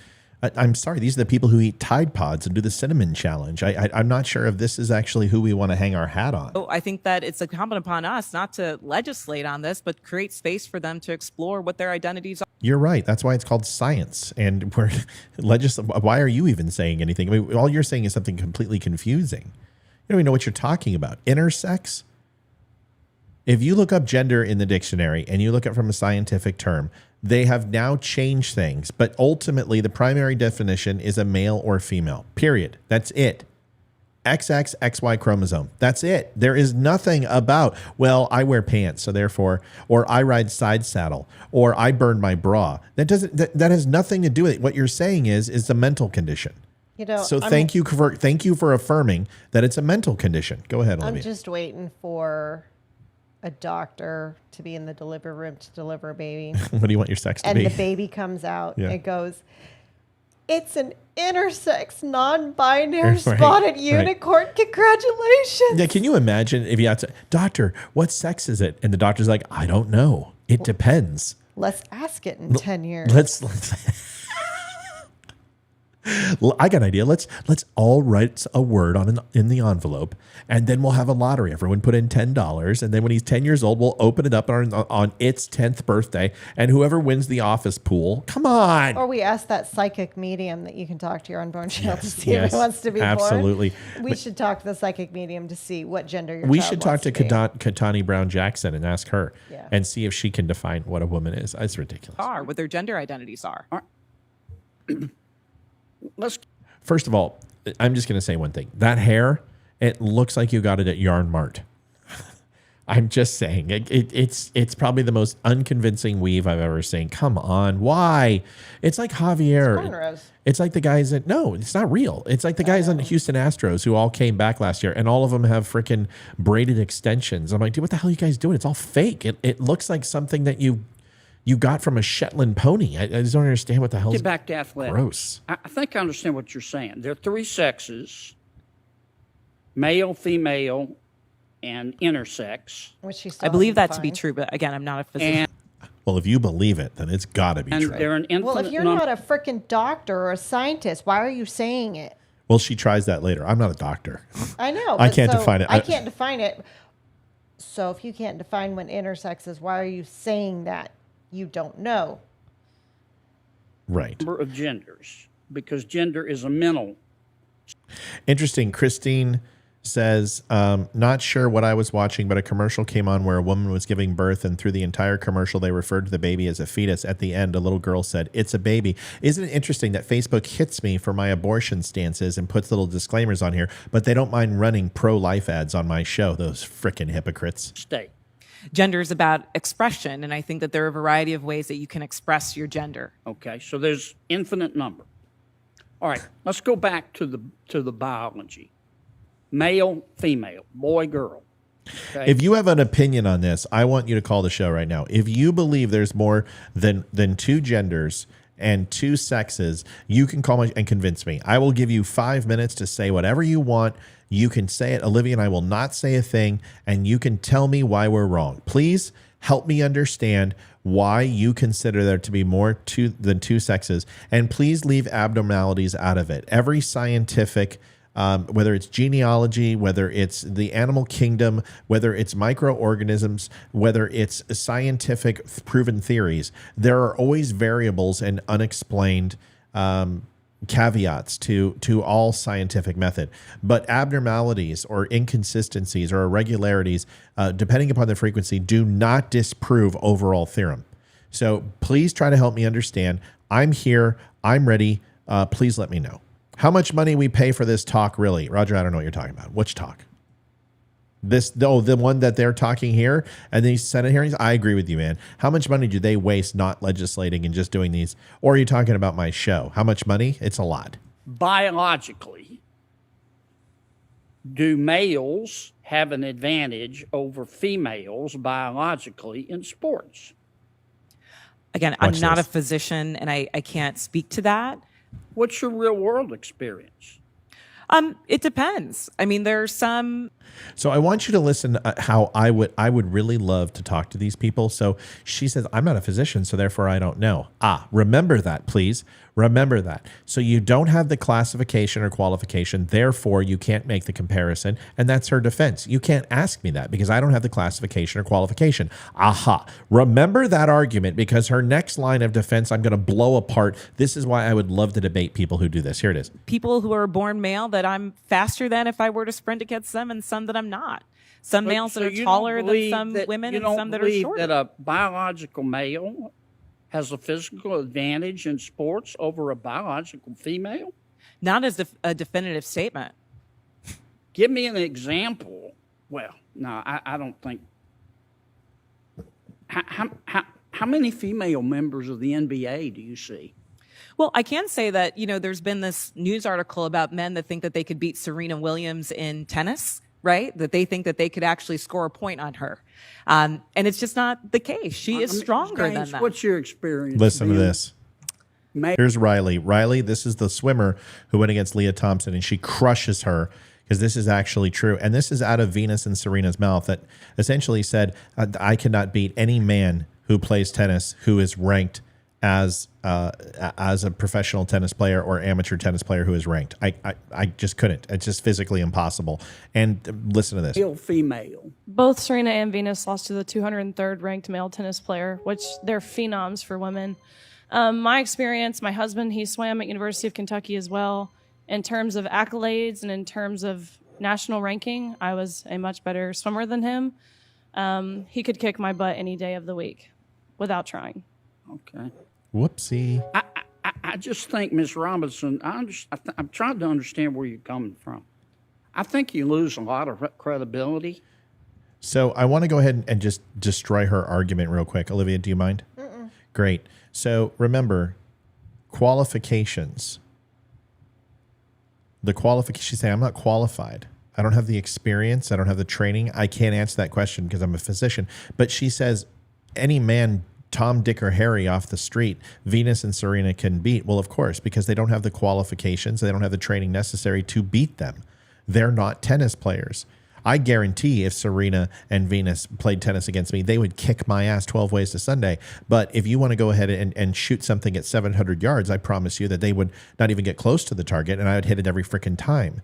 I'm sorry. These are the people who eat Tide Pods and do the cinnamon challenge. I'm not sure if this is actually who we want to hang our hat on. So I think that it's incumbent upon us not to legislate on this, but create space for them to explore what their identities are. You're right. That's why it's called science. And we're why are you even saying anything? I mean, all you're saying is something completely confusing. You don't even know what you're talking about. Intersex? If you look up gender in the dictionary and you look up from a scientific term, they have now changed things. But ultimately, the primary definition is a male or female. Period. That's it. XX, XY chromosome. That's it. There is nothing about, well, I wear pants, so therefore, or I ride side saddle, or I burn my bra. That has nothing to do with it. What you're saying is the mental condition. So thank you for affirming that it's a mental condition. Go ahead, Olivia. I'm just waiting for a doctor to be in the delivery room to deliver a baby. What do you want your sex to and be? And the baby comes out. Yeah. It goes, it's an intersex, non-binary spotted unicorn. Congratulations. Yeah, can you imagine if you had to, doctor, what sex is it? And the doctor's like, I don't know. It depends. Let's ask it in 10 years. Let's I got an idea. Let's all write a word in the envelope, and then we'll have a lottery. Everyone put in $10, and then when he's 10 years old, we'll open it up on its 10th birthday, and whoever wins the office pool, come on. Or we ask that psychic medium that you can talk to your unborn child to see if it wants to be absolutely. born. We should talk to the psychic medium to see what gender your we child should talk wants to be. Katani Brown Jackson and ask her and see if she can define what a woman is. It's ridiculous. What their gender identities are. First of all, I'm just going to say one thing. That hair, it looks like you got it at Yarn Mart. I'm just saying. It's probably the most unconvincing weave I've ever seen. Come on. Why? It's like Javier. It's like the guys that, no, it's not real. It's like the guys on the Houston Astros who all came back last year, and all of them have freaking braided extensions. I'm like, dude, what the hell are you guys doing? It's all fake. It looks like something that you got from a Shetland pony. I just don't understand what the hell. Get back to athletics. Gross. I think I understand what you're saying. There are 3 sexes, male, female, and intersex. Which she I still believe that hasn't to be defined. true, but again, I'm not a physician. Well, if you believe it, then it's got to be And true. there are an infinite Well, if you're number. not a freaking doctor or a scientist, why are you saying it? Well, she tries that later. I'm not a doctor. I know. I but can't define it. I can't define it. So if you can't define what intersex is, why are you saying that you don't know? Right. Number of genders, because gender is a mental. Interesting. Christine says, not sure what I was watching, but a commercial came on where a woman was giving birth, and through the entire commercial, they referred to the baby as a fetus. At the end, a little girl said, "It's a baby." Isn't it interesting that Facebook hits me for my abortion stances and puts little disclaimers on here, but they don't mind running pro-life ads on my show, those frickin' hypocrites. State. Gender is about expression, and I think that there are a variety of ways that you can express your gender. Okay, so there's infinite number. All right, let's go back to the biology. Male, female, boy, girl. Okay? If you have an opinion on this, I want you to call the show right now. If you believe there's more than two genders and two sexes, you can call me and convince me. I will give you 5 minutes to say whatever you want. You can say it. Olivia and I will not say a thing, and you can tell me why we're wrong. Please help me understand why you consider there to be more than two sexes, and please leave abnormalities out of it. Every scientific, whether it's genealogy, whether it's the animal kingdom, whether it's microorganisms, whether it's scientific proven theories, there are always variables and unexplained caveats to all scientific method. But abnormalities or inconsistencies or irregularities, depending upon the frequency, do not disprove overall theorem. So please try to help me understand. I'm here. I'm ready. Please let me know. How much money we pay for this talk, really? Roger, I don't know what you're talking about. Which talk? The one that they're talking here and these Senate hearings? I agree with you, man. How much money do they waste not legislating and just doing these? Or are you talking about my show? How much money? It's a lot. Biologically, do males have an advantage over females biologically in sports? Again, I'm not a physician, and I can't speak to that. What's your real world experience? It depends. I mean, there's some. So I want you to listen how I would really love to talk to these people. So she says, I'm not a physician, so therefore I don't know. Remember that, please. Remember that. So you don't have the classification or qualification, therefore you can't make the comparison. And that's her defense. You can't ask me that because I don't have the classification or qualification. Remember that argument, because her next line of defense, I'm going to blow apart. This is why I would love to debate people who do this. Here it is. People who are born male that I'm faster than if I were to sprint against them, and some that I'm not. Some males that are taller than some women, and some that are shorter. You don't believe that a biological male has a physical advantage in sports over a biological female? Not as a definitive statement. Give me an example. Well, no, I don't think. How many female members of the NBA do you see? Well, I can say that, there's been this news article about men that think that they could beat Serena Williams in tennis, right? That they think that they could actually score a point on her. And it's just not the case. She is stronger than that. What's your experience? Listen to this. Here's Riley. Riley, this is the swimmer who went against Leah Thompson, and she crushes her, because this is actually true. And this is out of Venus and Serena's mouth, that essentially said, I cannot beat any man who plays tennis who is ranked as a professional tennis player or amateur tennis player who is ranked. I just couldn't. It's just physically impossible. And listen to this. Male, female. Both Serena and Venus lost to the 203rd ranked male tennis player, which they're phenoms for women. My experience, my husband, he swam at University of Kentucky as well. In terms of accolades and in terms of national ranking, I was a much better swimmer than him. He could kick my butt any day of the week without trying. Okay. Whoopsie. I just think, Ms. Robinson, I'm trying to understand where you're coming from. I think you lose a lot of credibility. So I want to go ahead and just destroy her argument real quick. Olivia, do you mind? Mm-mm. Great. So remember, qualifications. The qualification, she's saying, I'm not qualified. I don't have the experience. I don't have the training. I can't answer that question because I'm a physician. But she says any man, Tom, Dick, or Harry off the street, Venus and Serena can beat. Well, of course, because they don't have the qualifications. They don't have the training necessary to beat them. They're not tennis players. I guarantee if Serena and Venus played tennis against me, they would kick my ass 12 ways to Sunday. But if you want to go ahead and shoot something at 700 yards, I promise you that they would not even get close to the target, and I would hit it every freaking time.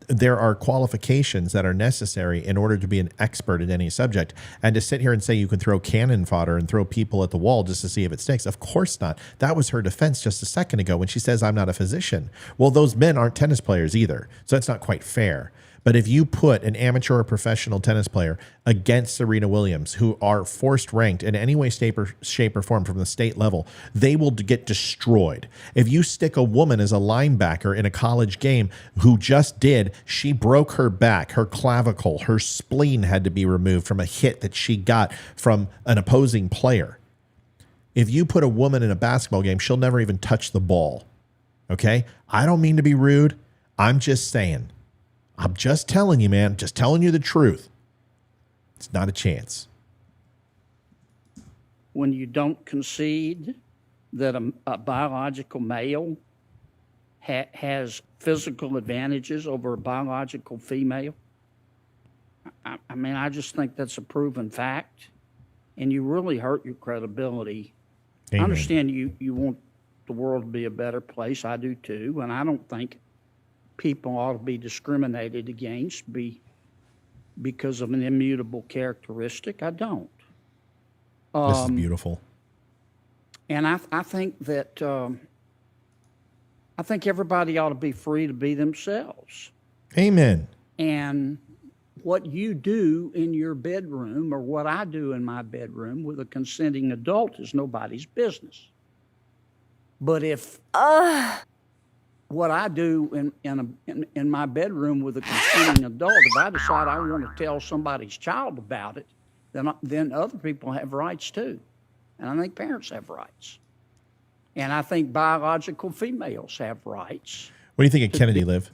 There are qualifications that are necessary in order to be an expert in any subject. And to sit here and say you can throw cannon fodder and throw people at the wall just to see if it sticks, of course not. That was her defense just a second ago when she says, I'm not a physician. Well, those men aren't tennis players either. So that's not quite fair. But if you put an amateur or professional tennis player against Serena Williams, who are forced ranked in any way, shape, or form from the state level, they will get destroyed. If you stick a woman as a linebacker in a college game who she broke her back, her clavicle, her spleen had to be removed from a hit that she got from an opposing player. If you put a woman in a basketball game, she'll never even touch the ball. Okay? I don't mean to be rude. I'm just saying. I'm just telling you, man. Just telling you the truth. It's not a chance. When you don't concede that a biological male has physical advantages over a biological female, I mean, I just think that's a proven fact, and you really hurt your credibility. Amen. I understand you want the world to be a better place. I do too, and I don't think people ought to be discriminated against because of an immutable characteristic. I don't. This is beautiful. And I think that I think everybody ought to be free to be themselves. Amen. And what you do in your bedroom or what I do in my bedroom with a consenting adult is nobody's business. But if what I do in my bedroom with a consenting adult, if I decide I want to tell somebody's child about it, then other people have rights too. And I think parents have rights. And I think biological females have rights. What do you think of Kennedy, Liv?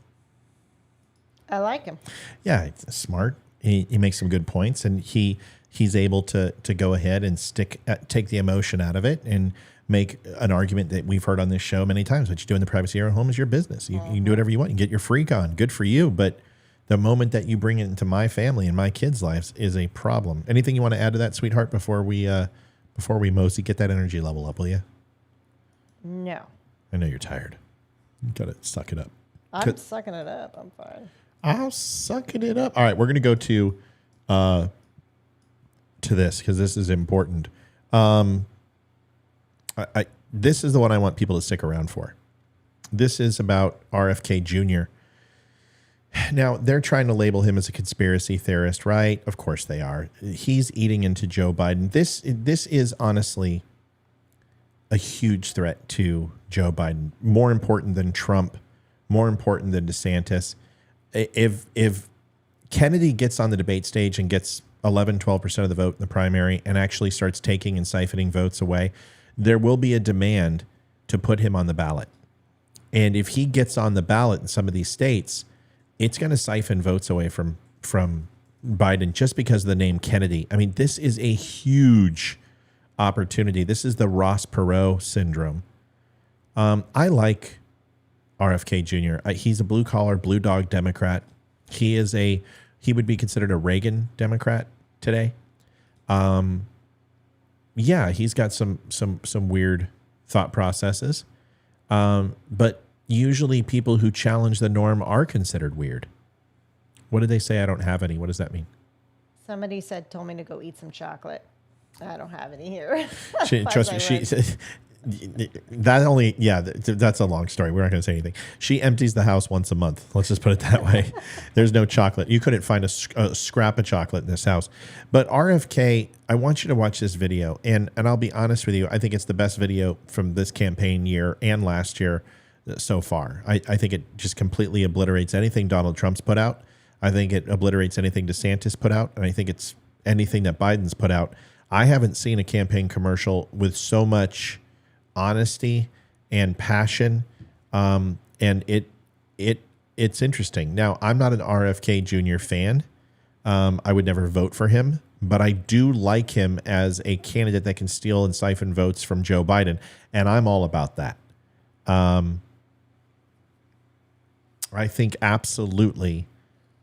I like him. Yeah, he's smart. He makes some good points, and he's able to go ahead and take the emotion out of it and make an argument that we've heard on this show many times. What you do in the privacy of your home is your business. You can do whatever you want. You get your freak on. Good for you. But the moment that you bring it into my family and my kids' lives is a problem. Anything you want to add to that, sweetheart, before we mosey, get that energy level up, will you? No. I know you're tired. You got to suck it up. I'm sucking it up. I'm fine. I'm sucking it up. All right, we're going to go to this because this is important. This is the one I want people to stick around for. This is about RFK Jr. Now, they're trying to label him as a conspiracy theorist, right? Of course they are. He's eating into Joe Biden. This is honestly a huge threat to Joe Biden. More important than Trump, more important than DeSantis. If Kennedy gets on the debate stage and gets 11, 12% of the vote in the primary and actually starts taking and siphoning votes away, there will be a demand to put him on the ballot. And if he gets on the ballot in some of these states, it's going to siphon votes away from Biden just because of the name Kennedy. I mean, this is a huge opportunity. This is the Ross Perot syndrome. I like RFK Jr. He's a blue-collar, blue dog Democrat. He would be considered a Reagan Democrat today. Yeah, he's got some weird thought processes. But usually people who challenge the norm are considered weird. What did they say? I don't have any. What does that mean? Somebody told me to go eat some chocolate. I don't have any here. Trust me, that's a long story. We're not going to say anything. She empties the house once a month. Let's just put it that way. There's no chocolate. You couldn't find a scrap of chocolate in this house. But RFK, I want you to watch this video. And I'll be honest with you. I think it's the best video from this campaign year and last year so far. I think it just completely obliterates anything Donald Trump's put out. I think it obliterates anything DeSantis put out. And I think it's anything that Biden's put out. I haven't seen a campaign commercial with so much honesty and passion, and it's interesting. Now, I'm not an RFK Jr. fan. I would never vote for him, but I do like him as a candidate that can steal and siphon votes from Joe Biden, and I'm all about that. All I think absolutely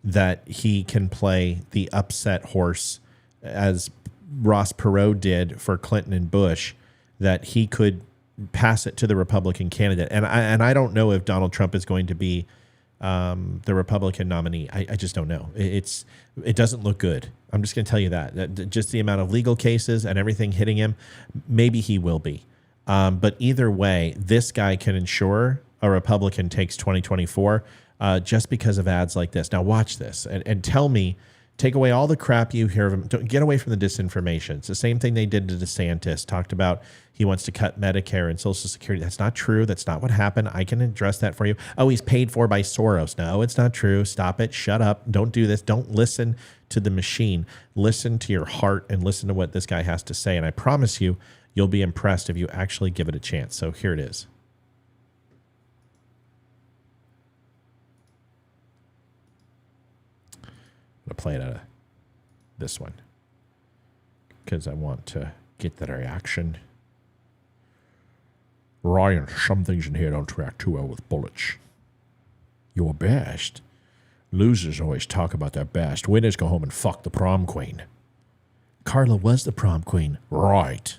that he can play the upset horse as Ross Perot did for Clinton and Bush, that he could pass it to the Republican candidate. And I don't know if Donald Trump is going to be the Republican nominee. I just don't know. It doesn't look good. I'm just going to tell you that just the amount of legal cases and everything hitting him, maybe he will be. But either way, this guy can ensure a Republican takes 2024 just because of ads like this. Now watch this and tell me, take away all the crap you hear of him. Don't get away from the disinformation. It's the same thing they did to DeSantis. Talked about he wants to cut Medicare and Social Security. That's not true. That's not what happened. I can address that for you. Oh, he's paid for by Soros. No, it's not true. Stop it. Shut up. Don't do this. Don't listen to the machine. Listen to your heart and listen to what this guy has to say. And I promise you, you'll be impressed if you actually give it a chance. So here it is. I'm going to play it out of this one because I want to get that reaction. Ryan, some things in here don't react too well with bullets. Your best. Losers always talk about their best. Winners go home and fuck the prom queen. Carla was the prom queen. Right.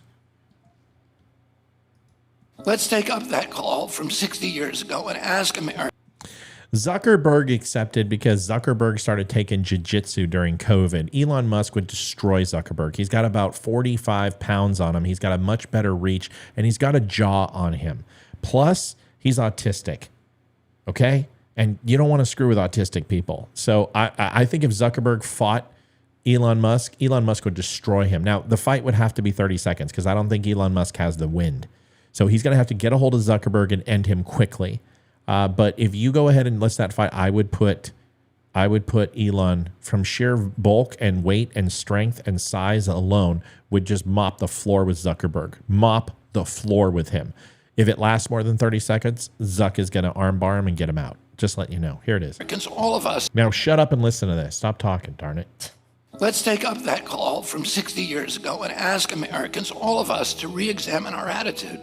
Let's take up that call from 60 years ago and ask America. Zuckerberg accepted because Zuckerberg started taking jiu-jitsu during COVID. Elon Musk would destroy Zuckerberg. He's got about 45 pounds on him. He's got a much better reach, and he's got a jaw on him. Plus, he's autistic, okay? And you don't want to screw with autistic people. So I think if Zuckerberg fought Elon Musk would destroy him. Now, the fight would have to be 30 seconds because I don't think Elon Musk has the wind. So he's going to have to get a hold of Zuckerberg and end him quickly. But if you go ahead and list that fight, I would put Elon, from sheer bulk and weight and strength and size alone, would just mop the floor with Zuckerberg. Mop the floor with him. If it lasts more than 30 seconds, Zuck is going to armbar him and get him out. Just let you know. Here it is. Americans, all of us. Now shut up and listen to this. Stop talking, darn it. Let's take up that call from 60 years ago and ask Americans, all of us, to re-examine our attitude.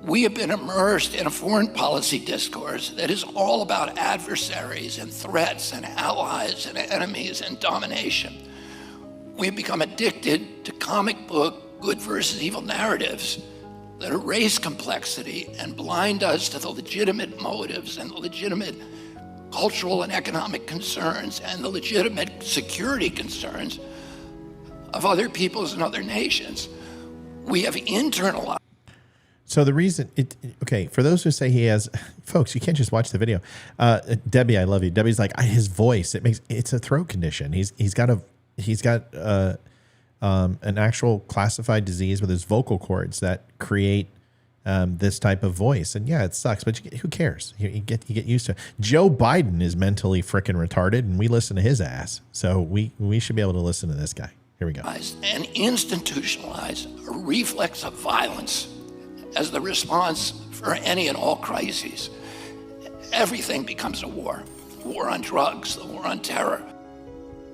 We have been immersed in a foreign policy discourse that is all about adversaries and threats and allies and enemies and domination. We have become addicted to comic book good versus evil narratives that erase complexity and blind us to the legitimate motives and the legitimate cultural and economic concerns and the legitimate security concerns of other peoples and other nations. We have internalized. So the reason okay, for those who say he has, folks, you can't just watch the video. Debbie, I love you. Debbie's like, his voice, it's a throat condition. He's got an actual classified disease with his vocal cords that create this type of voice. And yeah, it sucks, but who cares? You get used to it. Joe Biden is mentally freaking retarded, and we listen to his ass. So we should be able to listen to this guy. Here we go. And institutionalize a reflex of violence as the response for any and all crises. Everything becomes a war. War on drugs, the war on terror,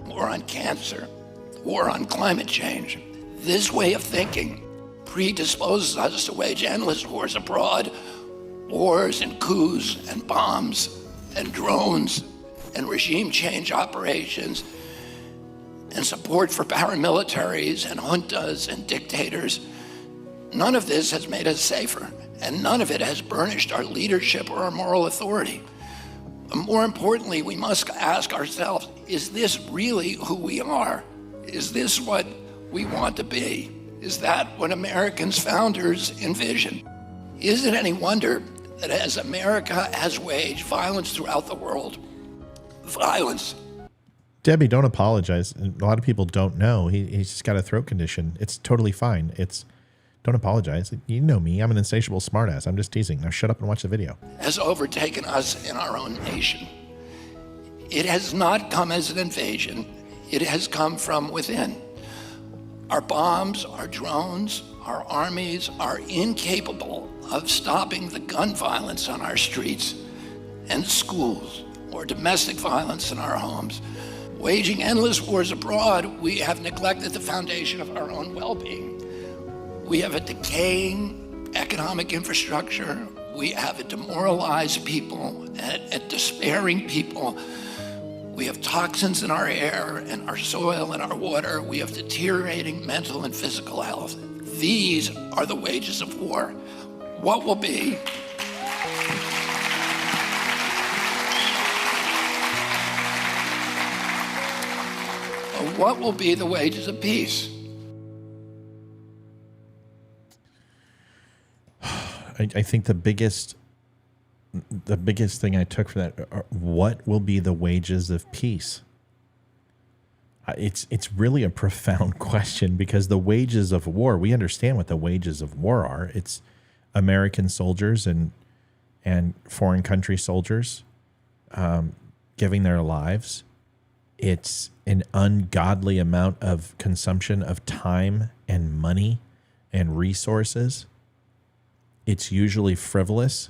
war on cancer, war on climate change. This way of thinking predisposes us to wage endless wars abroad, wars and coups and bombs and drones and regime change operations and support for paramilitaries and juntas and dictators. None of this has made us safer, and none of it has burnished our leadership or our moral authority. More importantly, we must ask ourselves, is this really who we are? Is this what we want to be? Is that what Americans' founders envisioned? Is it any wonder that as America has waged violence throughout the world, violence? Debbie, don't apologize. A lot of people don't know. He's just got a throat condition. It's totally fine. Don't apologize. You know me. I'm an insatiable smartass. I'm just teasing. Now shut up and watch the video. Has overtaken us in our own nation. It has not come as an invasion. It has come from within. Our bombs, our drones, our armies are incapable of stopping the gun violence on our streets and schools or domestic violence in our homes. Waging endless wars abroad, we have neglected the foundation of our own well-being. We have a decaying economic infrastructure. We have a demoralized people and despairing people. We have toxins in our air and our soil and our water. We have deteriorating mental and physical health. These are the wages of war. What will be? What will be the wages of peace? I think the biggest thing I took from that, what will be the wages of peace? It's really a profound question, because the wages of war, we understand what the wages of war are. It's American soldiers and foreign country soldiers giving their lives. It's an ungodly amount of consumption of time and money and resources. It's usually frivolous,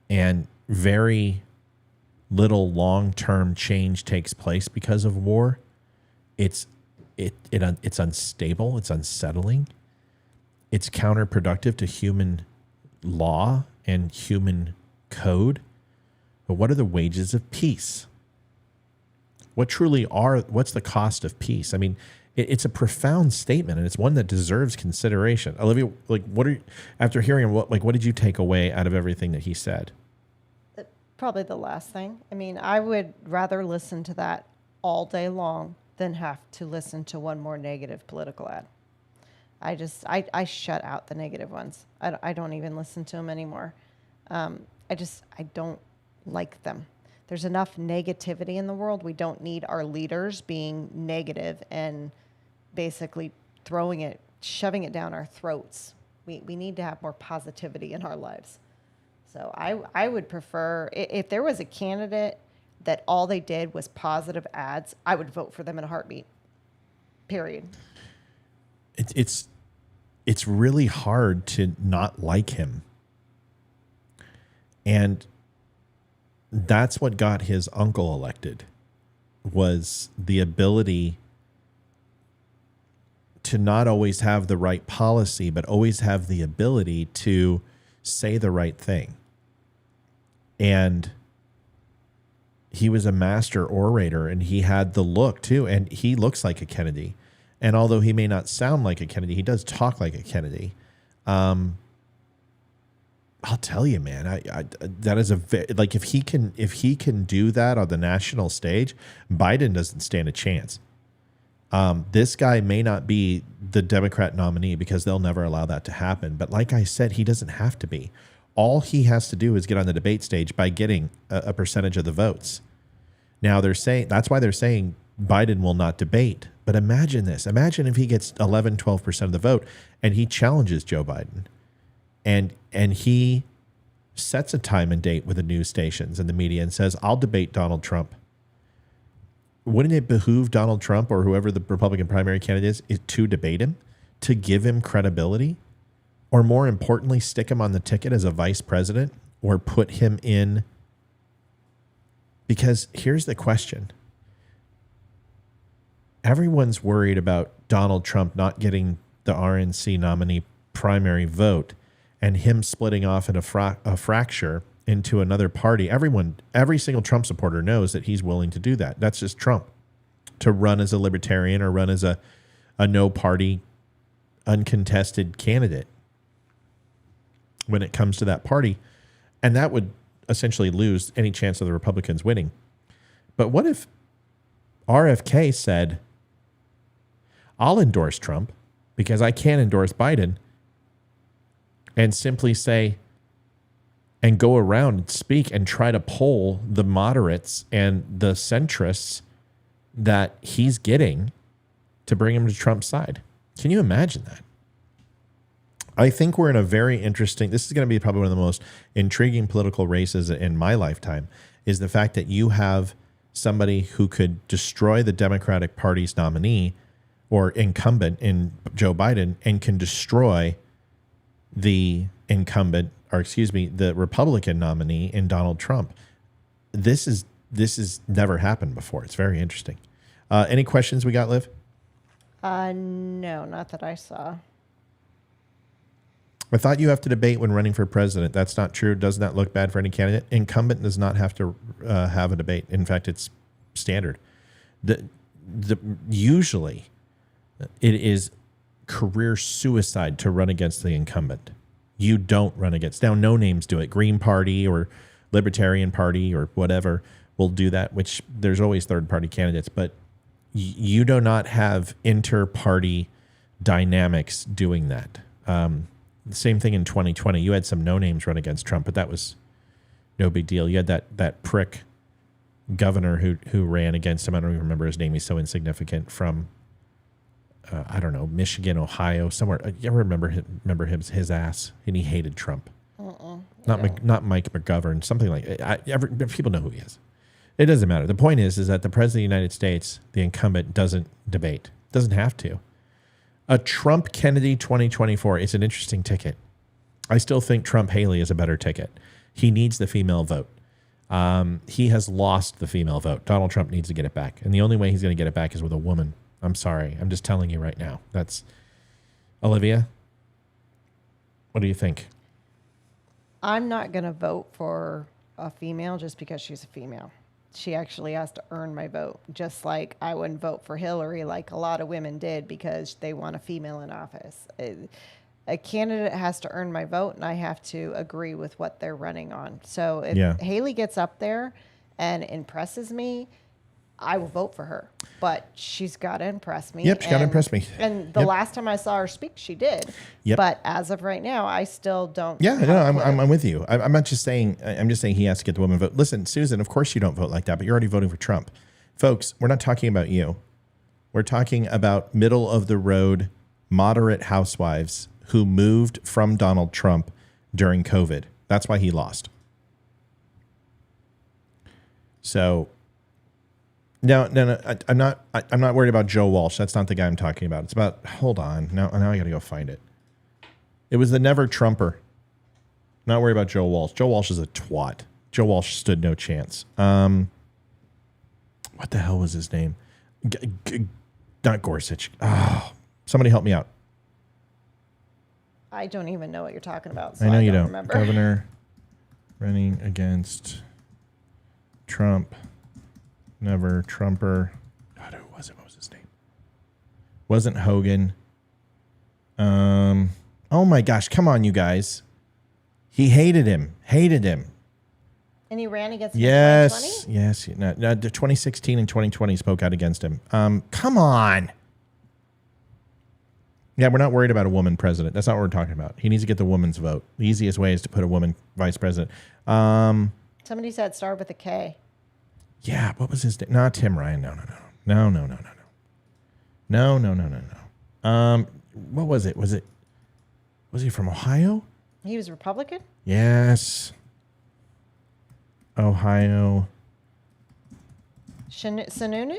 and very little long-term change takes place because of war. It's unstable. It's unsettling. It's counterproductive to human law and human code. But what are the wages of peace? What's the cost of peace? I mean, it's a profound statement, and it's one that deserves consideration. Olivia, after hearing what did you take away out of everything that he said? Probably the last thing. I mean, I would rather listen to that all day long than have to listen to one more negative political ad. I shut out the negative ones. I don't even listen to them anymore. I don't like them. There's enough negativity in the world. We don't need our leaders being negative and basically shoving it down our throats. We need to have more positivity in our lives. So I would prefer, if there was a candidate that all they did was positive ads, I would vote for them in a heartbeat. Period. It's really hard to not like him. And that's what got his uncle elected, was the ability to not always have the right policy, but always have the ability to say the right thing. And he was a master orator, and he had the look too. And he looks like a Kennedy. And although he may not sound like a Kennedy, he does talk like a Kennedy. I'll tell you, man, that is if he can do that on the national stage, Biden doesn't stand a chance. This guy may not be the Democrat nominee because they'll never allow that to happen. But like I said, he doesn't have to be. All he has to do is get on the debate stage by getting a percentage of the votes. Now that's why they're saying Biden will not debate. But imagine this. Imagine if he gets 11, 12% of the vote and he challenges Joe Biden. And he sets a time and date with the news stations and the media and says, I'll debate Donald Trump. Wouldn't it behoove Donald Trump or whoever the Republican primary candidate is to debate him, to give him credibility, or more importantly, stick him on the ticket as a vice president or put him in? Because here's the question. Everyone's worried about Donald Trump not getting the RNC nominee primary vote and him splitting off in a fracture into another party. Every single Trump supporter knows that he's willing to do that. That's just Trump, to run as a libertarian or run as a no-party, uncontested candidate when it comes to that party. And that would essentially lose any chance of the Republicans winning. But what if RFK said, I'll endorse Trump because I can't endorse Biden, and simply say, and go around and speak and try to poll the moderates and the centrists that he's getting to bring him to Trump's side? Can you imagine that? I think we're in a very interesting, this is going to be probably one of the most intriguing political races in my lifetime, is the fact that you have somebody who could destroy the Democratic Party's nominee or incumbent in Joe Biden and can destroy the the Republican nominee in Donald Trump. This has never happened before. It's very interesting. Any questions we got, Liv? No, not that I saw. I thought you have to debate when running for president. That's not true. Does not look bad for any candidate. Incumbent does not have to have a debate. In fact, it's standard. Usually, it is career suicide to run against the incumbent. You don't run against. Now, no names do it. Green Party or Libertarian Party or whatever will do that, which there's always third-party candidates. But you do not have inter-party dynamics doing that. The same thing in 2020. You had some no names run against Trump, but that was no big deal. You had that prick governor who ran against him. I don't even remember his name. He's so insignificant from I don't know, Michigan, Ohio, somewhere. You ever remember his ass? And he hated Trump. Not Mike McGovern, something like it. People know who he is. It doesn't matter. The point is that the president of the United States, the incumbent, doesn't debate. Doesn't have to. A Trump-Kennedy 2024 is an interesting ticket. I still think Trump-Haley is a better ticket. He needs the female vote. He has lost the female vote. Donald Trump needs to get it back. And the only way he's going to get it back is with a woman. I'm sorry. I'm just telling you right now. That's Olivia. What do you think? I'm not going to vote for a female just because she's a female. She actually has to earn my vote, just like I wouldn't vote for Hillary like a lot of women did because they want a female in office. A candidate has to earn my vote, and I have to agree with what they're running on. So if Haley gets up there and impresses me, I will vote for her. But she's got to impress me. Yep, she's got to impress me. And the last time I saw her speak, she did. Yep. But as of right now, I still don't. Yeah, no, I'm with you. I'm not just saying. I'm just saying he has to get the woman vote. Listen, Susan, of course you don't vote like that, but you're already voting for Trump, folks. We're not talking about you. We're talking about middle of the road, moderate housewives who moved from Donald Trump during COVID. That's why he lost. So. No. I'm not worried about Joe Walsh. That's not the guy I'm talking about. It's about. Hold on. Now I got to go find it. It was the Never Trumper. Not worried about Joe Walsh. Joe Walsh is a twat. Joe Walsh stood no chance. What the hell was his name? Not Gorsuch. Oh, somebody help me out. I don't even know what you're talking about. So I know you don't. Remember. Governor running against Trump. Never Trumper. God, who was it? What was his name? Wasn't Hogan. Oh my gosh, come on, you guys. He hated him. And he ran against him in 2020? Yes. No, 2016 and 2020 spoke out against him. Come on. Yeah, we're not worried about a woman president. That's not what we're talking about. He needs to get the woman's vote. The easiest way is to put a woman vice president. Somebody said start with a K. Yeah, what was his name? Not Tim Ryan. No. What was it? Was he from Ohio? He was Republican? Yes. Ohio. Sununu?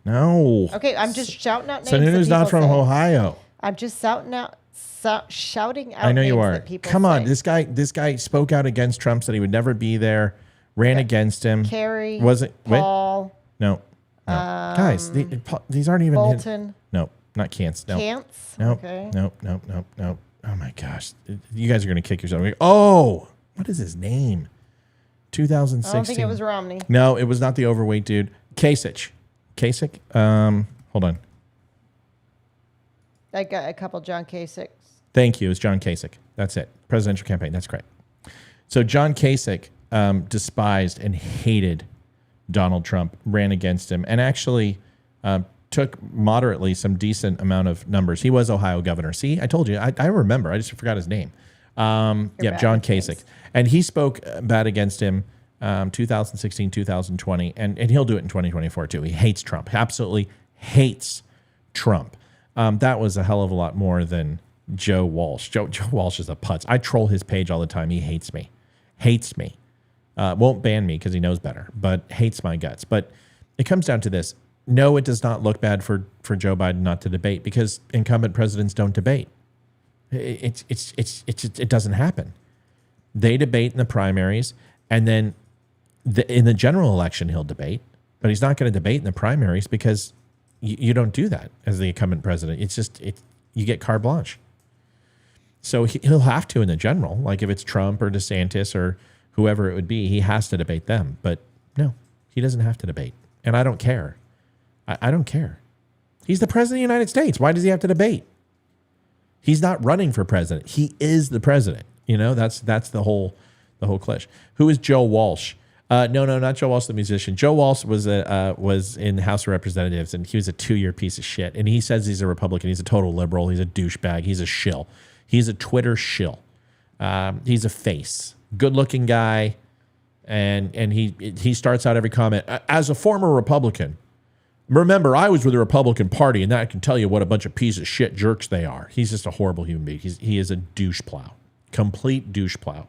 No. Okay, I'm just shouting out names. Sununu's not from Ohio. I'm just shouting out I know you are. Come on, say. this guy spoke out against Trump, said he would never be there. Ran against him. Carey. Was it Paul? No. Guys, these aren't even. Bolton. No, not Cants. No. Cants? No. Okay. No. Oh my gosh, you guys are gonna kick yourself. Oh, what is his name? 2016. I don't think it was Romney. No, it was not the overweight dude. Kasich. Hold on. I got a couple John Kasich. Thank you. It was John Kasich. That's it. Presidential campaign. That's correct. So John Kasich despised and hated Donald Trump, ran against him, and actually took moderately some decent amount of numbers. He was Ohio governor. See, I told you. I remember. I just forgot his name. John Kasich. And he spoke bad against him 2016, 2020, and he'll do it in 2024 too. He hates Trump. Absolutely hates Trump. That was a hell of a lot more than Joe Walsh. Joe Walsh is a putz. I troll his page all the time. He hates me. Won't ban me because he knows better, but hates my guts. But it comes down to this. No, it does not look bad for Joe Biden not to debate because incumbent presidents don't debate. It doesn't happen. They debate in the primaries, and then in the general election he'll debate, but he's not going to debate in the primaries because you don't do that as the incumbent president. You get carte blanche. So he'll have to in the general. Like if it's Trump or DeSantis or whoever it would be, he has to debate them. But no, he doesn't have to debate. And I don't care. I don't care. He's the president of the United States. Why does he have to debate? He's not running for president. He is the president. You know, that's the whole cliché. Who is Joe Walsh? No, not Joe Walsh, the musician. Joe Walsh was in the House of Representatives, and he was a 2-year piece of shit. And he says he's a Republican. He's a total liberal. He's a douchebag. He's a shill. He's a Twitter shill. He's a face. Good-looking guy. And he starts out every comment, as a former Republican, remember, I was with the Republican Party, and that can tell you what a bunch of piece of shit jerks they are. He's just a horrible human being. He is a douche plow. Complete douche plow.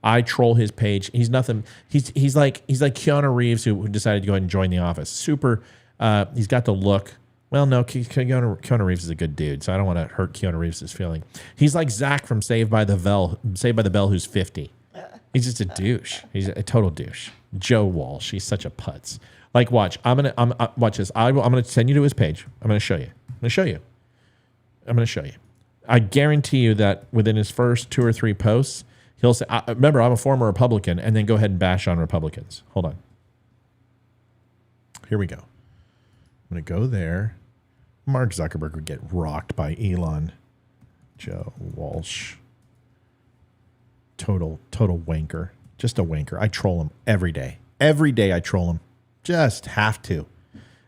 I troll his page. He's nothing. He's like Keanu Reeves who decided to go ahead and join The Office. Super. He's got the look. Well, no, Keanu Reeves is a good dude, so I don't want to hurt Keanu Reeves' feeling. He's like Zach from Saved by the Bell, who's 50. He's just a douche. He's a total douche. Joe Walsh. He's such a putz. Like, watch. Watch this. I'm gonna send you to his page. I'm gonna show you. I guarantee you that within his first 2 or 3 posts, he'll say, remember, I'm a former Republican, and then go ahead and bash on Republicans. Hold on. Here we go. I'm going to go there. Mark Zuckerberg would get rocked by Elon. Joe Walsh. Total wanker. Just a wanker. I troll him every day. Every day I troll him. Just have to.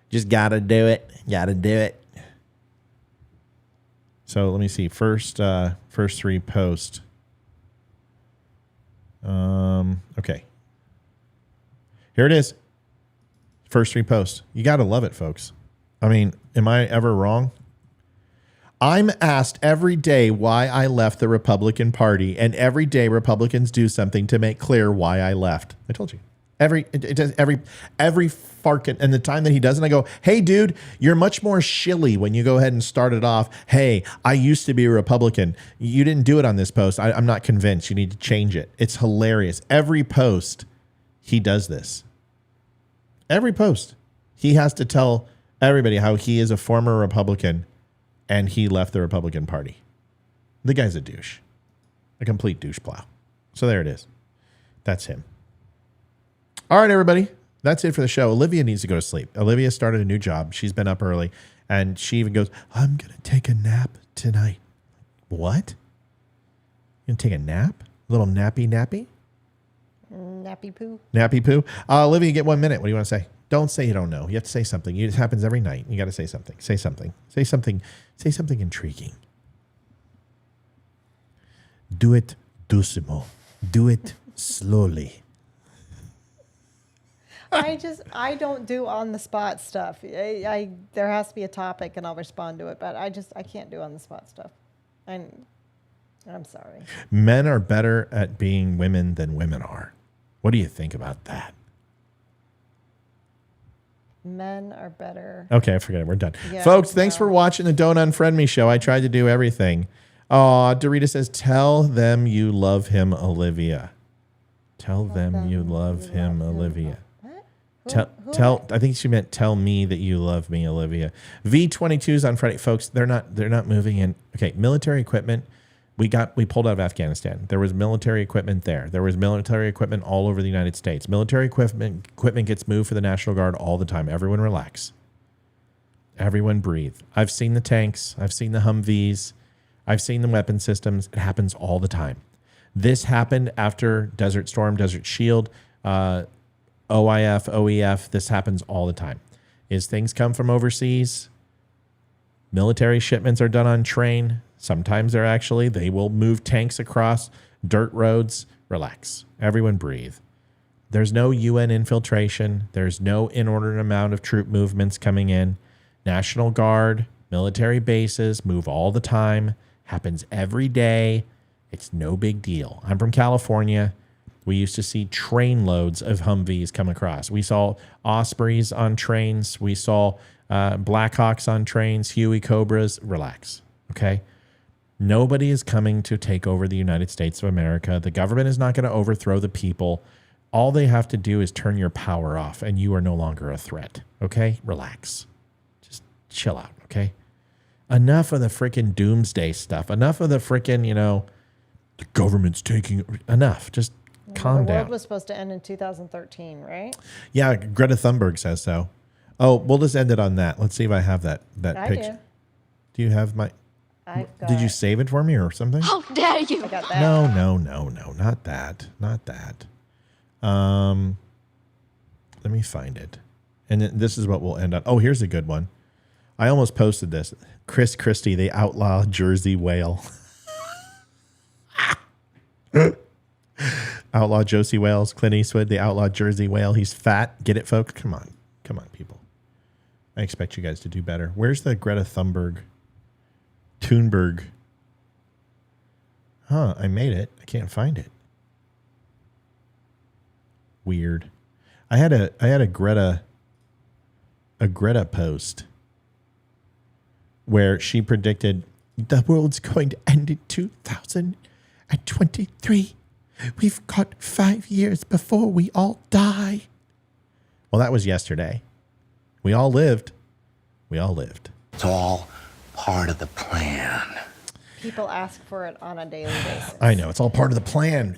Just got to do it. So let me see. First 3 posts. Okay. Here it is. First 3 posts. You got to love it, folks. I mean, am I ever wrong? I'm asked every day why I left the Republican Party, and every day Republicans do something to make clear why I left. I told you. Every farkin', and the time that he doesn't, I go, hey, dude, you're much more shilly when you go ahead and start it off. Hey, I used to be a Republican. You didn't do it on this post. I'm not convinced. You need to change it. It's hilarious. Every post, he does this. Every post, he has to tell everybody how he is a former Republican and he left the Republican Party. The guy's a douche, a complete douche plow. So there it is. That's him. All right, everybody. That's it for the show. Olivia needs to go to sleep. Olivia started a new job. She's been up early, and she even goes, I'm going to take a nap tonight. What? You going to take a nap? A little nappy? Nappy poo. Nappy poo. Olivia, you get 1 minute. What do you want to say? Don't say you don't know. You have to say something. It happens every night. You got to say something. Say something. Say something. Say something intriguing. Do it doucement. Do it slowly. I don't do on the spot stuff. There has to be a topic and I'll respond to it, but I can't do on the spot stuff. I'm sorry. Men are better at being women than women are. What do you think about that? Men are better. Okay, forget it. We're done. Yeah, folks, thanks for watching the Don't Unfriend Me show. I tried to do everything. Oh, Dorita says, tell them you love him, Olivia. Tell them you love him, Olivia. Tell. I think she meant tell me that you love me, Olivia. V-22s on Friday, folks. They're not moving in. Okay, military equipment. We pulled out of Afghanistan. There was military equipment there. There was military equipment all over the United States. Military equipment gets moved for the National Guard all the time. Everyone relax. Everyone breathe. I've seen the tanks. I've seen the Humvees. I've seen the weapon systems. It happens all the time. This happened after Desert Storm, Desert Shield, OIF, OEF. This happens all the time. As things come from overseas, military shipments are done on train. Sometimes they will move tanks across dirt roads. Relax. Everyone breathe. There's no UN infiltration. There's no inordinate amount of troop movements coming in. National Guard, military bases move all the time. Happens every day. It's no big deal. I'm from California. We used to see train loads of Humvees come across. We saw Ospreys on trains. We saw Blackhawks on trains, Huey Cobras. Relax, okay? Nobody is coming to take over the United States of America. The government is not going to overthrow the people. All they have to do is turn your power off, and you are no longer a threat, okay? Relax. Just chill out, okay? Enough of the freaking doomsday stuff. Enough of the freaking, the government's taking enough. Just calm The down. world was supposed to end in 2013, right? Yeah, Greta Thunberg says so. Oh, we'll just end it on that. Let's see if I have that I picture. do. Do you have my? Did you save it for me or something? How dare you? I got that. No, not that. Not that. Let me find it. And this is what we'll end on. Oh, here's a good one. I almost posted this. Chris Christie, the outlaw Jersey whale. Outlaw Josie Wales, Clint Eastwood, the outlaw Jersey whale. He's fat. Get it, folks? Come on, people. I expect you guys to do better. Where's the Greta Thunberg? Thunberg. Huh, I made it. I can't find it. Weird. I had a Greta post where she predicted the world's going to end in 2023. We've got 5 years before we all die. Well, that was yesterday. We all lived. It's all part of the plan. People ask for it on a daily basis. I know. It's all part of the plan.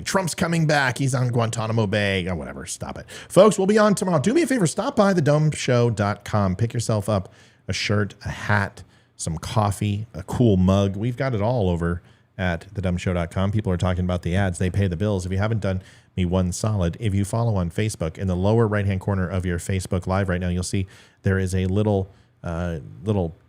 Trump's coming back. He's on Guantanamo Bay. Oh, whatever. Stop it. Folks, we'll be on tomorrow. Do me a favor. Stop by thedumshow.com. Pick yourself up a shirt, a hat, some coffee, a cool mug. We've got it all over at thedumshow.com. People are talking about the ads. They pay the bills. If you haven't done me one solid, if you follow on Facebook, in the lower right-hand corner of your Facebook Live right now, you'll see there is a little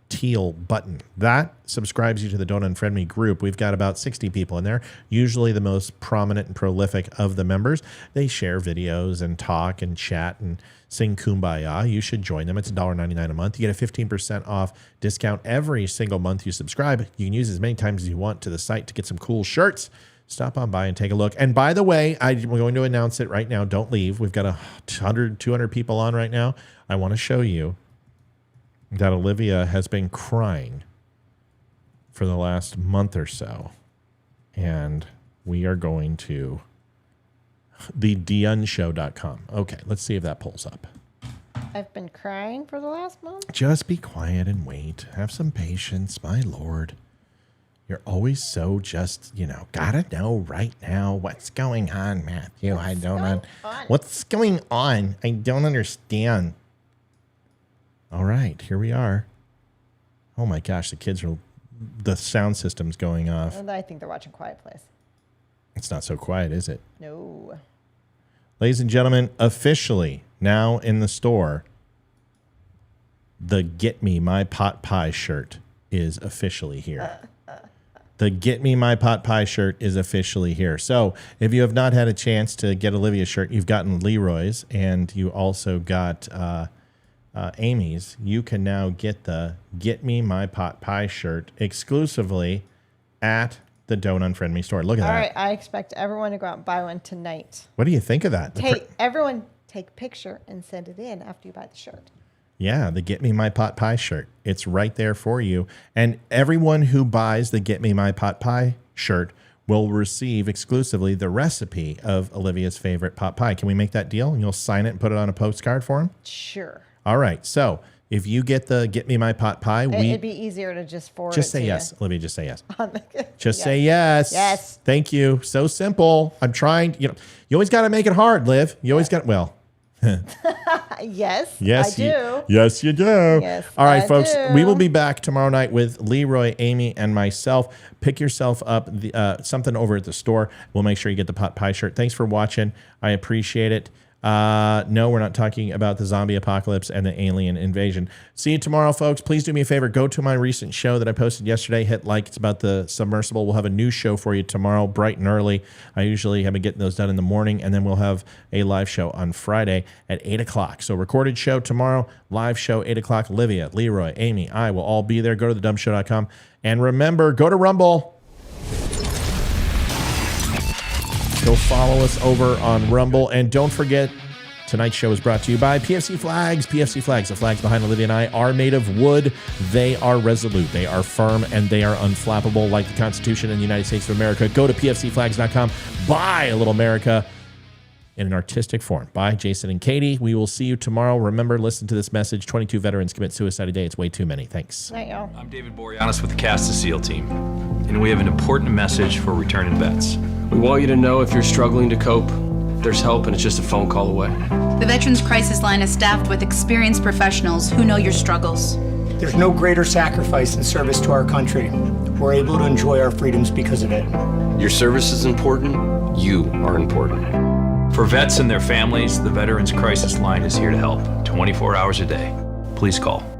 teal button. That subscribes you to the Don't Unfriend Me group. We've got about 60 people in there, usually the most prominent and prolific of the members. They share videos and talk and chat and sing Kumbaya. You should join them. It's $1.99 a month. You get a 15% off discount every single month you subscribe. You can use as many times as you want to the site to get some cool shirts. Stop on by and take a look. And by the way, I'm going to announce it right now. Don't leave. We've got 100, 200 people on right now. I want to show you that Olivia has been crying for the last month or so. And we are going to the DUMShow.com. Okay, let's see if that pulls up. I've been crying for the last month. Just be quiet and wait. Have some patience, my Lord. You're always so just, gotta know right now what's going on, Matthew. What's going on? I don't understand. All right, here we are. Oh my gosh, the sound system's going off. I think they're watching Quiet Place. It's not so quiet, is it? No. Ladies and gentlemen, officially now in the store, the Get Me My Pot Pie shirt is officially here. The Get Me My Pot Pie shirt is officially here. So if you have not had a chance to get Olivia's shirt, you've gotten Leroy's, and you also got Amy's. You can now get the Get Me My Pot Pie shirt exclusively at the Don't Unfriend Me store. Look at that. All right, I expect everyone to go out and buy one tonight. What do you think of that? Everyone take a picture and send it in after you buy the shirt. Yeah, the Get Me My Pot Pie shirt. It's right there for you. And everyone who buys the Get Me My Pot Pie shirt will receive exclusively the recipe of Olivia's favorite pot pie. Can we make that deal? And you'll sign it and put it on a postcard for him? Sure. All right. So if you get the Get Me My Pot Pie, it'd be easier to just forward just it say to yes. you. Olivia, just say yes. Just say yes. Yes. Thank you. So simple. I'm trying. You always got to make it hard, Liv. You always got, Yes, yes, I do. Yes, you do. Yes, all right, I folks. do. We will be back tomorrow night with Leroy, Amy, and myself. Pick yourself up something over at the store. We'll make sure you get the pot pie shirt. Thanks for watching. I appreciate it. No, we're not talking about the zombie apocalypse and the alien invasion. See you tomorrow, folks. Please do me a favor. Go to my recent show that I posted yesterday. Hit like. It's about the submersible. We'll have a new show for you tomorrow, bright and early. I usually have been getting those done in the morning, and then we'll have a live show on Friday at 8 o'clock. So recorded show tomorrow, live show 8 o'clock. Olivia, Leroy, Amy, I will all be there. Go to thedumshow.com. And remember, go to Rumble. Go follow us over on Rumble. And don't forget, tonight's show is brought to you by PFC Flags. PFC Flags, the flags behind Olivia and I, are made of wood. They are resolute. They are firm, and they are unflappable like the Constitution in the United States of America. Go to pfcflags.com. Buy a little America. in an artistic form. Bye, Jason and Katie. We will see you tomorrow. Remember, listen to this message. 22 veterans commit suicide a day. It's way too many. Thanks. Night, y'all. I'm David Boreanaz with the Cast SEAL team, and we have an important message for returning vets. We want you to know if you're struggling to cope, there's help and it's just a phone call away. The Veterans Crisis Line is staffed with experienced professionals who know your struggles. There's no greater sacrifice in service to our country. We're able to enjoy our freedoms because of it. Your service is important. You are important. For vets and their families, the Veterans Crisis Line is here to help 24 hours a day. Please call